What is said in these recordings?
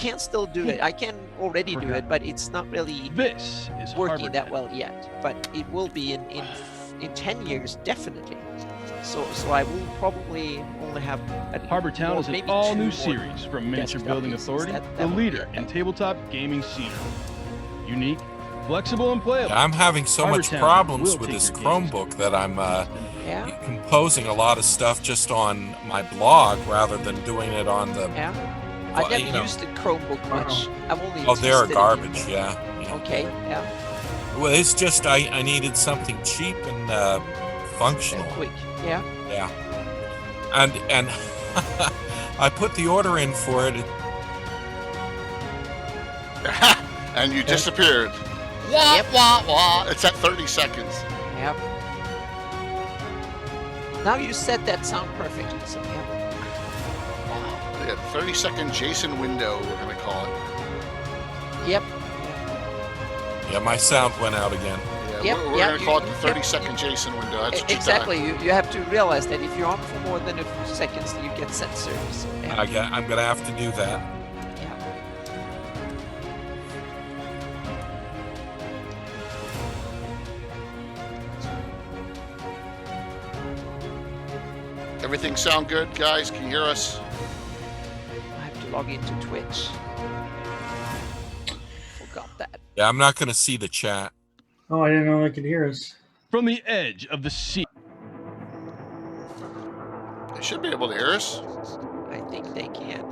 can still do it. I can already do it, but it's not really This is working that Harbortown. well yet. But it will be in 10 years, definitely. So I will probably only have Harbortown is an maybe all-new 2 more series from Miniature desktop Building pieces. Authority, That the would be leader in tabletop gaming scenery. Unique, flexible, and playable. I'm having so much Harbortown problems will with take this your games Chromebook that I'm Yeah. composing a lot of stuff just on my blog rather than doing it on the. Yeah. Well, I've never you know. used the Chromebook much. I've only Oh, they're tested it garbage. in- Yeah. Okay. Yeah. Well, it's just I needed something cheap and functional. Quick. Yeah. Yeah. And I put the order in for it. And you disappeared. Yep. Wah, wah. It's at 30 seconds. Yep. Now you said that sound perfectly. So yeah. Yeah, 30-second Jason window, we're going to call it. Yep. Yeah, my sound went out again. Yeah, Yep, we're yeah, going to call it you- the 30-second Jason window. That's what Exactly. You have to realize that if you're on for more than a few seconds, you get censored. So, yeah. I'm gonna have to do that. Yeah. Everything sound good, guys? Can you hear us? I have to log into Twitch. Forgot that. Yeah, I'm not gonna see the chat. Oh, I didn't know they could hear us. From the edge of the sea. They should be able to hear us. I think they can.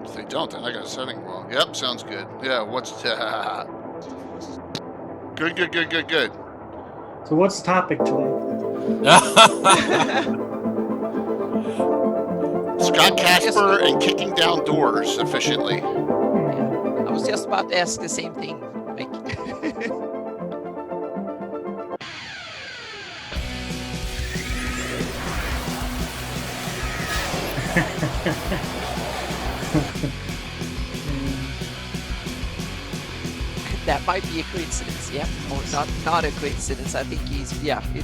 If they don't, then I got a setting wrong. Yep, sounds good. Yeah, what's... Good, good, good, good, good. So what's the topic today? Scott Casper and kicking down doors efficiently. Yeah. I was just about to ask the same thing. Like, that might be a coincidence, yeah, or not a coincidence. I think it's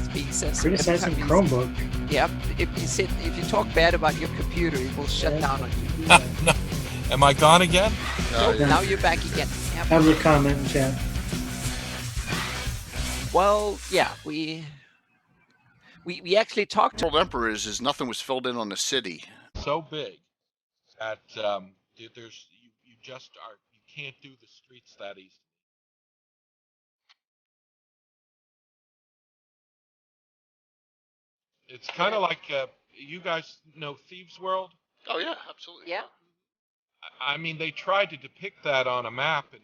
being censored. every Criticizing time Chromebook. Yeah, if you talk bad about your computer, it will shut down on you. Yeah. Am I gone again? Yeah. Now you're back again. Yep. Have a comment in chat. Well, yeah, we actually talked to. World Emperor is nothing was filled in on the city. So big that there's you just are you can't do the streets that easy. It's kind of like you guys know Thieves World. Oh yeah, absolutely. Yeah. I mean, they tried to depict that on a map, and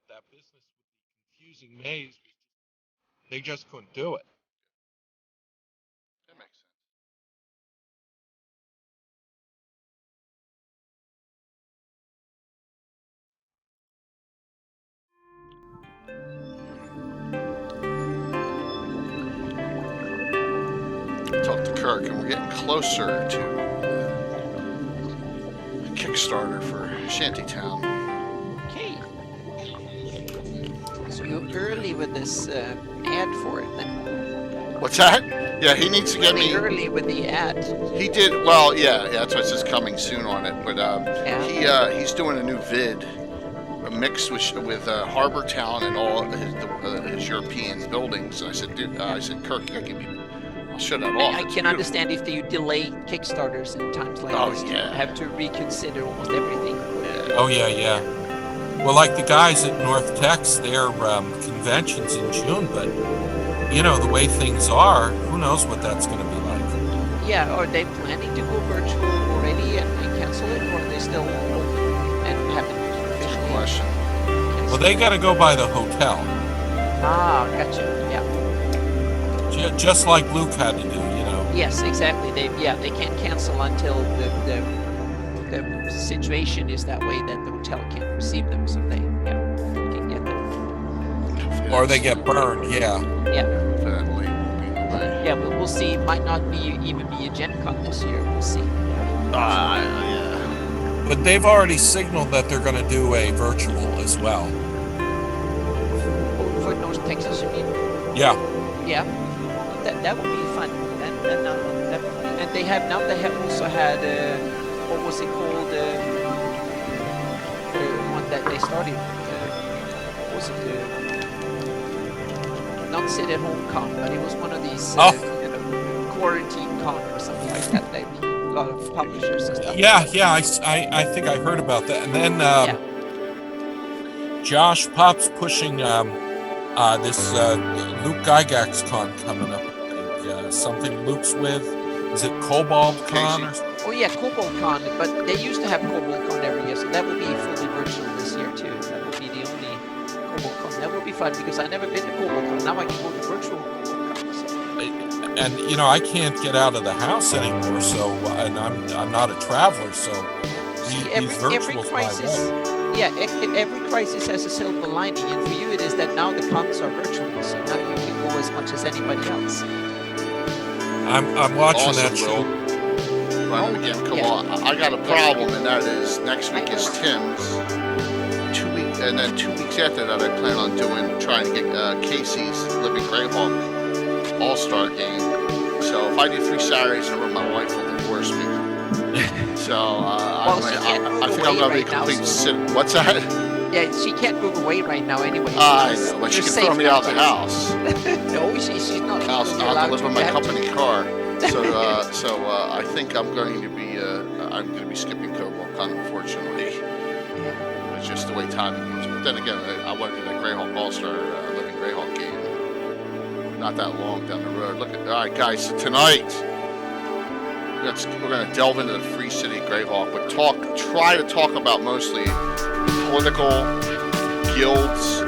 that business with the confusing maze. They just couldn't do it. That makes sense. Talk to Kirk, and we're getting closer to a Kickstarter for Shantytown. Okay. So you're early with this ad for it then. What's that? Yeah, he needs to get Really me. early with the ad. He did well. Yeah, that's why it says coming soon on it. But Yeah. he's doing a new vid, mixed with Harbortown and all his European buildings. And I said, dude, I said, Kirk, you gotta give me. I'll shut that off. I It's can beautiful. understand if you delay Kickstarters in times like Oh, this. You yeah. have to reconsider almost everything. Yeah. Oh yeah. Well, like the guys at North Tech's, their convention's in June, but you know the way things are, who knows what that's going to be like. Yeah, are they planning to go virtual already and cancel it, or are they still open and haven't Good officially question. canceled? Well, they got to go by the hotel, Ah, gotcha. Yeah. just like Luke had to do, you know. Yes, exactly. They can't cancel until the situation is that way that the hotel can't receive them, so they can get them. Or they get burned, yeah. Definitely be the way. Yeah, we'll see. Might not even be a Gen Con this year. We'll see. Yeah. But they've already signaled that they're going to do a virtual as well. For North Texas, you mean? Yeah. Yeah. That would be fun. And they have also had what was it called? The one that they started. What was it? Not sit at home con, but it was one of these quarantine con or something like that. They a lot of publishers and stuff. Yeah, I think I heard about that. And then Yeah. Josh Pop's pushing this Luke Gygax con coming up. Something Luke's with. Is it Cobalt Con or something? Oh yeah, Cobalt Con, but they used to have Cobalt Con every year, so that will be fully virtual this year too. That will be the only Cobalt Con. That will be fun because I've never been to Cobalt Con. Now I can go to virtual Cobalt Con. So. And you know, I can't get out of the house anymore, so and I'm not a traveler, so Every crisis, every crisis has a silver lining, and for you it is that now the cons are virtual, so now you can go as much as anybody else. I'm watching that show. Run again, come on. I got a problem, and that is next week is Tim's. 2 weeks, and then 2 weeks after that, I plan on trying to get Casey's Living Greyhawk All-Star game. So if I do 3 Saturdays in a row, my wife will divorce me. So I think I'm gonna be a complete sit. What's that? Yeah, she can't move away right now anyway. I know, but she can throw me out the house. No, she's not. I'll have to live in my company car. So I think I'm going to be skipping Cobalt Con, unfortunately. It's just the way timing goes. But then again, I want to do that Greyhawk All-Star Living Greyhawk game. Not that long down the road. All right, guys. So tonight, we're going to delve into the Free City Greyhawk, but try to talk about mostly political guilds,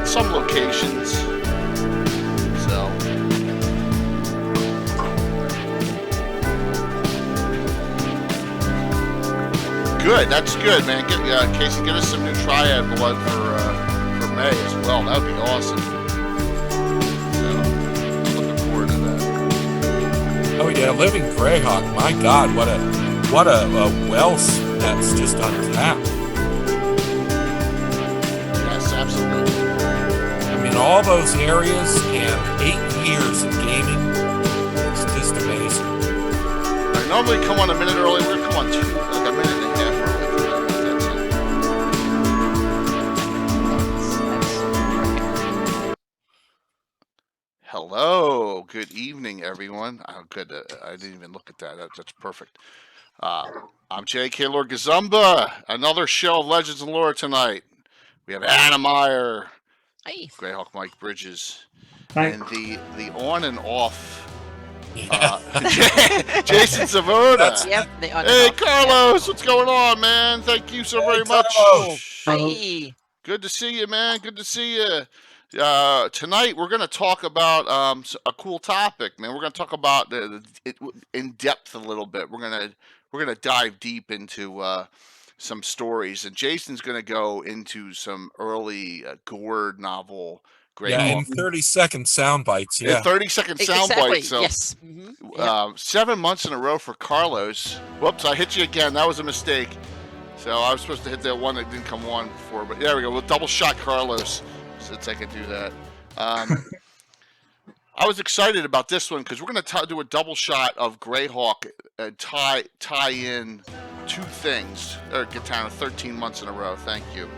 some locations. So. Good, that's good, man. Casey, get us some new Triad blood for May as well. That would be awesome. So, looking forward to that. Oh yeah, Living Greyhawk. My God, what a wealth that's just untapped. Yes, absolutely. I mean, all those areas and 8 years of gaming. It's just amazing. I normally come on a minute early. We're gonna come on a minute and a half. Hello, good evening, everyone. Good. I didn't even look at that. That's perfect. I'm J.K. Lord Gazumba. Another show of Legends and Lore tonight. We have Anna Meyer, Hey. Greyhawk Mike Bridges, Hi. and the on and off Jason Savona. Yep, Hey, Carlos, what's going on, man? Thank you so very much. Hey. Good to see you, man. Good to see you. Tonight we're going to talk about a cool topic, man. We're going to talk about it in depth a little bit. We're going to dive deep into some stories, and Jason's going to go into some early Gord novel. Yeah, in 30-second sound bites. Yeah, 30-second sound bites. So, yes. 7 months in a row for Carlos. Whoops, I hit you again. That was a mistake. So I was supposed to hit that one that didn't come on before, but there we go. We'll double shot Carlos since I could do that. I was excited about this one because we're going to do a double shot of Greyhawk and tie in 2 things. Get down 13 months in a row. Thank you.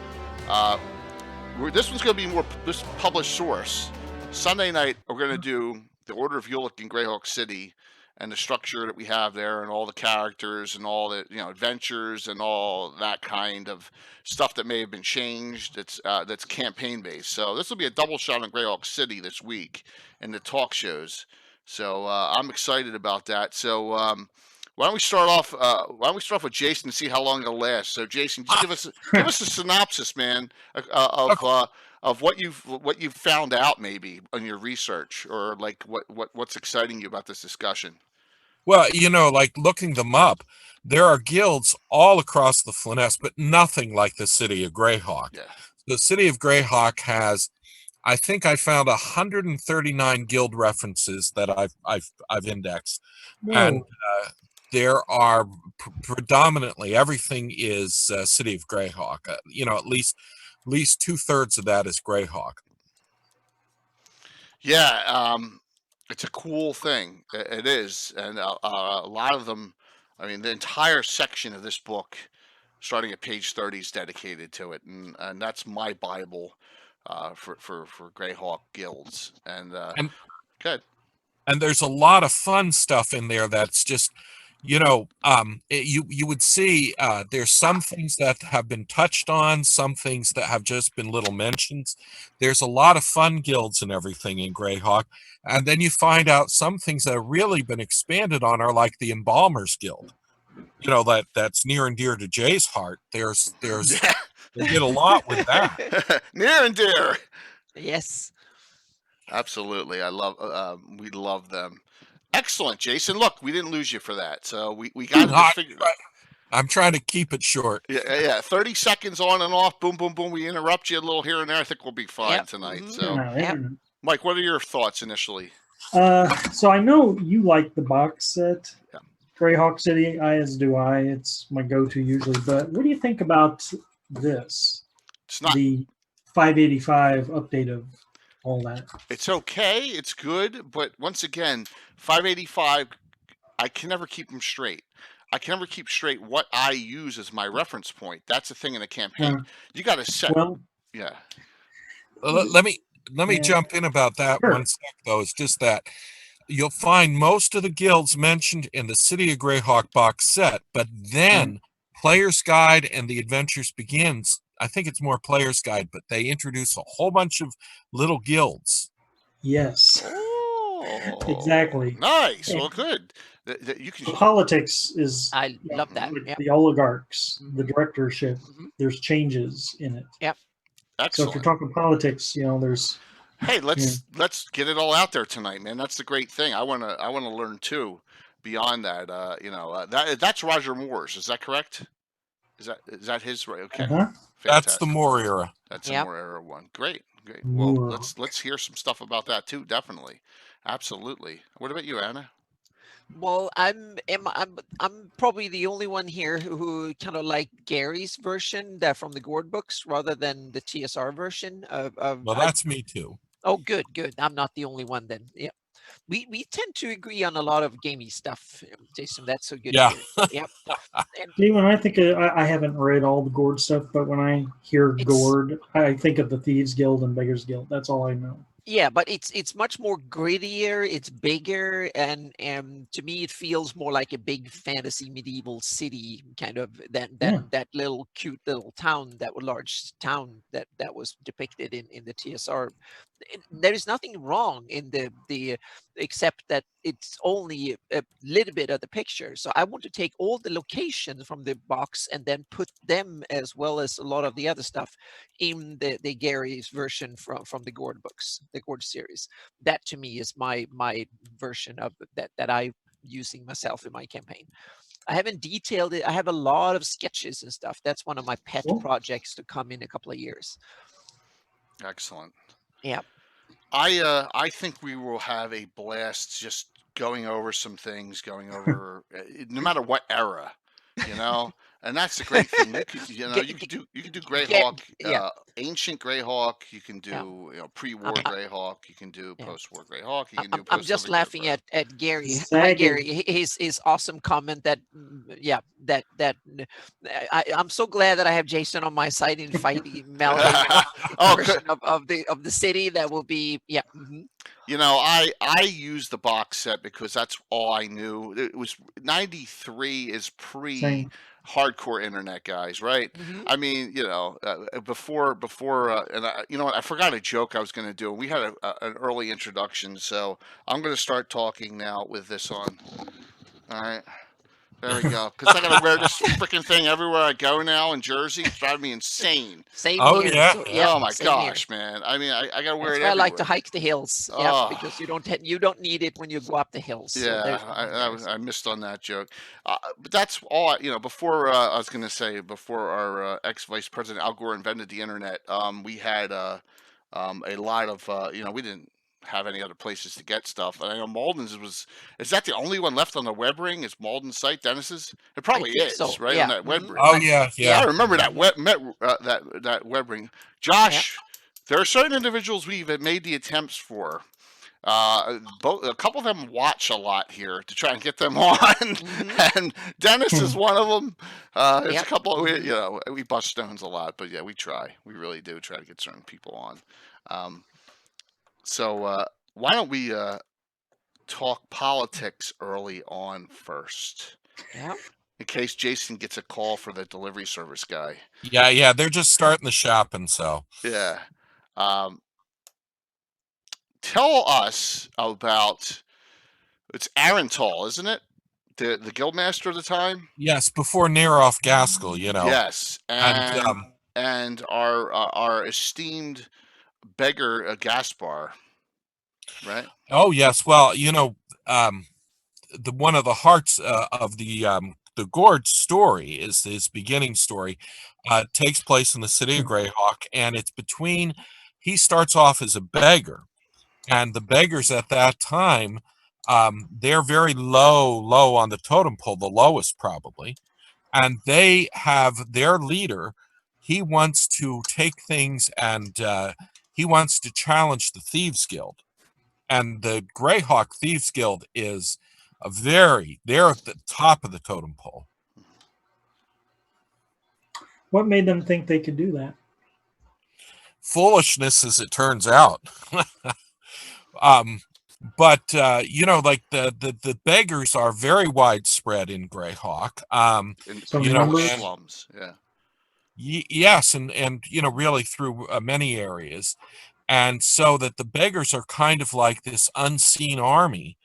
This one's going to be more this published source. Sunday night, we're going to do the Order of Ulick in Greyhawk City and the structure that we have there and all the characters and all the adventures and all that kind of stuff that may have been changed. That's campaign based. So this will be a double shot on Greyhawk City this week in the talk shows. So I'm excited about that. So why don't we start off? Why don't we start off with Jason and see how long it'll last? So Jason, just give us a synopsis, man, of what you've found out maybe on your research, or like what's exciting you about this discussion. Well, like looking them up, there are guilds all across the Flyness, but nothing like the city of Greyhawk. Yeah. The city of Greyhawk has, I think I found 139 guild references that I've indexed, and there are predominantly everything is city of Greyhawk. At least 2/3 of that is Greyhawk. Yeah, it's a cool thing. It is, and a lot of them I mean, the entire section of this book, starting at page 30, is dedicated to it, and that's my Bible for Greyhawk guilds. And And good. and there's a lot of fun stuff in there that's just, you would see there's some things that have been touched on, some things that have just been little mentions. There's a lot of fun guilds and everything in Greyhawk, and then you find out some things that have really been expanded on are like the Embalmers Guild. That's near and dear to Jay's heart. There's they did a lot with that. Near and dear. Yes. Absolutely. I love we love them. Excellent, Jason. Look, we didn't lose you for that. So we got No, this figured. I'm trying to keep it short. Yeah. 30 seconds on and off. Boom, boom, boom. We interrupt you a little here and there. I think we'll be fine tonight. Mhm. So, No, internet. Mike, what are your thoughts initially? So I know you like the box set, Yeah. Greyhawk City. As do I. It's my go-to usually. But what do you think about this? It's not. The 585 update of all that. It's okay. It's good. But once again, 585. I can never keep them straight. I can never keep straight what I use as my reference point. That's the thing in a campaign. You got to set. Well, Yeah. Let me Yeah. jump in about that Sure. one sec, though. It's just that you'll find most of the guilds mentioned in the City of Greyhawk box set, but then Player's Guide and the Adventures Begins, I think it's more Player's Guide, but they introduce a whole bunch of little guilds. yes. Oh, Exactly. Nice. Yeah. Well, good. You can. The politics is I love that. like Yep. the oligarchs, the directorship. Mhm. There's changes in it. So if Excellent. you're talking politics, there's Hey, let's get it all out there tonight, man. That's the great thing. I wanna learn too. Beyond that, that's Roger Moore's. Is that correct? Is that his right? Okay, That's the fantastic. Moore era. That's a Yep. Moore era one. Great. Well, Moore. let's hear some stuff about that too. Definitely, absolutely. What about you, Anna? Well, I'm probably the only one here who kind of like Gary's version that from the Gord books rather than the TSR version of Well, that's me too. Oh, good. I'm not the only one then. Yeah. We tend to agree on a lot of gamey stuff, Jason. That's so good. Yeah. To hear. Yep. And See, when I think I haven't read all the Gord stuff, but when I hear It's- Gord, I think of the Thieves Guild and Beggars Guild. That's all I know. yeah, but it's much more grittier. It's bigger, and to me, it feels more like a big fantasy medieval city kind of than that little cute little town, large town that was depicted in the TSR. There is nothing wrong in the except that it's only a little bit of the picture. So I want to take all the locations from the box and then put them, as well as a lot of the other stuff, in the Gary's version from the Gord books, the Gord series. That to me is my version of that I'm using myself in my campaign. I haven't detailed it. I have a lot of sketches and stuff. That's one of my pet Cool. projects to come in a couple of years. Excellent. Yeah. I think we will have a blast just going over some things, no matter what era, and that's the great thing. You could do Greyhawk, yeah. ancient Greyhawk. You can do pre-war Greyhawk. You can do post-war Greyhawk. You can do I'm just laughing at Gary. Hi, Sagging. Gary. His awesome comment that I'm so glad that I have Jason on my side in fighting Melvin version of the city. That will be I use the box set because that's all I knew. It was 93 is Same. hardcore internet guys, right? Mhm. I mean, before, and you know what? I forgot a joke I was going to do. We had an early introduction, so I'm going to start talking now with this on. All right. There we go. Because I got to wear this freaking thing everywhere I go now in Jersey. It's driving me insane. Same Oh, here. yeah. So, Oh my same here. gosh, man. I mean, I got to wear That's it why I everywhere. like to hike the hills. Yeah, Oh. because you don't need it when you go up the hills. So Yeah, there's- I missed on that joke. But that's all. Before I was going to say, before our ex-vice president Al Gore invented the internet, we had a lot of we didn't have any other places to get stuff. And I know Malden's is that the only one left on the web ring? Is Malden's site Dennis's? It probably think is, so, right? yeah. On that web Mhm. ring. Oh yeah. I remember that that web ring. Josh, there are certain individuals we've made the attempts for. A couple of them watch a lot here to try and get them on, and Dennis is one of them. There's a couple of we bust stones a lot, but yeah, we try. We really do try to get certain people on. So why don't we talk politics early on first? Yeah. In case Jason gets a call for the delivery service guy. Yeah, they're just starting the shopping, so. Yeah. Tell us about, it's Arental, isn't it? The guildmaster of the time? Yes, before Neroff Gaskell, Yes, And and our esteemed beggar Gaspar, right? oh yes, well, the one of the hearts of the Gord story is his beginning story. Takes place in the city of Greyhawk, and it's between. He starts off as a beggar, and the beggars at that time, they're very low on the totem pole, the lowest probably, and they have their leader. He wants to take things and he wants to challenge the Thieves Guild, and the Greyhawk Thieves Guild is they're at the top of the totem pole. What made them think they could do that? Foolishness, as it turns out. But like the beggars are very widespread in Greyhawk. In slums, yeah. Yes, and really through many areas, and so that the beggars are kind of like this unseen army.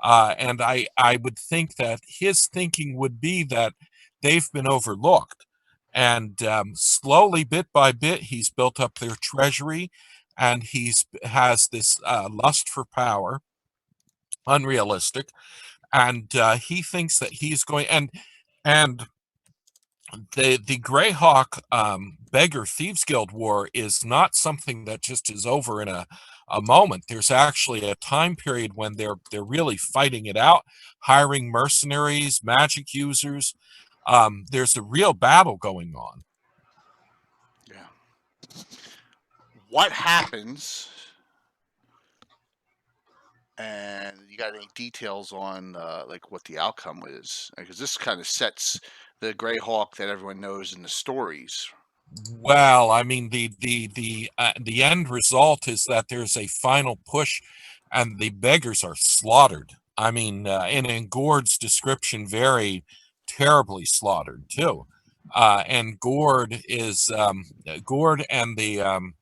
And I would think that his thinking would be that they've been overlooked. And slowly, bit by bit, he's built up their treasury, and has this lust for power, unrealistic. And he thinks that he's going, and the Greyhawk Beggar Thieves Guild War is not something that just is over in a moment. There's actually a time period when they're really fighting it out, hiring mercenaries, magic users. There's a real battle going on. Yeah. What happens? And you got any details on like what the outcome is? Because this kind of sets the Greyhawk that everyone knows in the stories. Well, I mean, the end result is that there's a final push, and the beggars are slaughtered. I mean, and in Gord's description, very terribly slaughtered too. And Gord Gord and the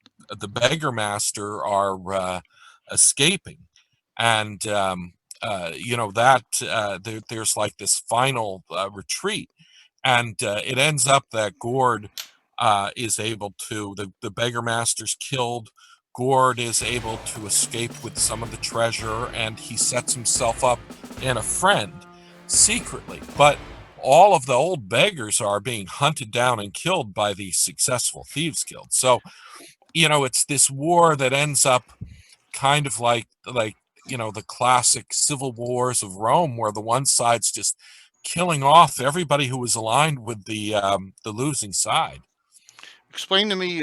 beggar master are escaping, and there's like this final retreat, and it ends up that Gord is able to, the beggar master's killed. Gord is able to escape with some of the treasure, and he sets himself up in a friend secretly. But all of the old beggars are being hunted down and killed by the successful Thieves Guild. So, it's this war that ends up kind of like the classic civil wars of Rome, where the one side's just killing off everybody who was aligned with the losing side. Explain to me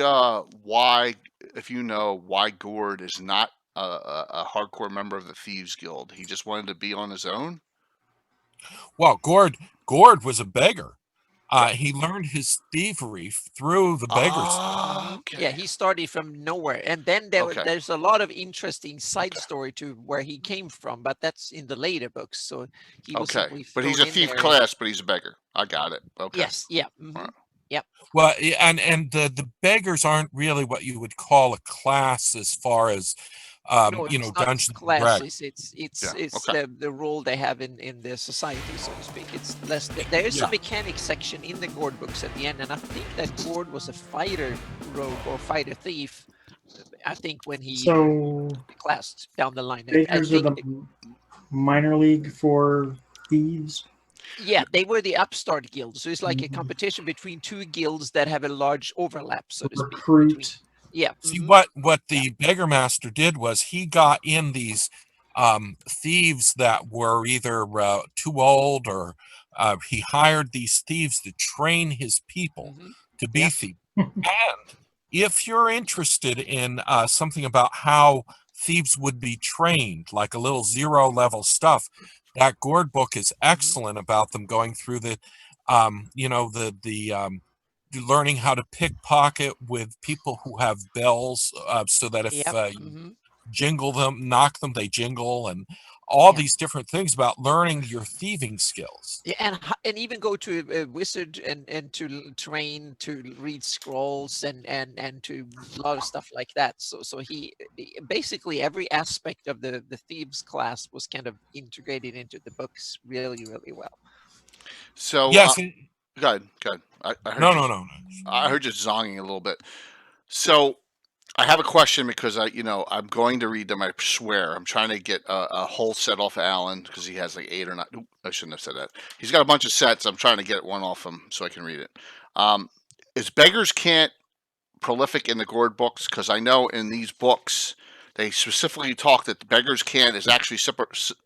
why, if you know, why Gord is not a hardcore member of the Thieves Guild. He just wanted to be on his own? Well, Gord was a beggar. He learned his thievery through the beggars. Okay. Yeah, he started from nowhere, and then there's a lot of interesting side story to where he came from, but that's in the later books. So he was but he's a thief class, but he's a beggar. I got it. Okay. Yes. Yeah. Mm-hmm. Right. Yep. Well, and the beggars aren't really what you would call a class as far as Dungeons and Dragons. It's the role they have in the society, so to speak. It's less. There is a mechanics section in the Gord books at the end, and I think that Gord was a fighter rogue or fighter thief. I think when he classed down the line. Beggars are the minor league for thieves. Yeah, they were the upstart guild, so it's like a competition between two guilds that have a large overlap, so to speak. Recruit. Yeah. See, what the beggar master did was he got in these thieves that were either too old, or he hired these thieves to train his people to be thieves. And if you're interested in something about how thieves would be trained, like a little 0 level stuff. That Gord book is excellent about them going through the, learning how to pickpocket with people who have bells, so that if Yep. you jingle them, knock them, they jingle, and all Yeah. these different things about learning your thieving skills. Yeah, and even go to a wizard and to train to read scrolls and to a lot of stuff like that. So he basically every aspect of the thieves class was kind of integrated into the books really well. So Yes. go ahead. I heard No. I heard you zonging a little bit. So I have a question because I'm going to read them. I swear, I'm trying to get a whole set off of Alan because he has like 8 or 9. Oop, I shouldn't have said that. He's got a bunch of sets. I'm trying to get one off him so I can read it. Is Beggars Can't prolific in the Gord books? Because I know in these books they specifically talk that the Beggars Can't is actually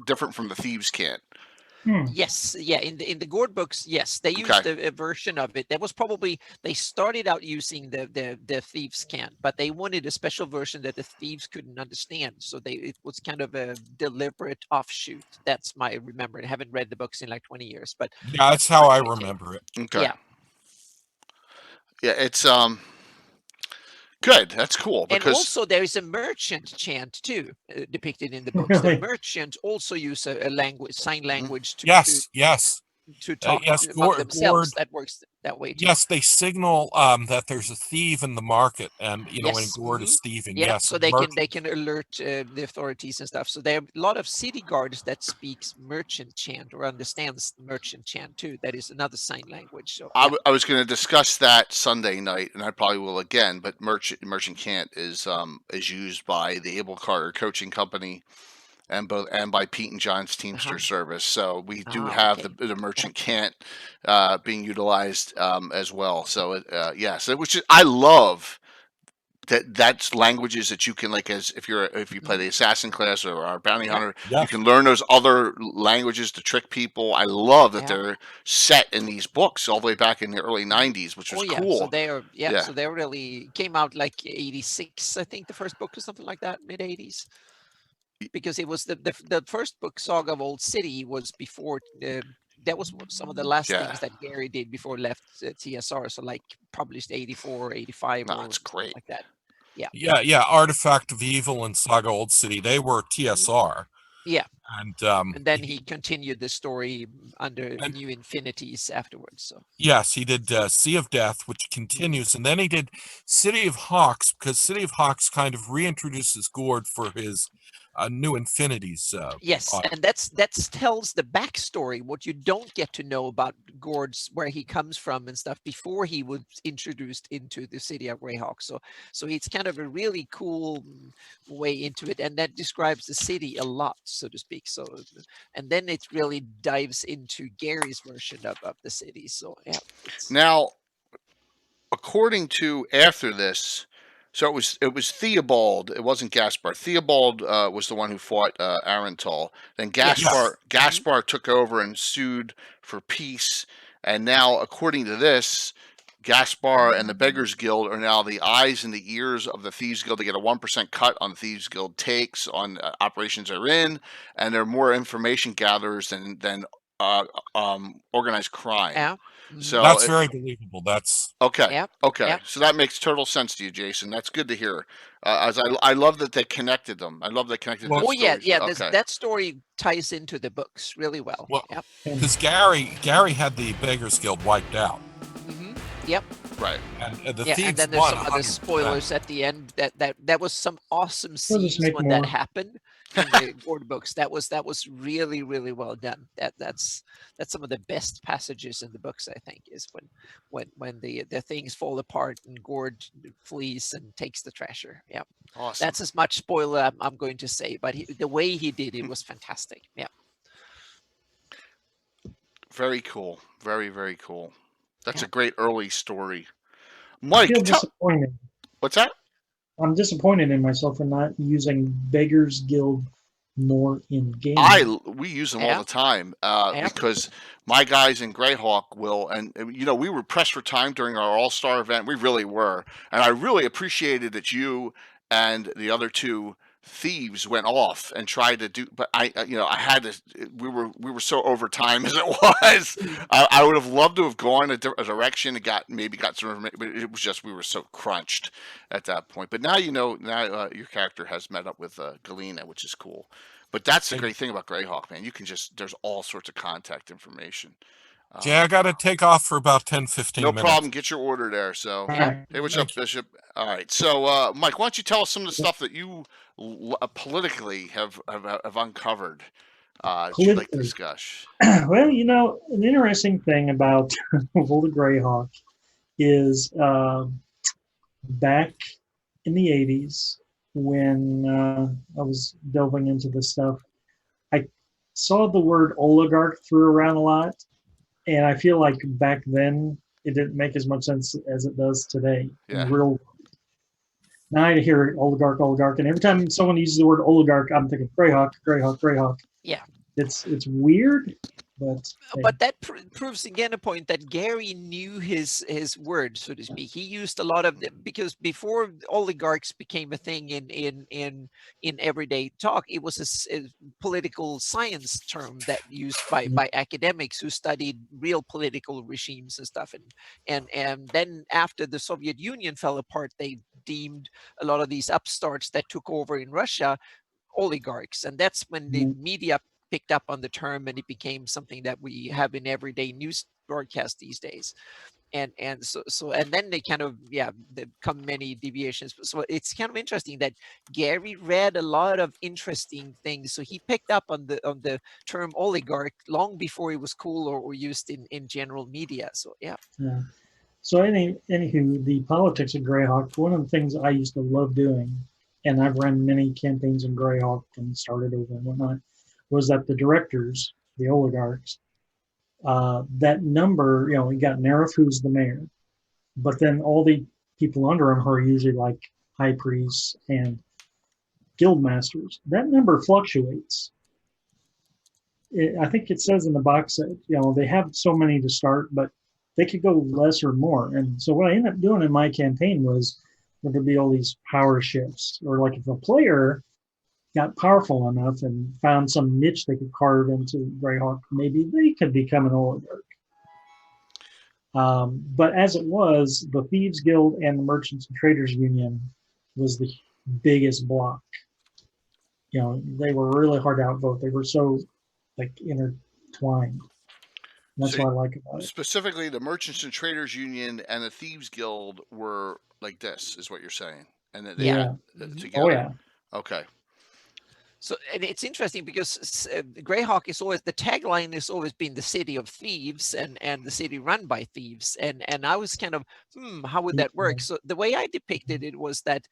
different from the Thieves Can't. Yes, yeah. In the Gord books, yes, they used a version of it. That was probably they started out using the thieves can't, but they wanted a special version that the thieves couldn't understand. So it was kind of a deliberate offshoot. That's my remember. I haven't read the books in like 20 years, but yeah, that's how I remember it. Okay. Yeah, it's good. That's cool. And also there is a merchant chant too depicted in the books. The merchants also use a language, sign language to talk among themselves. That works that way too. Yes, they signal that there's a thief in the market, and when Gord is thieving. Yeah, yes, so they can alert the authorities and stuff. So there are a lot of city guards that speaks merchant chant or understands merchant chant too. That is another sign language. So I was going to discuss that Sunday night, and I probably will again. But merchant chant is used by the Abel Carter Coaching Company, and by Pete and John's Teamster Service. So we do have the merchant cant being utilized as well. So I love that's languages that you can, like, as if you play the assassin class or our bounty hunter, you can learn those other languages to trick people. I love that they're set in these books all the way back in the early 90s, which was cool. So they really came out like 86, I think, the first book or something like that, mid 80s. Because it was the first book, Saga of Old City, was before that was some of the last things that Gary did before he left TSR. So like published 84, 85 or that's great. Like that. Yeah. Artifact of Evil and Saga Old City, they were TSR. Yeah. And then he continued the story under New Infinities afterwards. So yes, he did Sea of Death, which continues, and then he did City of Hawks, because City of Hawks kind of reintroduces Gord for his New Infinities. Yes, and that tells the backstory, what you don't get to know about Gord's, where he comes from and stuff before he was introduced into the city of Greyhawk. So it's kind of a really cool way into it, and that describes the city a lot, so to speak. So, and then it really dives into Gary's version of the city. So yeah. Now, according to after this. So it was Theobald. It wasn't Gaspar. Theobald was the one who fought Arental. Then Gaspar took over and sued for peace. And now, according to this, Gaspar and the Beggars Guild are now the eyes and the ears of the Thieves Guild. They get a 1% cut on Thieves Guild takes on operations they're in, and they're more information gatherers than organized crime. Yeah. So that's very believable. That's okay. So that makes total sense to you, Jason. That's good to hear. As I love that they connected them. I love they connected. That story ties into the books really well. Because Gary had the Beggars Guild wiped out. Yep. Right. And the Thieves and then there's some other spoilers at the end. That was some awesome scenes when that happened. In the Gord books, that was really well done. That's some of the best passages in the books, I think, is when the things fall apart and Gord flees and takes the treasure. Yeah, awesome. That's as much spoiler I'm going to say, but the way he did it was fantastic. Yeah, very cool, very cool. That's a great early story. Mike, I feel disappointed. What's that? I'm disappointed in myself for not using Beggars Guild more in game. We use them all the time because my guys in Greyhawk will, and we were pressed for time during our All-Star event. We really were, and I really appreciated that you and the other two thieves went off and tried to do, but I had to. We were so over time as it was. I would have loved to have gone a direction and got some information, but it was just we were so crunched at that point. But now now your character has met up with Galena, which is cool. But that's the great thing about Greyhawk, man. You can there's all sorts of contact information. Jay, I got to take off for about 10, 15 No minutes. problem. Get your order there. So, Yeah. hey, what's up, Bishop? All right. So, Mike, why don't you tell us some of the stuff that you politically have uncovered that you'd like to discuss? Well, an interesting thing about Volta Greyhawk is back in the 80s when I was delving into this stuff, I saw the word oligarch threw around a lot. And I feel like back then it didn't make as much sense as it does today. Yeah. Now I hear oligarch, and every time someone uses the word oligarch, I'm thinking Greyhawk. Yeah. It's weird, but that proves again a point that Gary knew his word, so to speak. He used a lot of them because before oligarchs became a thing in everyday talk, it was a political science term that used by academics who studied real political regimes and stuff. And then after the Soviet Union fell apart, they deemed a lot of these upstarts that took over in Russia oligarchs, and that's when the media picked up on the term and it became something that we have in everyday news broadcast these days. And so and then they kind of there come many deviations. So it's kind of interesting that Gary read a lot of interesting things, so he picked up on the term oligarch long before it was cool or used in general media. So yeah. So anywho, the politics of Greyhawk, one of the things I used to love doing, and I've run many campaigns in Greyhawk and started over and whatnot, was that the directors, the oligarchs, that number, we got Nerif, who's the mayor, but then all the people under him are usually like high priests and guild masters. That number fluctuates. I think it says in the box that, they have so many to start, but they could go less or more. And so what I ended up doing in my campaign was there would be all these power shifts, or like if a player got powerful enough and found some niche they could carve into Greyhawk, maybe they could become an oligarch. But as it was, the Thieves Guild and the Merchants and Traders Union was the biggest block. They were really hard to outvote. They were so intertwined. That's what I like about it. Specifically, the Merchants and Traders Union and the Thieves Guild were like this, is what you're saying, and that they had together. Oh yeah. Okay. So, and it's interesting because Greyhawk is always, the tagline has always been the city of thieves and the city run by thieves. And I was kind of, how would that work? So the way I depicted it was that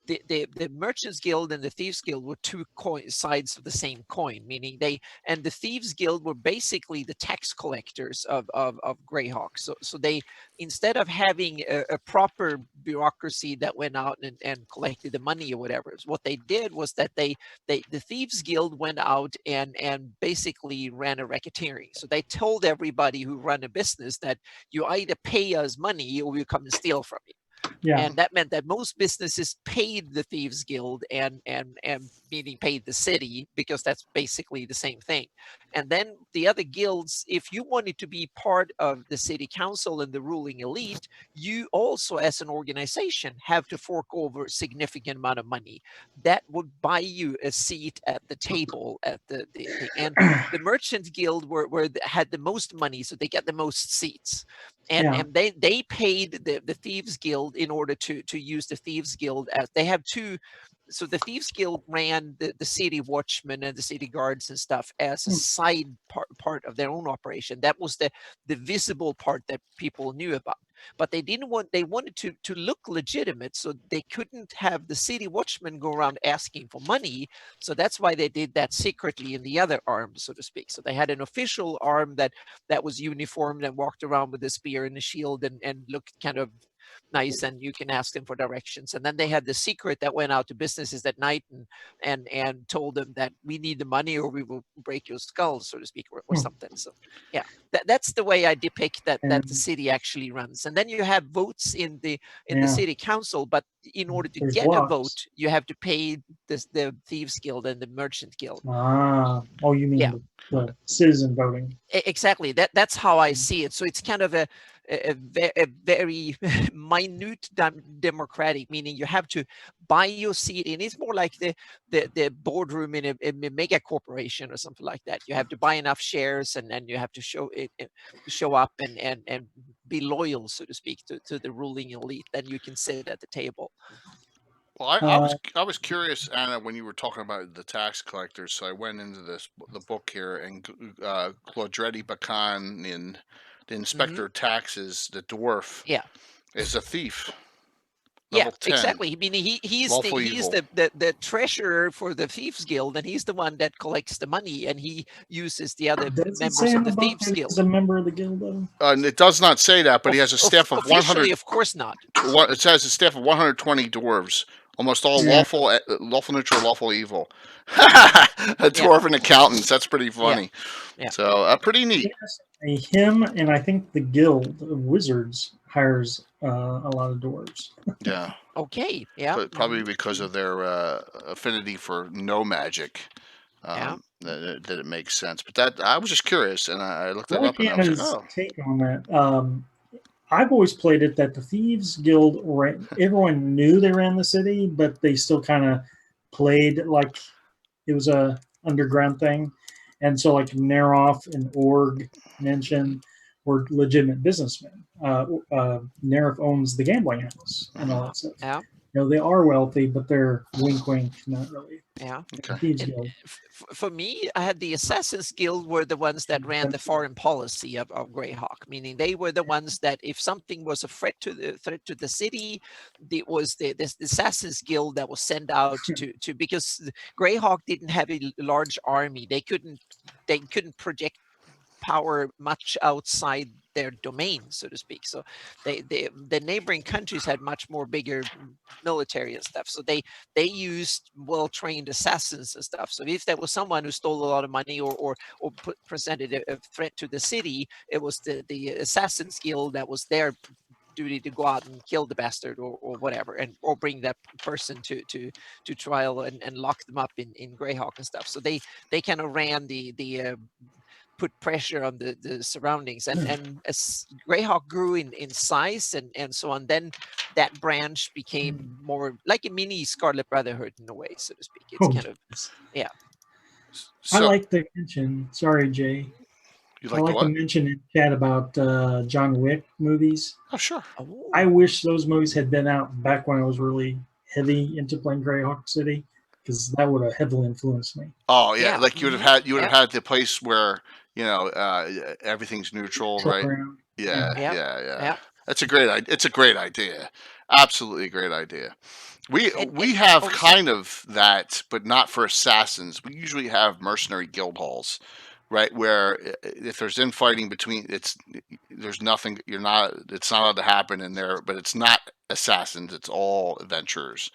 the Merchants Guild and the Thieves Guild were two sides of the same coin, meaning the Thieves Guild were basically the tax collectors of Greyhawk. So they, instead of having a proper bureaucracy that went out and collected the money or whatever, what they did was that the Thieves Guild went out and basically ran a racketeering. So they told everybody who run a business that you either pay us money or we come and steal from you. Yeah. And that meant that most businesses paid the Thieves Guild and meaning paid the city, because that's basically the same thing. And then the other guilds, if you wanted to be part of the city council and the ruling elite, you also as an organization have to fork over a significant amount of money. That would buy you a seat at the table at the end. The Merchant Guild had the most money, so they got the most seats. And they paid the Thieves Guild in order to use the Thieves Guild as they have two. So the Thieves Guild ran the city watchmen and the city guards and stuff as a side part of their own operation. That was the visible part that people knew about. But they wanted to look legitimate, so they couldn't have the city watchmen go around asking for money. So that's why they did that secretly in the other arm, so to speak. So they had an official arm that was uniformed and walked around with a spear and a shield and looked kind of nice, and you can ask them for directions. And then they had the secret that went out to businesses at night and told them that we need the money or we will break your skull, so to speak, or something. So yeah, that's the way I depict that the city actually runs. And then you have votes in the city council, but in order to There's get a blocks. vote, you have to pay the Thieves Guild and the Merchant Guild. Oh, you mean the citizen voting? Exactly. That's how I see it. So it's kind of a very minute democratic, meaning you have to buy your seat, and it's more like the boardroom in a mega corporation or something like that. You have to buy enough shares, and then you have to show up and be loyal, so to speak, to the ruling elite. Then you can sit at the table. Well, I was curious, Anna, when you were talking about the tax collectors. So I went into the book here, and Claudretti Bacan in the Inspector of Taxes, the dwarf, is a thief. Level 10. Exactly. I mean, he's the treasurer for the Thieves Guild, and he's the one that collects the money, and he uses the other members of the Thieves Guild. He's a member of the guild, though. And it does not say that, but he has a staff of 100. Of course not. It says a staff of 120 dwarves, almost all lawful neutral, lawful evil. A dwarven accountants. That's pretty funny. Yeah. So pretty neat. Him and I think the Guild of Wizards hires a lot of dwarves. Yeah. Okay. Yeah. But probably because of their affinity for no magic. That it makes sense. But that I was just curious, and I looked that up, and I was like, oh. Take on that. I've always played it that the Thieves Guild, everyone knew they ran the city, but they still kind of played like it was a underground thing. And so like Neroff and Org mentioned were legitimate businessmen. Neroff owns the gambling house and all that stuff. Yeah. You know, they are wealthy, but they're wink, wink, not really. Yeah. Okay. For me, I had the Assassin's Guild were the ones that ran the foreign policy of Greyhawk, meaning they were the ones that if something was a threat to the city, it was the Assassin's Guild that was sent out to because Greyhawk didn't have a large army. They couldn't project power much outside their domain, so to speak. So the neighboring countries had much more bigger military and stuff. So they used well-trained assassins and stuff. So if there was someone who stole a lot of money or presented a threat to the city, it was the Assassins Guild that was their duty to go out and kill the bastard or whatever, or bring that person to trial and lock them up in Greyhawk and stuff. So they kind of ran the put pressure on the surroundings, and as Greyhawk grew in size and so on, then that branch became more like a mini Scarlet Brotherhood in a way, so to speak. It's kind of I like to mention. Sorry, Jay. I like to mention in chat about John Wick movies. Oh, sure. I wish those movies had been out back when I was really heavy into playing Greyhawk City, because that would have heavily influenced me. Oh yeah, like you would have had the place where everything's neutral, right? Yeah. That's a great idea. It's a great idea. Absolutely a great idea. We have kind of that, but not for assassins. We usually have mercenary guild halls, right? Where if there's infighting between, there's nothing. It's not allowed to happen in there. But it's not assassins. It's all adventurers.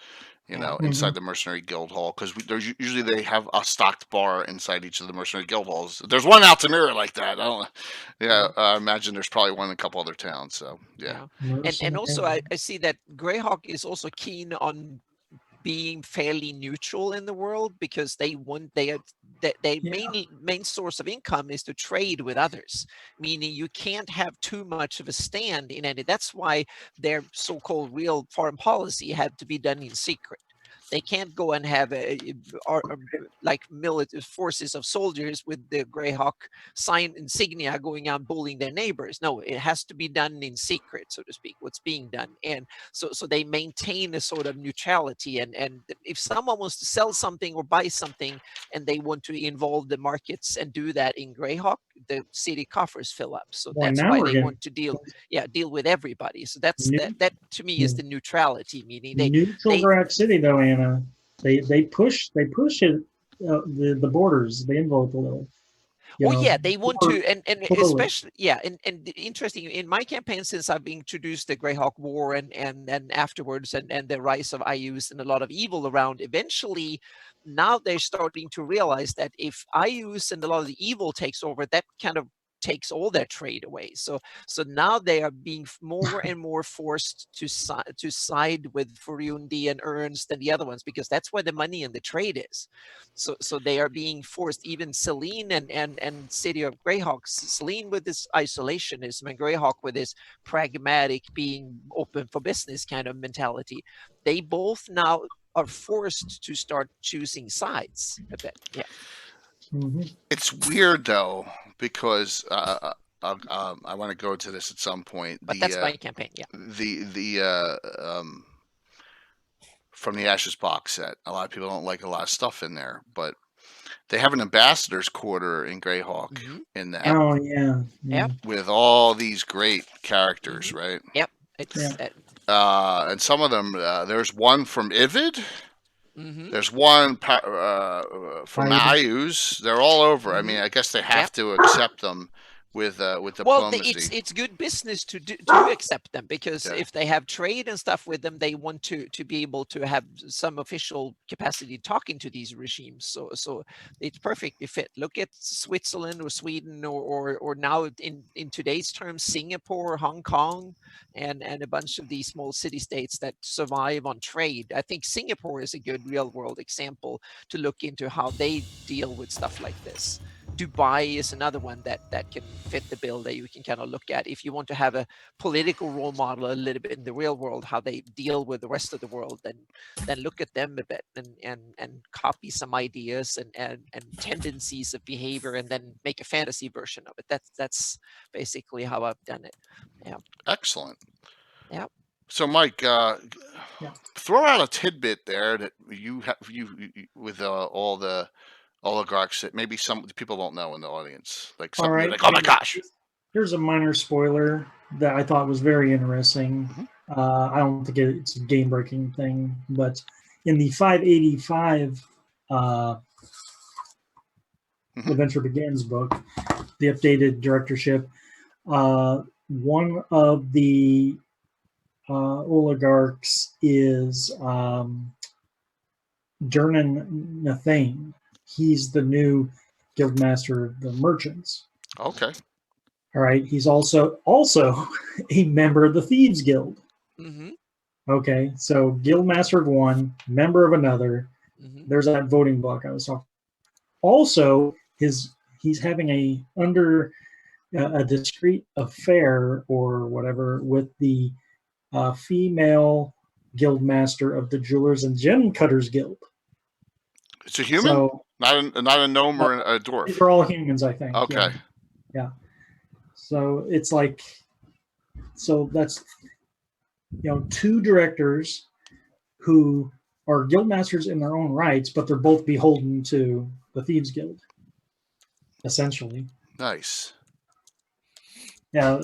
Inside the Mercenary Guild Hall, because usually they have a stocked bar inside each of the Mercenary Guild Halls. There's one out to Mirror like that. I imagine there's probably one in a couple other towns. So yeah. And also I see that Greyhawk is also keen on being fairly neutral in the world, because their main source of income is to trade with others, meaning you can't have too much of a stand in any. That's why their so-called real foreign policy had to be done in secret. They can't go and have like military forces of soldiers with the Greyhawk sign insignia going out bullying their neighbors. No, it has to be done in secret, so to speak, what's being done. And so they maintain a sort of neutrality. And if someone wants to sell something or buy something and they want to involve the markets and do that in Greyhawk, the city coffers fill up. So that's why they want to deal with everybody. So that to me is the neutrality, meaning neutral Greyhawk City, though, Anna. They push it the borders. They involve a little. You Oh know, yeah, they want to, and totally. especially and interesting in my campaign, since I've introduced the Greyhawk War and then afterwards and the rise of IUs and a lot of evil around. Eventually, now they're starting to realize that if IUs and a lot of the evil takes over, that kind of takes all their trade away. So now they are being more and more forced to side with Furundi and Ernst and the other ones, because that's where the money and the trade is. So they are being forced. Even Celine and City of Greyhawk, Celine with this isolationism and Greyhawk with this pragmatic, being open for business kind of mentality. They both now are forced to start choosing sides a bit. Yeah. It's weird though, because I want to go to this at some point. But that's my campaign. Yeah. From the Ashes box set, a lot of people don't like a lot of stuff in there, but they have an ambassador's quarter in Greyhawk in that. Oh yeah. Yep. With all these great characters, right? Yep. It's and some of them. There's one from Ivid. There's one from IUs. They're all over. I mean, I guess they have to accept them with diplomacy. Well, it's good business to accept them, because if they have trade and stuff with them, they want to be able to have some official capacity talking to these regimes. So it's perfectly fit. Look at Switzerland or Sweden or now in today's terms, Singapore, Hong Kong, and a bunch of these small city states that survive on trade. I think Singapore is a good real world example to look into how they deal with stuff like this. Dubai is another one that can fit the bill, that you can kind of look at if you want to have a political role model a little bit in the real world, how they deal with the rest of the world. Then look at them a bit and copy some ideas and tendencies of behavior, and then make a fantasy version of it. That's basically how I've done it. Yeah. Excellent. Yeah. So Mike, throw out a tidbit there that you have with all the oligarchs that maybe some people don't know in the audience, like something you're like, oh my gosh. Here's a minor spoiler that I thought was very interesting. I don't think it's a game breaking thing, but in the 585 Adventure Begins book, the updated directorship, one of the oligarchs is Durnan Nathane. He's the new guildmaster of the merchants. Okay. All right. He's also a member of the Thieves Guild. Okay. So guildmaster of one, member of another. There's that voting block I was talking. Also, he's having a discreet affair or whatever with the female guildmaster of the Jewelers and Gem Cutters Guild. It's a human? So, not a gnome or a dwarf? They're all humans, I think. Okay. Yeah. So it's like, so that's, two directors who are guildmasters in their own rights, but they're both beholden to the Thieves Guild, essentially. Nice. Yeah,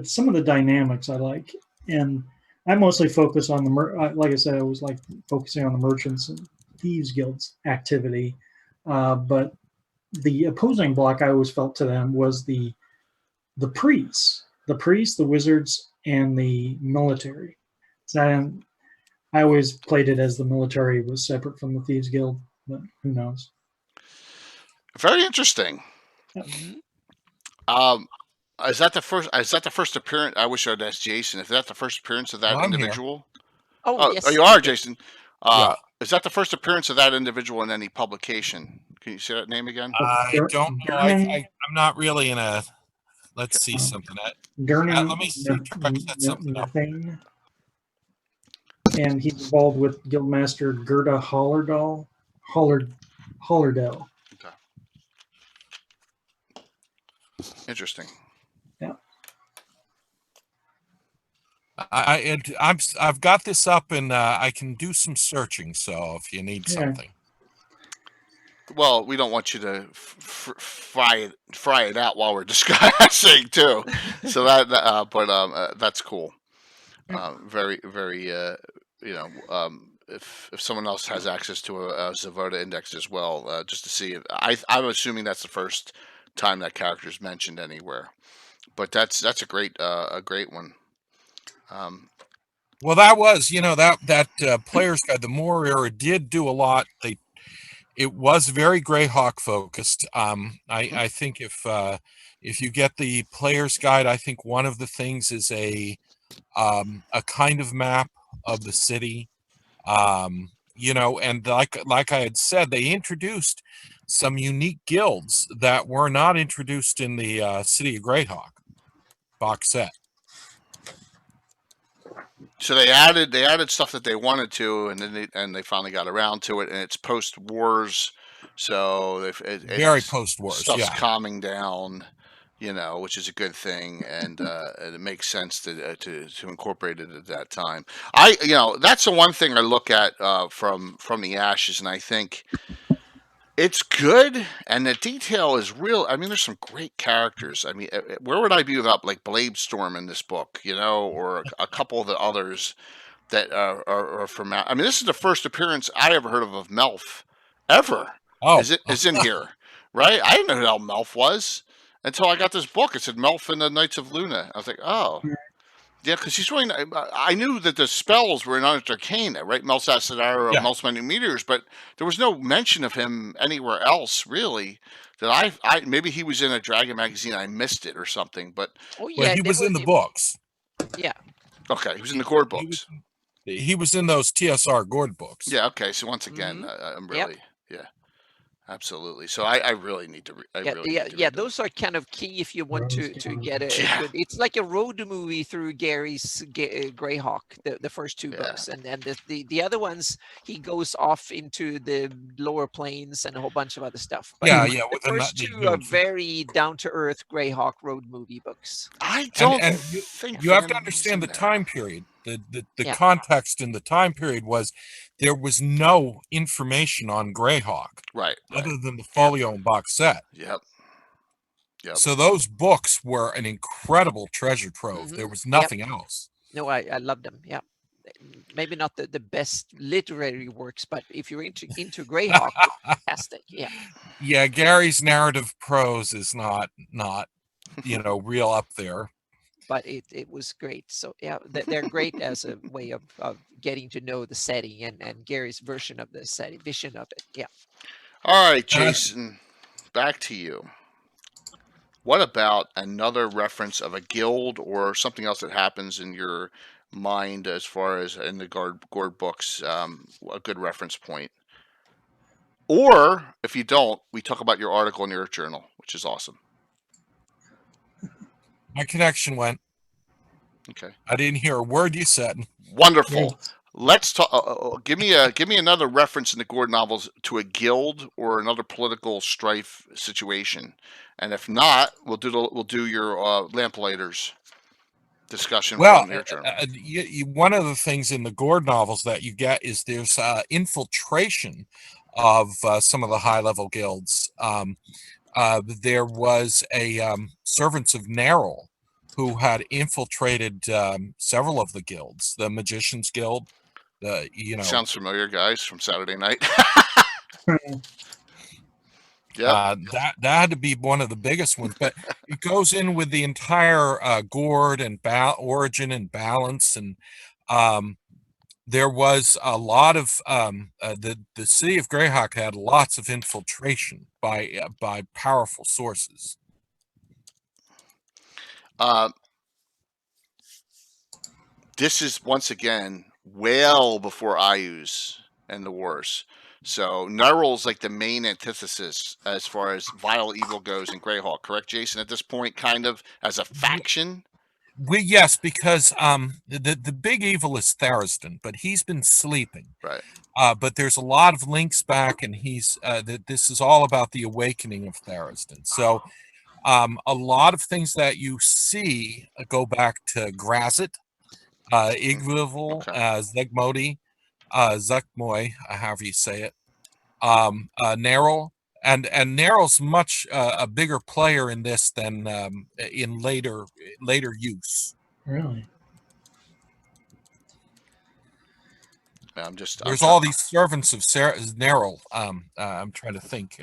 some of the dynamics I like, and I mostly focus on like I said, I was like focusing on the merchants and Thieves Guild's activity, but the opposing block I always felt to them was the priests, the wizards, and the military. So I always played it as the military was separate from the Thieves Guild, but who knows? Very interesting. Is that the first appearance? I wish I'd asked Jason. Is that the first appearance of that individual? Yes. Oh, you are, Jason. Is that the first appearance of that individual in any publication? Can you say that name again? I don't know. I'm not really in a. Let's see something. Let me see. Nothing. And he's involved with Guildmaster Gerda Hollerdell. Okay. Interesting. Yeah. I've got this up, and I can do some searching. So if you need something. Well, we don't want you to fry it out while we're discussing too. So but that's cool. Very, very. If someone else has access to a Zavoda index as well, just to see. I'm assuming that's the first time that character is mentioned anywhere. But that's a great one. Well, that was, that player's guide, the Moore era did do a lot. It was very Greyhawk focused. I think if you get the player's guide, I think one of the things is a kind of map of the city. And like I had said, they introduced some unique guilds that were not introduced in the City of Greyhawk box set. So they added stuff that they wanted to, and then they finally got around to it, and it's post wars, so Very post wars. Stuff's Yeah, calming down, which is a good thing, and it makes sense to incorporate it at that time. That's the one thing I look at from the Ashes, and I think it's good, and the detail is real. I mean, there's some great characters. I mean, where would I be without like Bladestorm in this book, or a couple of the others that are from? I mean, this is the first appearance I ever heard of Melf ever. Oh, is in here, right? I didn't know who the hell Melf was until I got this book. It said Melf and the Knights of Luna. I was like, oh. Yeah, because he's really. I knew that the spells were in Arcana, right? Mel's Acid Arrow, Mel's Many Meteors, but there was no mention of him anywhere else, really. That I maybe he was in a Dragon magazine, I missed it or something. But he was in the books. Yeah. Okay, he was in the Gord books. He was in those TSR Gord books. Yeah. Okay. So once again, I'm really absolutely. So I really need to. Those are kind of key if you want to get a good. It's like a road movie through Gary's Greyhawk, the first two books, and the other ones he goes off into the lower plains and a whole bunch of other stuff. But the first two are very down to earth Greyhawk road movie books. I don't think you have to understand the time period. The context in the time period was there was no information on Greyhawk, right, other than the folio and box set. Yep. So those books were an incredible treasure trove. There was nothing else. No, I loved them. Yeah, maybe not the best literary works, but if you're into Greyhawk, fantastic. Yeah. Yeah, Gary's narrative prose is not real up there. But it was great. So yeah, they're great as a way of getting to know the setting and Gary's version of the setting, vision of it. Yeah. All right, Jason, back to you. What about another reference of a guild or something else that happens in your mind as far as in the Gord books, a good reference point? Or if you don't, we talk about your article in your journal, which is awesome. My connection went. Okay. I didn't hear a word you said. Wonderful. Yeah. Let's talk. Give me another reference in the Gord novels to a guild or another political strife situation, and if not, we'll do your Lamplighters discussion. Well, one of the things in the Gord novels that you get is there's infiltration of some of the high level guilds. There was a Servants of Neril who had infiltrated several of the guilds, the Magicians Guild. Sounds familiar, guys, from Saturday night. That had to be one of the biggest ones, but it goes in with the entire Gord and origin and balance, and there was a lot of the city of Greyhawk had lots of infiltration by powerful sources. This is once again well before Ayus and the wars. So Neril's like the main antithesis as far as vile evil goes in Greyhawk, correct, Jason? At this point, kind of as a faction. Yes, because the big evil is Theriston, but he's been sleeping. Right. But there's a lot of links back, and he's this is all about the awakening of Theriston. So a lot of things that you see go back to Grazit, Igvival, Zegmodi, Zekmoy, however you say it, Neril, and Neril's much a bigger player in this than in later use. Really? There's all these servants of Neril. I'm trying to think.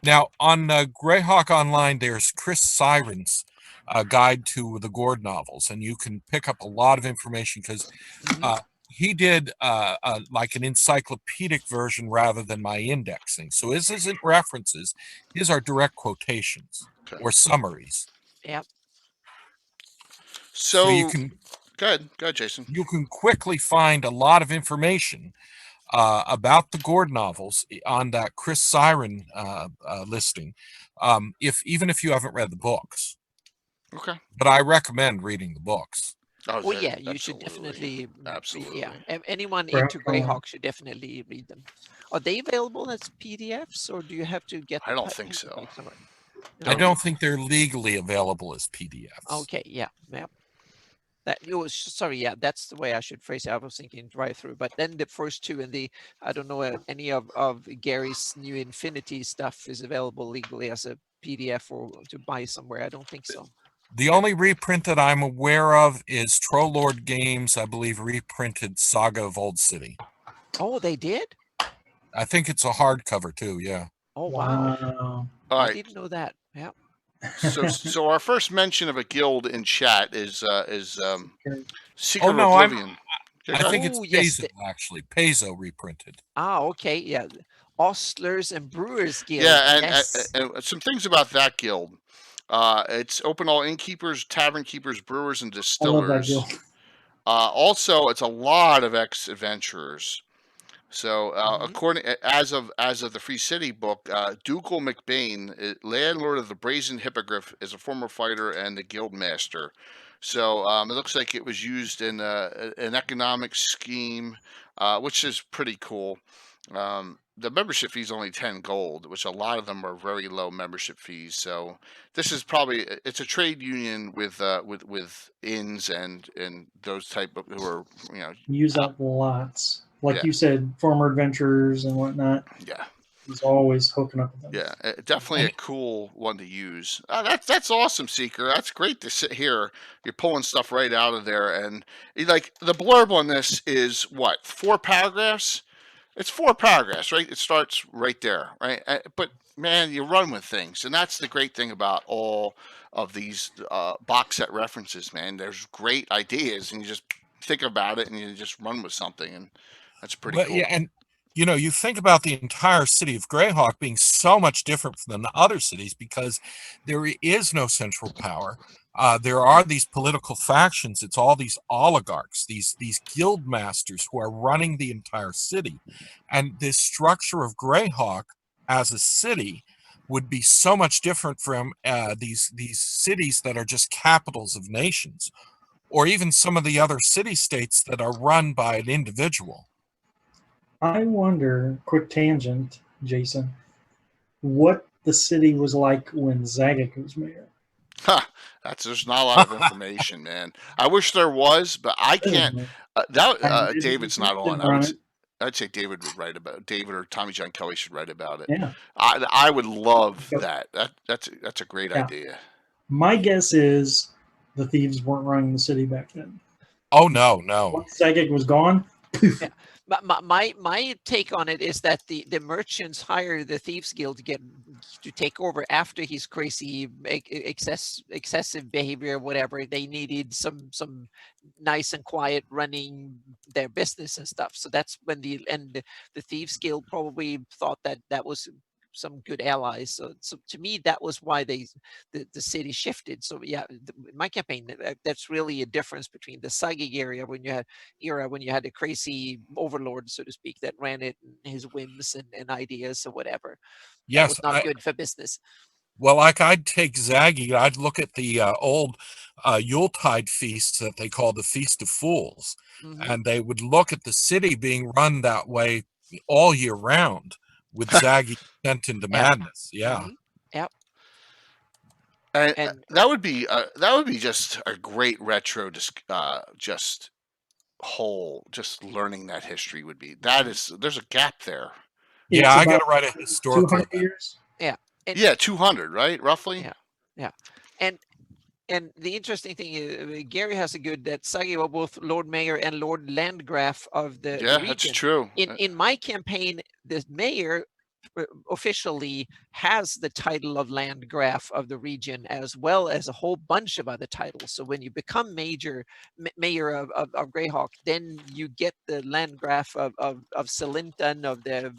Now, on Greyhawk Online, there's Chris Siren's guide to the Gord novels, and you can pick up a lot of information because he did like an encyclopedic version rather than my indexing. So his isn't references. His are direct quotations or summaries. Yeah. So you can... Go ahead, Jason. You can quickly find a lot of information about the Gord novels on that Chris Siren listing, even if you haven't read the books. Okay. But I recommend reading the books. Oh yeah, you should definitely. Absolutely. Yeah, anyone into Greyhawk should definitely read them. Are they available as PDFs, or do you have to get? I don't think so. I don't think they're legally available as PDFs. Okay. Yeah. Yeah. Sorry, yeah, that's the way I should phrase it. I was thinking drive-through, but then the first two and I don't know any of Gary's new Infinity stuff is available legally as a PDF or to buy somewhere. I don't think so. The only reprint that I'm aware of is Trollord Games, I believe, reprinted Saga of Old City. Oh, they did? I think it's a hardcover too, yeah. Oh, wow. All right. I didn't know that. Yeah. So our first mention of a guild in chat is Secret of Oblivion. I think it's Paizo, actually. Paizo reprinted. Ah, okay, yeah. Ostlers and Brewers Guild. Yeah, and some things about that guild. It's open all innkeepers, tavern keepers, brewers, and distillers. I love that guild. Also, it's a lot of ex-adventurers. So, according as of the Free City book, Dougal McBain, landlord of the Brazen Hippogriff, is a former fighter and the guild master. So it looks like it was used in an economic scheme, which is pretty cool. The membership fee is only 10 gold, which a lot of them are very low membership fees. So this is it's a trade union with inns and those type of who are use up lots. Like you said, former adventurers and whatnot. Yeah. He's always hooking up with them. Yeah, definitely a cool one to use. That's awesome, Seeker. That's great to sit here. You're pulling stuff right out of there. And like the blurb on this is what? 4 paragraphs? It's 4 paragraphs, right? It starts right there, right? But man, you run with things. And that's the great thing about all of these box set references, man. There's great ideas and you just think about it and you just run with something. And that's pretty cool. Yeah, and you think about the entire city of Greyhawk being so much different than the other cities because there is no central power. There are these political factions. It's all these oligarchs, these guild masters who are running the entire city. And this structure of Greyhawk as a city would be so much different from these cities that are just capitals of nations, or even some of the other city-states that are run by an individual. I wonder, quick tangent, Jason, what the city was like when Zagic was mayor. There's not a lot of information, man. I wish there was, but I can't. David's not on. I'd say David would write about it. David or Tommy John Kelly should write about it. Yeah, I would love that. That's a great idea. My guess is the thieves weren't running the city back then. Oh no. Once Zagic was gone, poof. Yeah. My take on it is that the merchants hire the Thieves Guild to take over after his crazy excessive behavior, whatever. They needed some nice and quiet running their business and stuff. So that's when the Thieves Guild probably thought that was some good allies. So to me, that was why the city shifted. So yeah, my campaign, that's really a difference between the Psychic area when you had a crazy overlord, so to speak, that ran it and his whims and ideas or whatever. Yes, that was not good for business. Well, like I'd take Zaggy, I'd look at the old Yuletide feasts that they call the Feast of Fools, and they would look at the city being run that way all year round, with Zaggy sent into madness. Yeah. Yep. And that would be just a great retro just learning that history would be. There's a gap there. Yeah, I got to write a historical. 200 years. Yeah. 200, right? Roughly. Yeah. And And the interesting thing is, Gary has a good that Sagi was both Lord Mayor and Lord Landgraf of the Yeah, that's region. true. In my campaign, the mayor officially has the title of Landgraf of the region, as well as a whole bunch of other titles. So when you become mayor of Greyhawk, then you get the Landgraf of Celinton, of the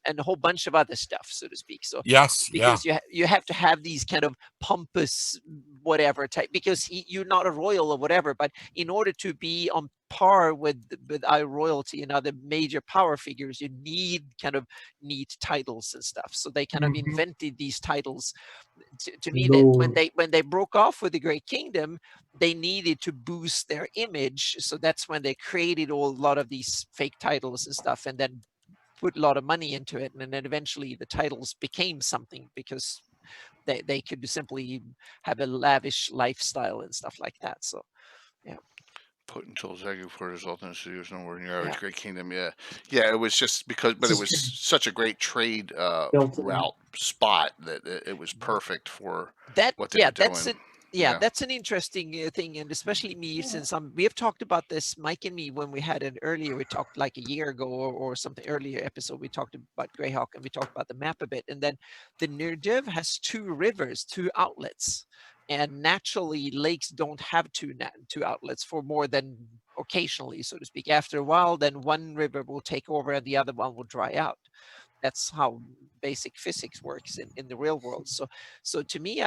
and a whole bunch of other stuff, so to speak. So Yes, yeah. because you have to have these kind of pompous whatever type, because you're not a royal or whatever, but in order to be on par with our royalty and other major power figures, you need kind of neat titles and stuff. So they kind of Mhm. invented these titles. To me, that when they broke off with the Great Kingdom, they needed to boost their image. So that's when they created a lot of these fake titles and stuff, and then put a lot of money into it. And then eventually the titles became something because they could simply have a lavish lifestyle and stuff like that. So yeah. Put until Zegu for his alternate studios nowhere in your average Yeah. Great Kingdom. Yeah, yeah. It was just because, but it was such a great trade route spot that it was perfect for That what they were doing. That's an interesting thing, and especially me, since we have talked about this, Mike and me, when we had an earlier, we talked like a year ago or something earlier episode, we talked about Greyhawk and we talked about the map a bit, and then the Nirdiv has 2 rivers, 2 outlets, and naturally lakes don't have two outlets for more than occasionally, so to speak. After a while, then one river will take over and the other one will dry out. That's how basic physics works in the real world. So to me,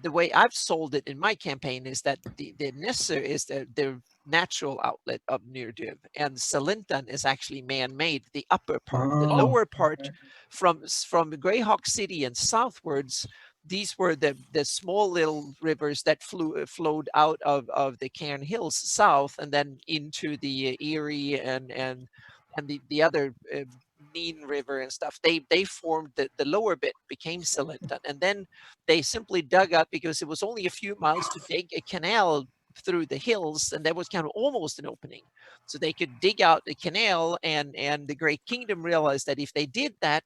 the way I've sold it in my campaign is that the Nesser is the natural outlet of Nirdiv, and Celinton is actually man-made, the upper part. The lower part from Greyhawk City and southwards, these were the small little rivers that flowed out of the Cairn Hills south and then into the Erie and the other Neen River and stuff. They formed the lower bit, became Celinton, and then they simply dug up, because it was only a few miles to dig a canal through the hills, and there was kind of almost an opening, so they could dig out the canal. And the Great Kingdom realized that if they did that,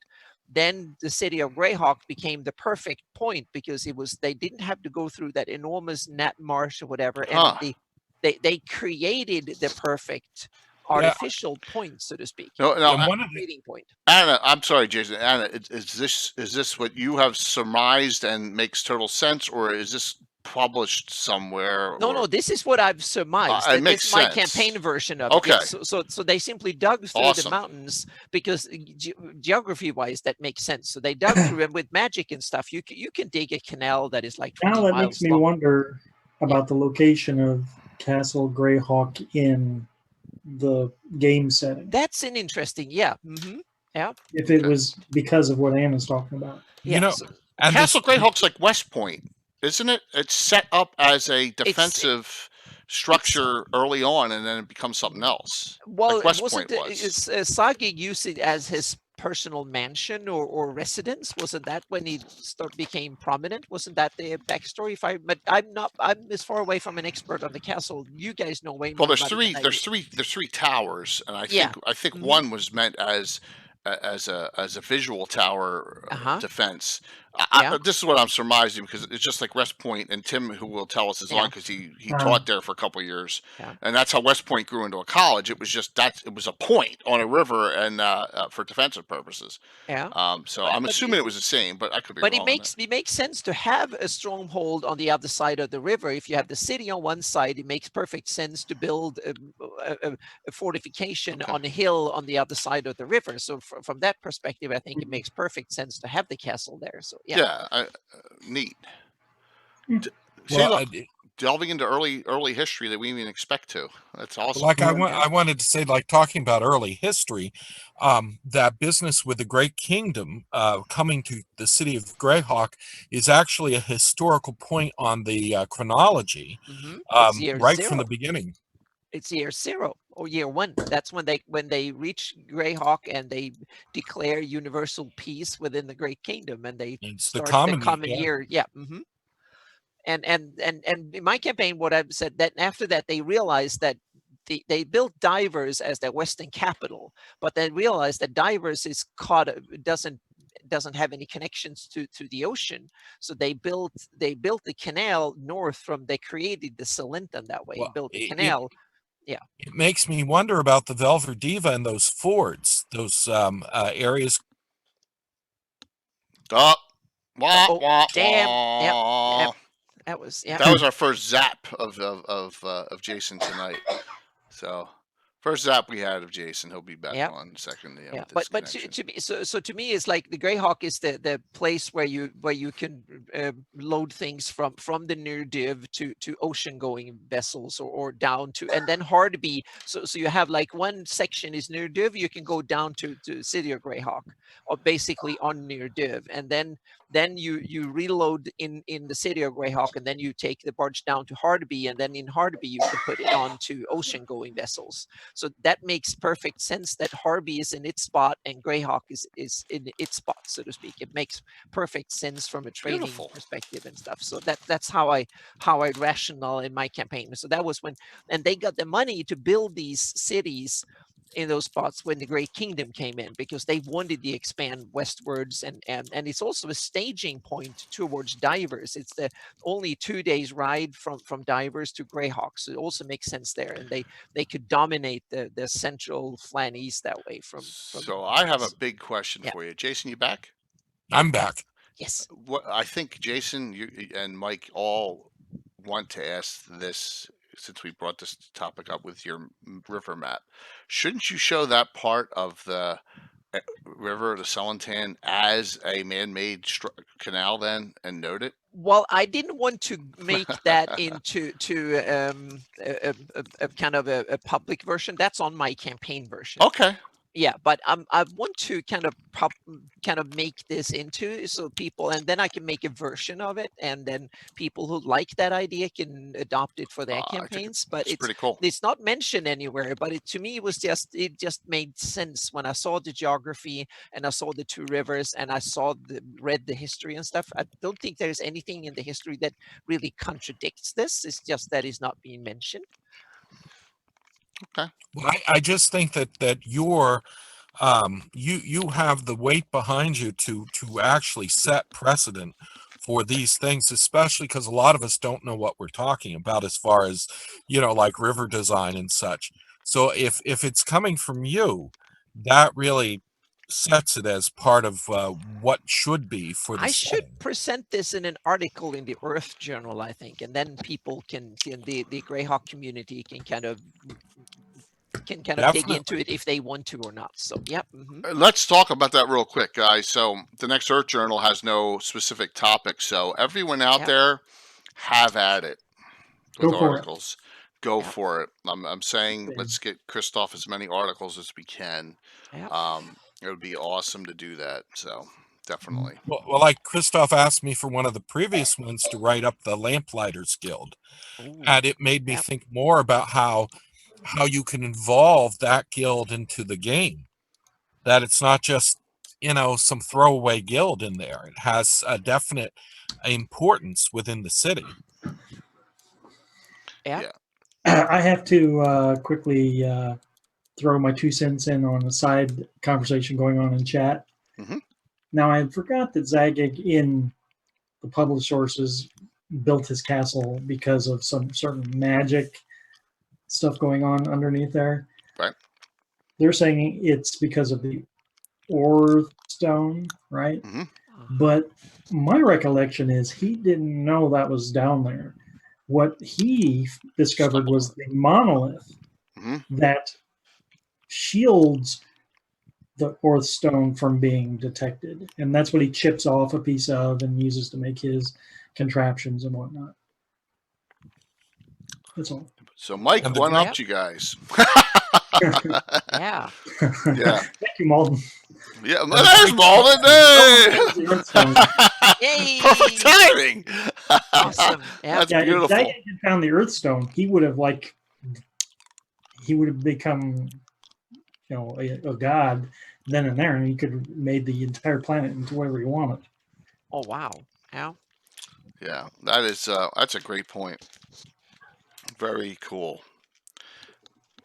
then the city of Greyhawk became the perfect point, because they didn't have to go through that enormous Nat Marsh or whatever, and they created the perfect artificial point, so to speak. No, Creating point. Anna, I'm sorry, Jason. Anna, is this what you have surmised and makes total sense, or is this published somewhere? No, this is what I've surmised. It makes It's my sense. campaign version of Okay. it. Yeah, so they simply dug through the mountains, because geography-wise that makes sense. So they dug through, and with magic and stuff, you can dig a canal that is like 20 Now that miles makes me long. wonder about the location of Castle Greyhawk in the game setting. That's an interesting, yeah. If it was because of what Anna's talking about. Castle Greyhawk's like West Point, isn't it? It's set up as a defensive structure early on, and then it becomes something else. Well, like West Point was. Sagi used it as his personal mansion or residence? Wasn't that when he became prominent? Wasn't that the backstory? But I'm as far away from an expert on the castle. You guys know way more. Well, there's three towers, and I think one was meant as a visual tower defense. This is what I'm surmising, because it's just like West Point, and Tim, who will tell us, is on because he taught there for a couple of years, and that's how West Point grew into a college. It was just it was a point on a river, and for defensive purposes. So I'm assuming it was the same, but I could be wrong. But it makes sense to have a stronghold on the other side of the river. If you have the city on one side, it makes perfect sense to build a fortification on a hill on the other side of the river. So from that perspective, I think it makes perfect sense to have the castle there. So neat. Well, delving into early history that we didn't even expect to. That's awesome. Like I wanted to say, like talking about early history, that business with the Great Kingdom coming to the city of Greyhawk is actually a historical point on the chronology, right from the beginning. It's year 0 or year 1. That's when they reach Greyhawk and they declare universal peace within the Great Kingdom, and they start the common year. And in my campaign, what I've said, that after that they realized that they built Divers as their western capital, but they realized that Divers is doesn't doesn't have any connections to the ocean. So they built the canal north from. They created the Salintan that way. Well, Built the canal. Yeah. It makes me wonder about the Velverdiva and those fords, those areas. Wah, Oh, wah, damn. Yep. wah. That was That was our first zap of Jason tonight. So first zap we had of Jason. He'll be back on second. Yeah, with but to me, so to me, it's like the Greyhawk is the place where you can load things from the near div to ocean going vessels or down to, and then Hardby. So you have like one section is near div, you can go down to City of Greyhawk, or basically on near div, and then you reload in the City of Greyhawk, and then you take the barge down to Hardby, and then in Hardby you can put it on to ocean going vessels. So that makes perfect sense that Hardby is in its spot and Greyhawk is in its spot, so to speak. It makes perfect sense from a trading perspective and stuff. So that's how I rational in my campaign. So that was when, and they got the money to build these cities in those spots when the Great Kingdom came in, because they wanted to expand westwards, and it's also a staging point towards divers. It's the only 2 days ride from divers to Greyhawk, so it also makes sense there, and they could dominate the central flan east that way from. So I have a big question for you, Jason. You back? I'm back. Yes. What I think Jason, you and Mike all want to ask this, since we brought this topic up with your river map. Shouldn't you show that part of the river, the Salintan, as a man-made canal then, and note it? Well, I didn't want to make that into a kind of a public version. That's on my campaign version. Okay. Yeah, but I want to kind of make this into, so people, and then I can make a version of it, and then people who like that idea can adopt it for their campaigns. But it's pretty cool. It's not mentioned anywhere, but to me it just made sense when I saw the geography and I saw the two rivers and I read the history and stuff. I don't think there's anything in the history that really contradicts this. It's just that it's not being mentioned. Okay. Well, I just think that you're you have the weight behind you to actually set precedent for these things, especially because a lot of us don't know what we're talking about as far as, like river design and such. So if it's coming from you, that really sets it as part of what should be for the I setting. should present this in an article in the Earth Journal, I think, and then people can, the Greyhawk community can kind of dig into it if they want to or not. So yeah. Let's talk about that real quick, guys. So the next Earth Journal has no specific topic, so everyone out there, have at it with articles. Go for it. I'm saying let's get Christoph as many articles as we can. It would be awesome to do that. So definitely. Well, like Christoph asked me for one of the previous ones to write up the Lamplighters Guild. Ooh, and it made me think more about how you can involve that guild into the game. That it's not just, some throwaway guild in there. It has a definite importance within the city. Yeah. I have to quickly throw my 2 cents in on a side conversation going on in chat. Now, I forgot that Zagig in the published sources built his castle because of some certain magic stuff going on underneath there. Right. They're saying it's because of the ore stone, right? But my recollection is he didn't know that was down there. What he discovered was the monolith that shields the Orth stone from being detected. And that's what he chips off a piece of and uses to make his contraptions and whatnot. That's all. So Mike one-upped you guys. Yeah. Thank you, Malden. Yeah, there's Malden. Yay! Perfect timing. Awesome. That's beautiful. If Zagig had found the Earthstone, he would have become, a god then and there, and he could have made the entire planet into whatever he wanted. Oh wow! Yeah, that is that's a great point. Very cool.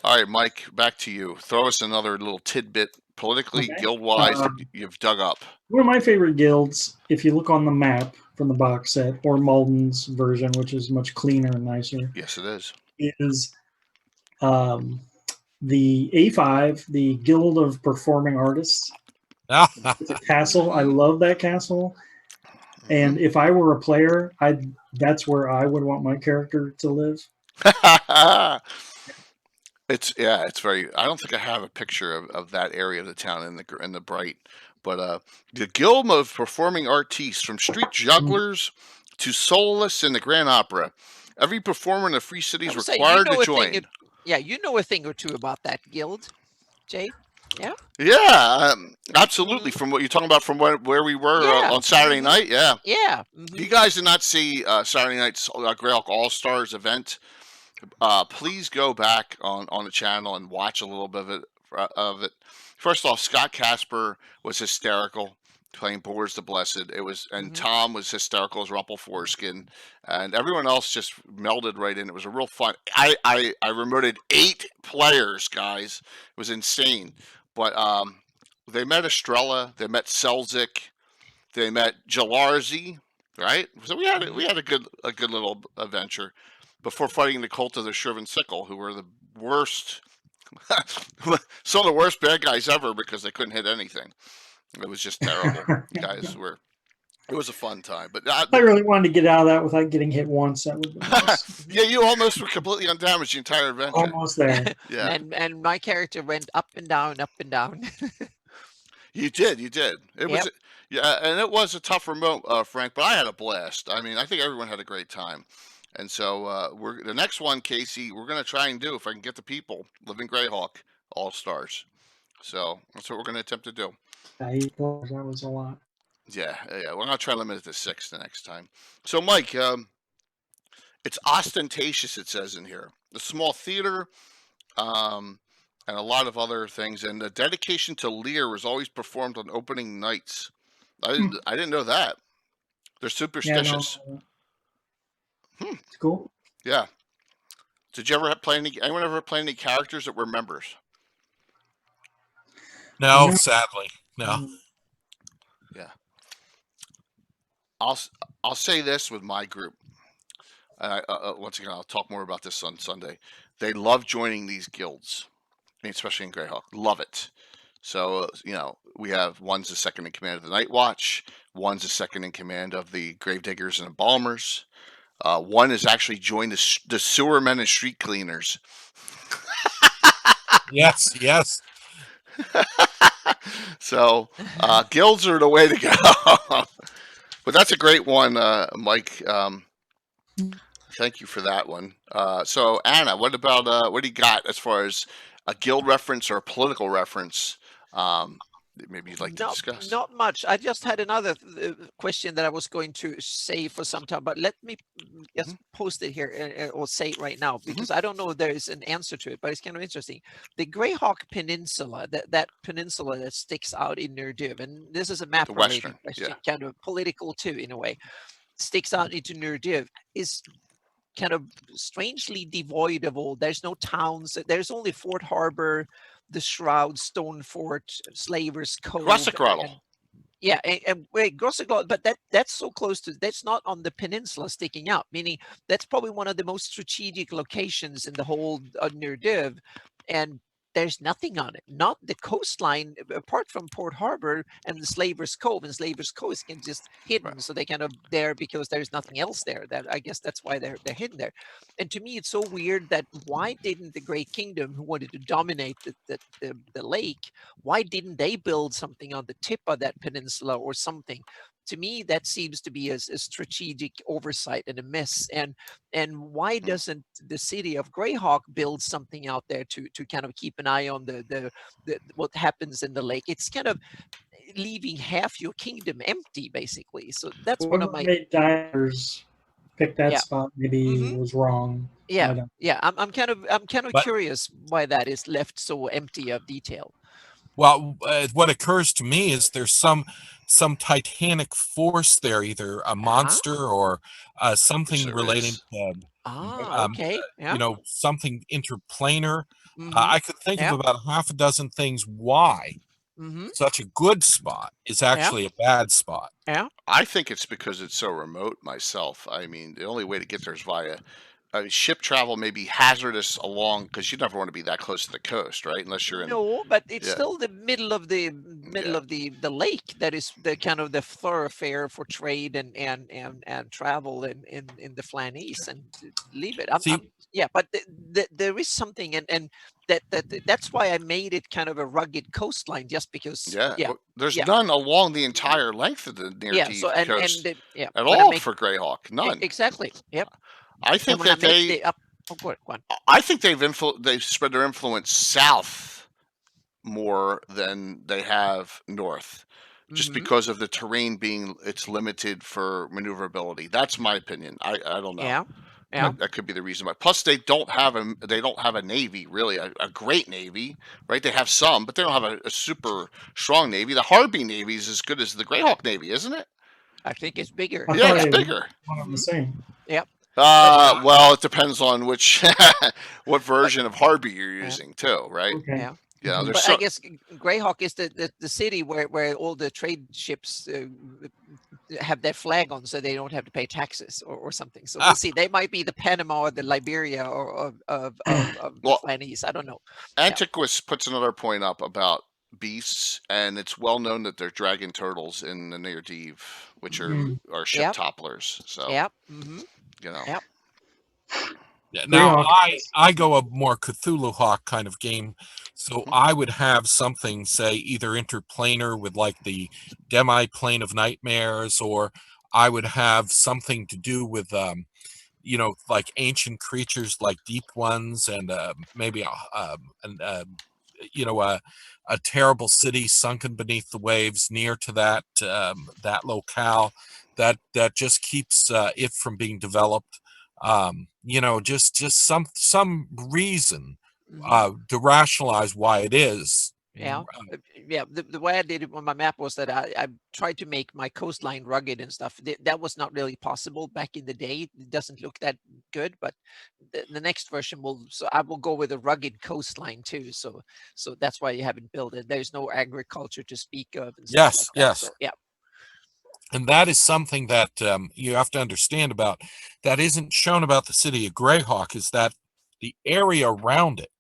All right, Mike, back to you. Throw us another little tidbit politically, Okay. guild-wise, that you've dug up? One of my favorite guilds, if you look on the map from the box set, or Malden's version, which is much cleaner and nicer, Yes, it is. is the A5, the Guild of Performing Artists. It's a castle. I love that castle. And if I were a player, that's where I would want my character to live. It's very. I don't think I have a picture of that area of the town in the bright, but the Guild of Performing Artistes, from street jugglers to soloists in the Grand Opera, every performer in the Free City is required to join. You know a thing or two about that guild, Jay. Yeah. Yeah, absolutely. From what you're talking about, from where we were on Saturday night, yeah. Yeah. If you guys did not see Saturday night's Greyhawk All Stars event, please go back on the channel and watch a little bit of it. First off, Scott Casper was hysterical playing Boris the Blessed. It was, and Tom was hysterical as Rumpel Foreskin, and everyone else just melded right in. It was a real fun. I remoted 8 players, guys. It was insane. But they met Estrella, they met Selzik, they met Jalarzi, right? So we had a good little adventure before fighting the cult of the Shriven Sickle, who were the worst, some of the worst bad guys ever because they couldn't hit anything. It was just terrible. Guys it was a fun time. But I really wanted to get out of that without getting hit once. That would be nice. Yeah, you almost were completely undamaged the entire adventure. Almost there. Yeah. And my character went up and down, up and down. You did. It was, yeah, and it was a tough remote, Frank, but I had a blast. I mean, I think everyone had a great time. And so the next one, Casey, we're going to try and do, if I can get the people, Living Greyhawk All Stars. So that's what we're going to attempt to do. That was a lot. Yeah. We're going to try to limit it to 6 the next time. So, Mike, it's ostentatious, it says in here. The small theater, and a lot of other things. And the dedication to Lear was always performed on opening nights. I didn't know that. They're superstitious. Yeah, it's cool. Yeah. Did you ever anyone ever play any characters that were members? No, sadly, no. Yeah. I'll say this with my group. Once again, I'll talk more about this on Sunday. They love joining these guilds, especially in Greyhawk. Love it. So, we have one's the second in command of the Night Watch. One's the second in command of the Gravediggers and Embalmers. One has actually joined the Sewermen and Street Cleaners. Yes. So, guilds are the way to go. But that's a great one, Mike. Thank you for that one. So, Anna, what about what do you got as far as a guild reference or a political reference? Maybe you'd like to discuss. Not much. I just had another question that I was going to say for some time, but let me just post it here or say it right now, because I don't know if there is an answer to it, but it's kind of interesting. The Greyhawk Peninsula, that peninsula that sticks out in Nerdiv, and this is a map related question, kind of political too in a way, sticks out into Nerdiv, is kind of strangely devoid of all. There's no towns. There's only Fort Harbor, the Shroud, Stone Fort, Slavers Cove. Grossegrottle. Yeah, and wait, Grossegrottle, but that's so close to, that's not on the peninsula sticking out, meaning that's probably one of the most strategic locations in the whole Nerdiv, and there's nothing on it. Not the coastline, apart from Port Harbor and the Slavers Cove, and Slavers Cove is just hidden, so they kind of there because there's nothing else there. That I guess that's why they're hidden there. And to me, it's so weird that why didn't the Great Kingdom, who wanted to dominate the lake, why didn't they build something on the tip of that peninsula or something? To me, that seems to be a strategic oversight and a miss. And why doesn't the city of Greyhawk build something out there to kind of keep an eye on the what happens in the lake? It's kind of leaving half your kingdom empty, basically. So that's one of my divers picked that spot. Maybe was wrong. Yeah. I'm kind of curious why that is left so empty of detail. Well, what occurs to me is there's some titanic force there, either a monster or something relating to something interplanar. I could think of about half a dozen things why such a good spot is actually a bad spot. Yeah. I think it's because it's so remote myself. I mean, the only way to get there is via ship travel may be hazardous along because you never want to be that close to the coast, right? Unless you're in. No, but it's Yeah. still the middle of the lake that is the kind of the thoroughfare for trade and travel in the Flanies, and leave it. Yeah, but there is something, and that's why I made it kind of a rugged coastline, just because. Yeah. Yeah. Well, there's Yeah. none along the entire length of the near Yeah. Thieves So coast yeah, at when I all make for Greyhawk. None. exactly. Yep. I And think when I that make the up, oh, go on. I think they've spread their influence south more than they have north, just because of the terrain being it's limited for maneuverability. That's my opinion. I don't know. Yeah. Yeah. That could be the reason why. Plus, they don't have a navy really, a great navy, right? They have some, but they don't have a super strong navy. The Harby navy is as good as the Greyhawk navy, isn't it? I think it's bigger. I Yeah, thought it's they were bigger. one of the same. Yep. Well, it depends on which what version of Harby you're using too, right? Okay. Yeah. Yeah, there's But so I guess Greyhawk is the city where all the trade ships have their flag on, so they don't have to pay taxes or something. So we'll see. They might be the Panama or the Liberia or of the well, Flanies. I don't know. Antiquus puts another point up about beasts, and it's well known that they're dragon turtles in the near Deeve, which are ship topplers. So yeah. you know. Yep. Yeah, now Greyhawk I go a more Cthulhu Hawk kind of game, so I would have something, say, either interplanar with like the demi-plane of nightmares, or I would have something to do with like ancient creatures like deep ones, and maybe a terrible city sunken beneath the waves near to that locale that just keeps it from being developed. Just some reason to rationalize why it is. Yeah. Yeah. The way I did it on my map was that I tried to make my coastline rugged and stuff. That was not really possible back in the day. It doesn't look that good, but the next version so I will go with a rugged coastline too. So that's why you haven't built it. There's no agriculture to speak of. And stuff like that. Yes. So, yeah. And that is something that you have to understand about that isn't shown about the city of Greyhawk, is that the area around it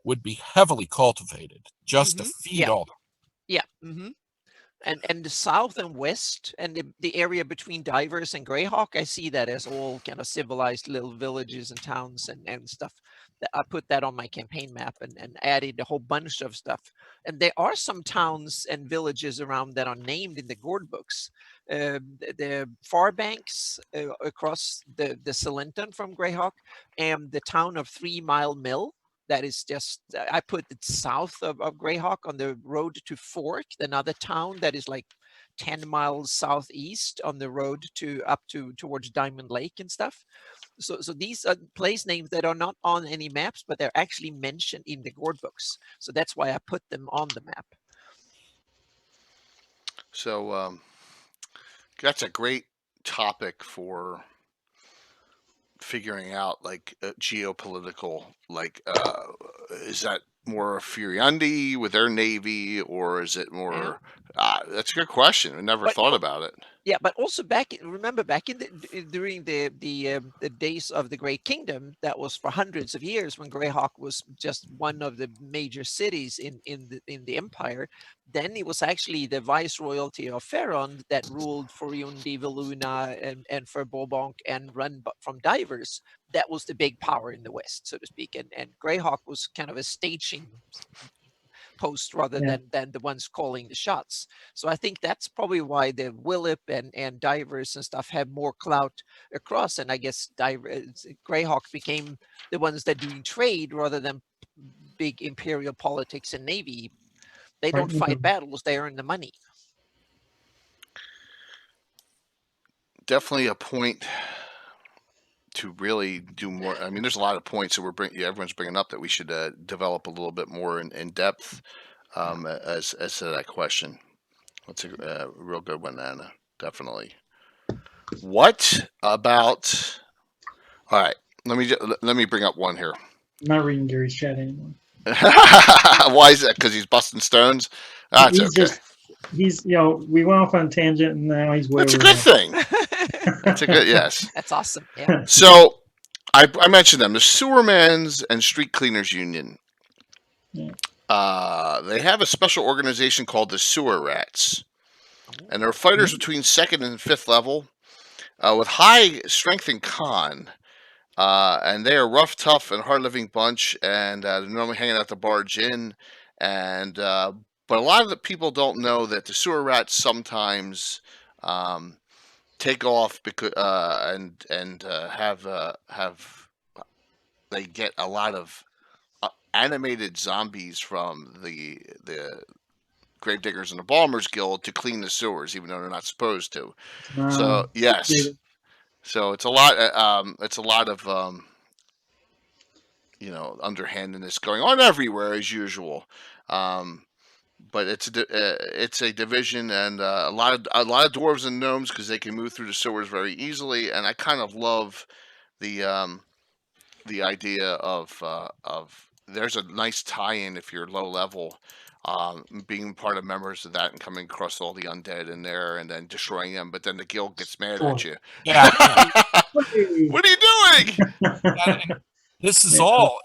would be heavily cultivated just to feed all. Yeah. And the south and west and the area between Divers and Greyhawk, I see that as all kind of civilized little villages and towns and stuff. I put that on my campaign map and added a whole bunch of stuff. And there are some towns and villages around that are named in the Gord books. The far banks across the Salenton from Greyhawk, and the town of 3 Mile Mill. That is just, I put it south of Greyhawk on the road to Fork, another town that is like 10 miles southeast on the road towards Diamond Lake and stuff. So these are place names that are not on any maps, but they're actually mentioned in the Gord books. So that's why I put them on the map. So that's a great topic for figuring out like geopolitical, like is that more Furiandi with their navy, or is it more that's a good question. I never thought about it. Yeah, but also remember back during the days of the Great Kingdom, that was for hundreds of years when Greyhawk was just one of the major cities in the empire. Then it was actually the viceroyalty of Ferron that ruled for Yundi, Veluna, and for Bobonk, and run from Divers. That was the big power in the west, so to speak. And Greyhawk was kind of a staging post rather than the ones calling the shots. So I think that's probably why the Willip and Divers and stuff have more clout across. And I guess Greyhawk became the ones that doing trade rather than big imperial politics and navy. They don't fight battles, they earn the money. Definitely a point to really do more. I mean, there's a lot of points that everyone's bringing up that we should develop a little bit more in depth as to that question. That's a real good one, Anna. Definitely. What about? All right, let me bring up one here. I'm not reading Gary's chat anymore. Why is that? Because he's busting stones. That's he's okay. just he's we went off on a tangent and now he's way That's a over good there. thing. That's a good yes. That's awesome. Yeah. So I mentioned them, the Sewermen's and Street Cleaners Union. Yeah. They have a special organization called the Sewer Rats, and they're fighters between 2nd and 5th level, with high strength and con. And they are rough, tough, and hard-living bunch, and they're normally hanging out the Barge Inn. And but a lot of the people don't know that the Sewer Rats sometimes take off because and have they get a lot of animated zombies from the Gravediggers and the Balmers Guild to clean the sewers, even though they're not supposed to. So yes, David. so it's a lot. It's a lot of underhandedness going on everywhere as usual. But it's a division, and a lot of dwarves and gnomes because they can move through the sewers very easily. And I kind of love the idea of there's a nice tie-in if you're low level, being part of members of that and coming across all the undead in there and then destroying them. But then the guild gets mad at you. Yeah. What are you doing? And this is all,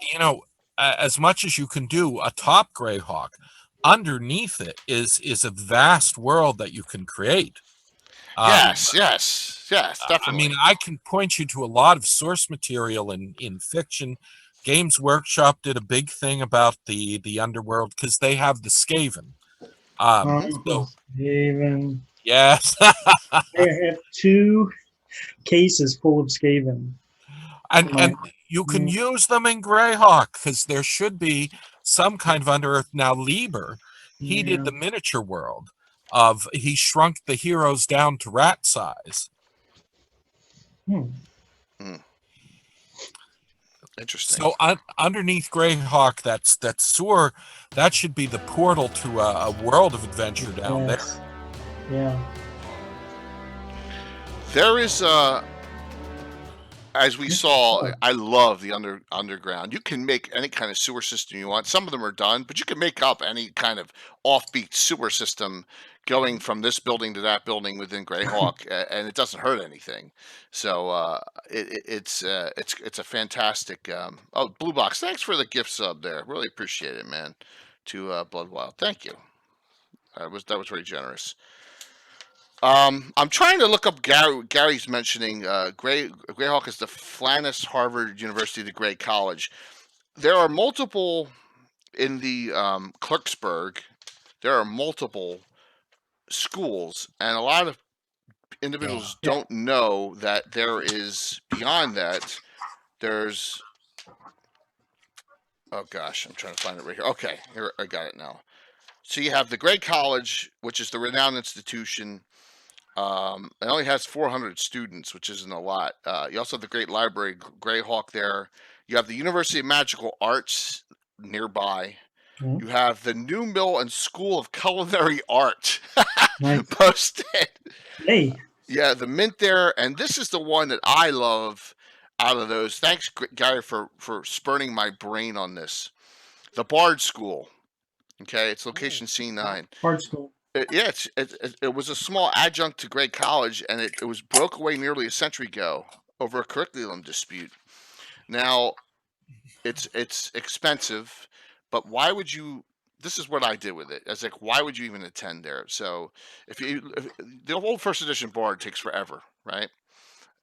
as much as you can do atop Greyhawk, underneath it is a vast world that you can create. Yes, definitely. I mean, I can point you to a lot of source material in fiction. Games Workshop did a big thing about the underworld because they have the Skaven. Skaven. Yes. They have 2 cases full of Skaven. And you can use them in Greyhawk because there should be some kind of Underearth. Now, Lieber, he did the miniature world he shrunk the heroes down to rat size. Interesting. So underneath Greyhawk, that sewer, that should be the portal to a world of adventure down there. Yeah. There is as we saw, I love the underground. You can make any kind of sewer system you want. Some of them are done, but you can make up any kind of offbeat sewer system going from this building to that building within Greyhawk, and it doesn't hurt anything. So it's a fantastic. Blue Box, thanks for the gift sub there. Really appreciate it, man. To Bloodwild, thank you. That was very generous. I'm trying to look up Gary's mentioning Greyhawk is the Flannis Harvard University, the Grey College. There are multiple in the Clarksburg. There are multiple schools, and a lot of individuals don't know that there is beyond that. There's oh gosh, I'm trying to find it right here. Okay, here I got it now. So you have the Grey College, which is the renowned institution. It only has 400 students, which isn't a lot. You also have the Great Library, Greyhawk there. You have the University of Magical Arts nearby. Mm-hmm. You have the New Mill and School of Culinary Art Nice. posted. Hey. Yeah, the Mint there. And this is the one that I love out of those. Thanks, Gary, for spurning my brain on this. The Bard School. Okay, it's location C9. Bard School. It was a small adjunct to Grey College, and it was broke away nearly a century ago over a curriculum dispute. Now, it's expensive, but why would you? This is what I did with it. I was like, why would you even attend there? So, if the old first edition Bard takes forever, right?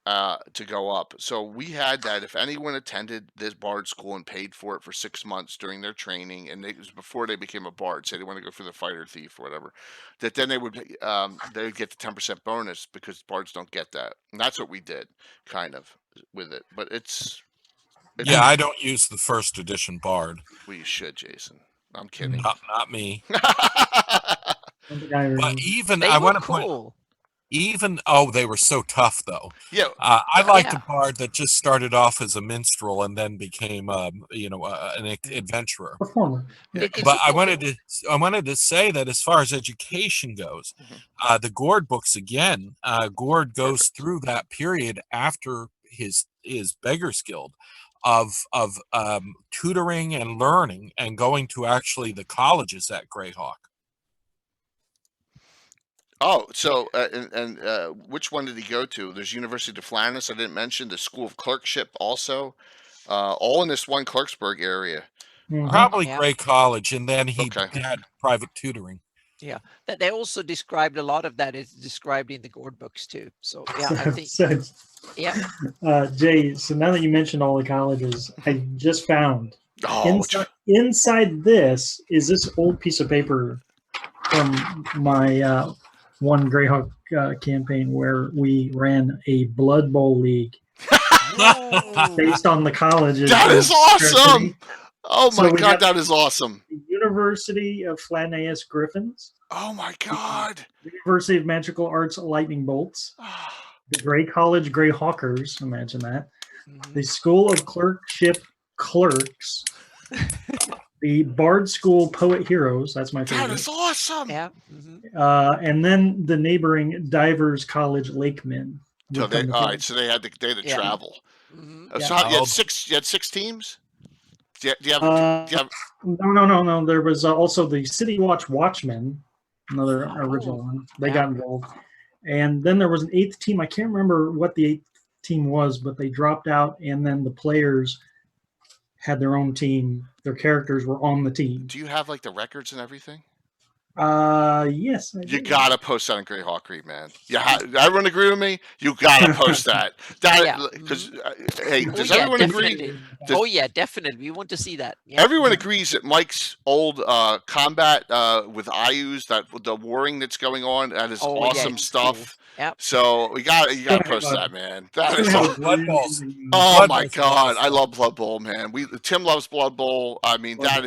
To go up. So we had that if anyone attended this Bard school and paid for it for 6 months during their training, and it was before they became a Bard, say they want to go for the fighter thief or whatever, that then they would get the 10% bonus because Bards don't get that. And that's what we did kind of with it. But it's I don't use the first edition Bard. Well, you should, Jason. I'm kidding. Not me. I think I But remember. even They I were want to point. cool. They were so tough though. Yeah. I liked Yeah. a Bard that just started off as a minstrel and then became an adventurer. Performer. It's But I cool. wanted to say that as far as education goes, the Gord books again. Gord goes through that period after his Beggars Guild of tutoring and learning and going to actually the colleges at Greyhawk. Oh, so which one did he go to? There's University of Flanders. I didn't mention the School of Clerkship also. All in this one Clarksburg area. Mhm. Probably Yeah. Gray College, and then he Okay. had private tutoring. Yeah, that they also described a lot of that is described in the Gord books too. So yeah, I think So, yeah. Jay, so now that you mentioned all the colleges, I just found Oh, inside this is this old piece of paper from my one Greyhawk campaign where we ran a Blood Bowl league Oh, based on the colleges. that in is Jersey. awesome! Oh So my we God, have that is awesome! the University of Flanneus Griffins, Oh my God! University of Magical Arts Lightning Bolts, the Grey College Greyhawkers, imagine that, the School of Clerkship Clerks, the Bard School Poet Heroes, that's my That favorite, is awesome! yeah. and then the neighboring Divers College Lakemen. So would they come to all town. right. So they had to Yeah. travel. Mhm. So you had six. You had 6 teams. Do you have? Do you have No. There was also the City Watch Watchmen, another original one. They Yeah. got involved. And then there was an 8th team. I can't remember what the 8th team was, but they dropped out, and then the players had their own team. Their characters were on the team. do you have like the records and everything? Yes. I You do. gotta post that on Greyhawk Creek, man. Yeah, everyone agree with me? You gotta post that. Yeah. Because hey, Oh does yeah, everyone agree? definitely. Does- Oh yeah, definitely. We want to see that. Yeah. Everyone agrees that Mike's old combat with IUs, that the warring that's going on, that is Oh, yeah, awesome it's stuff. cool. Yep. So you gotta post that, man. That is It's gonna awesome. have Blood Bowls. Oh Blood my Bowl's a lot of God, I fun. love Blood Bowl, man. Tim loves Blood Bowl. I mean, Blood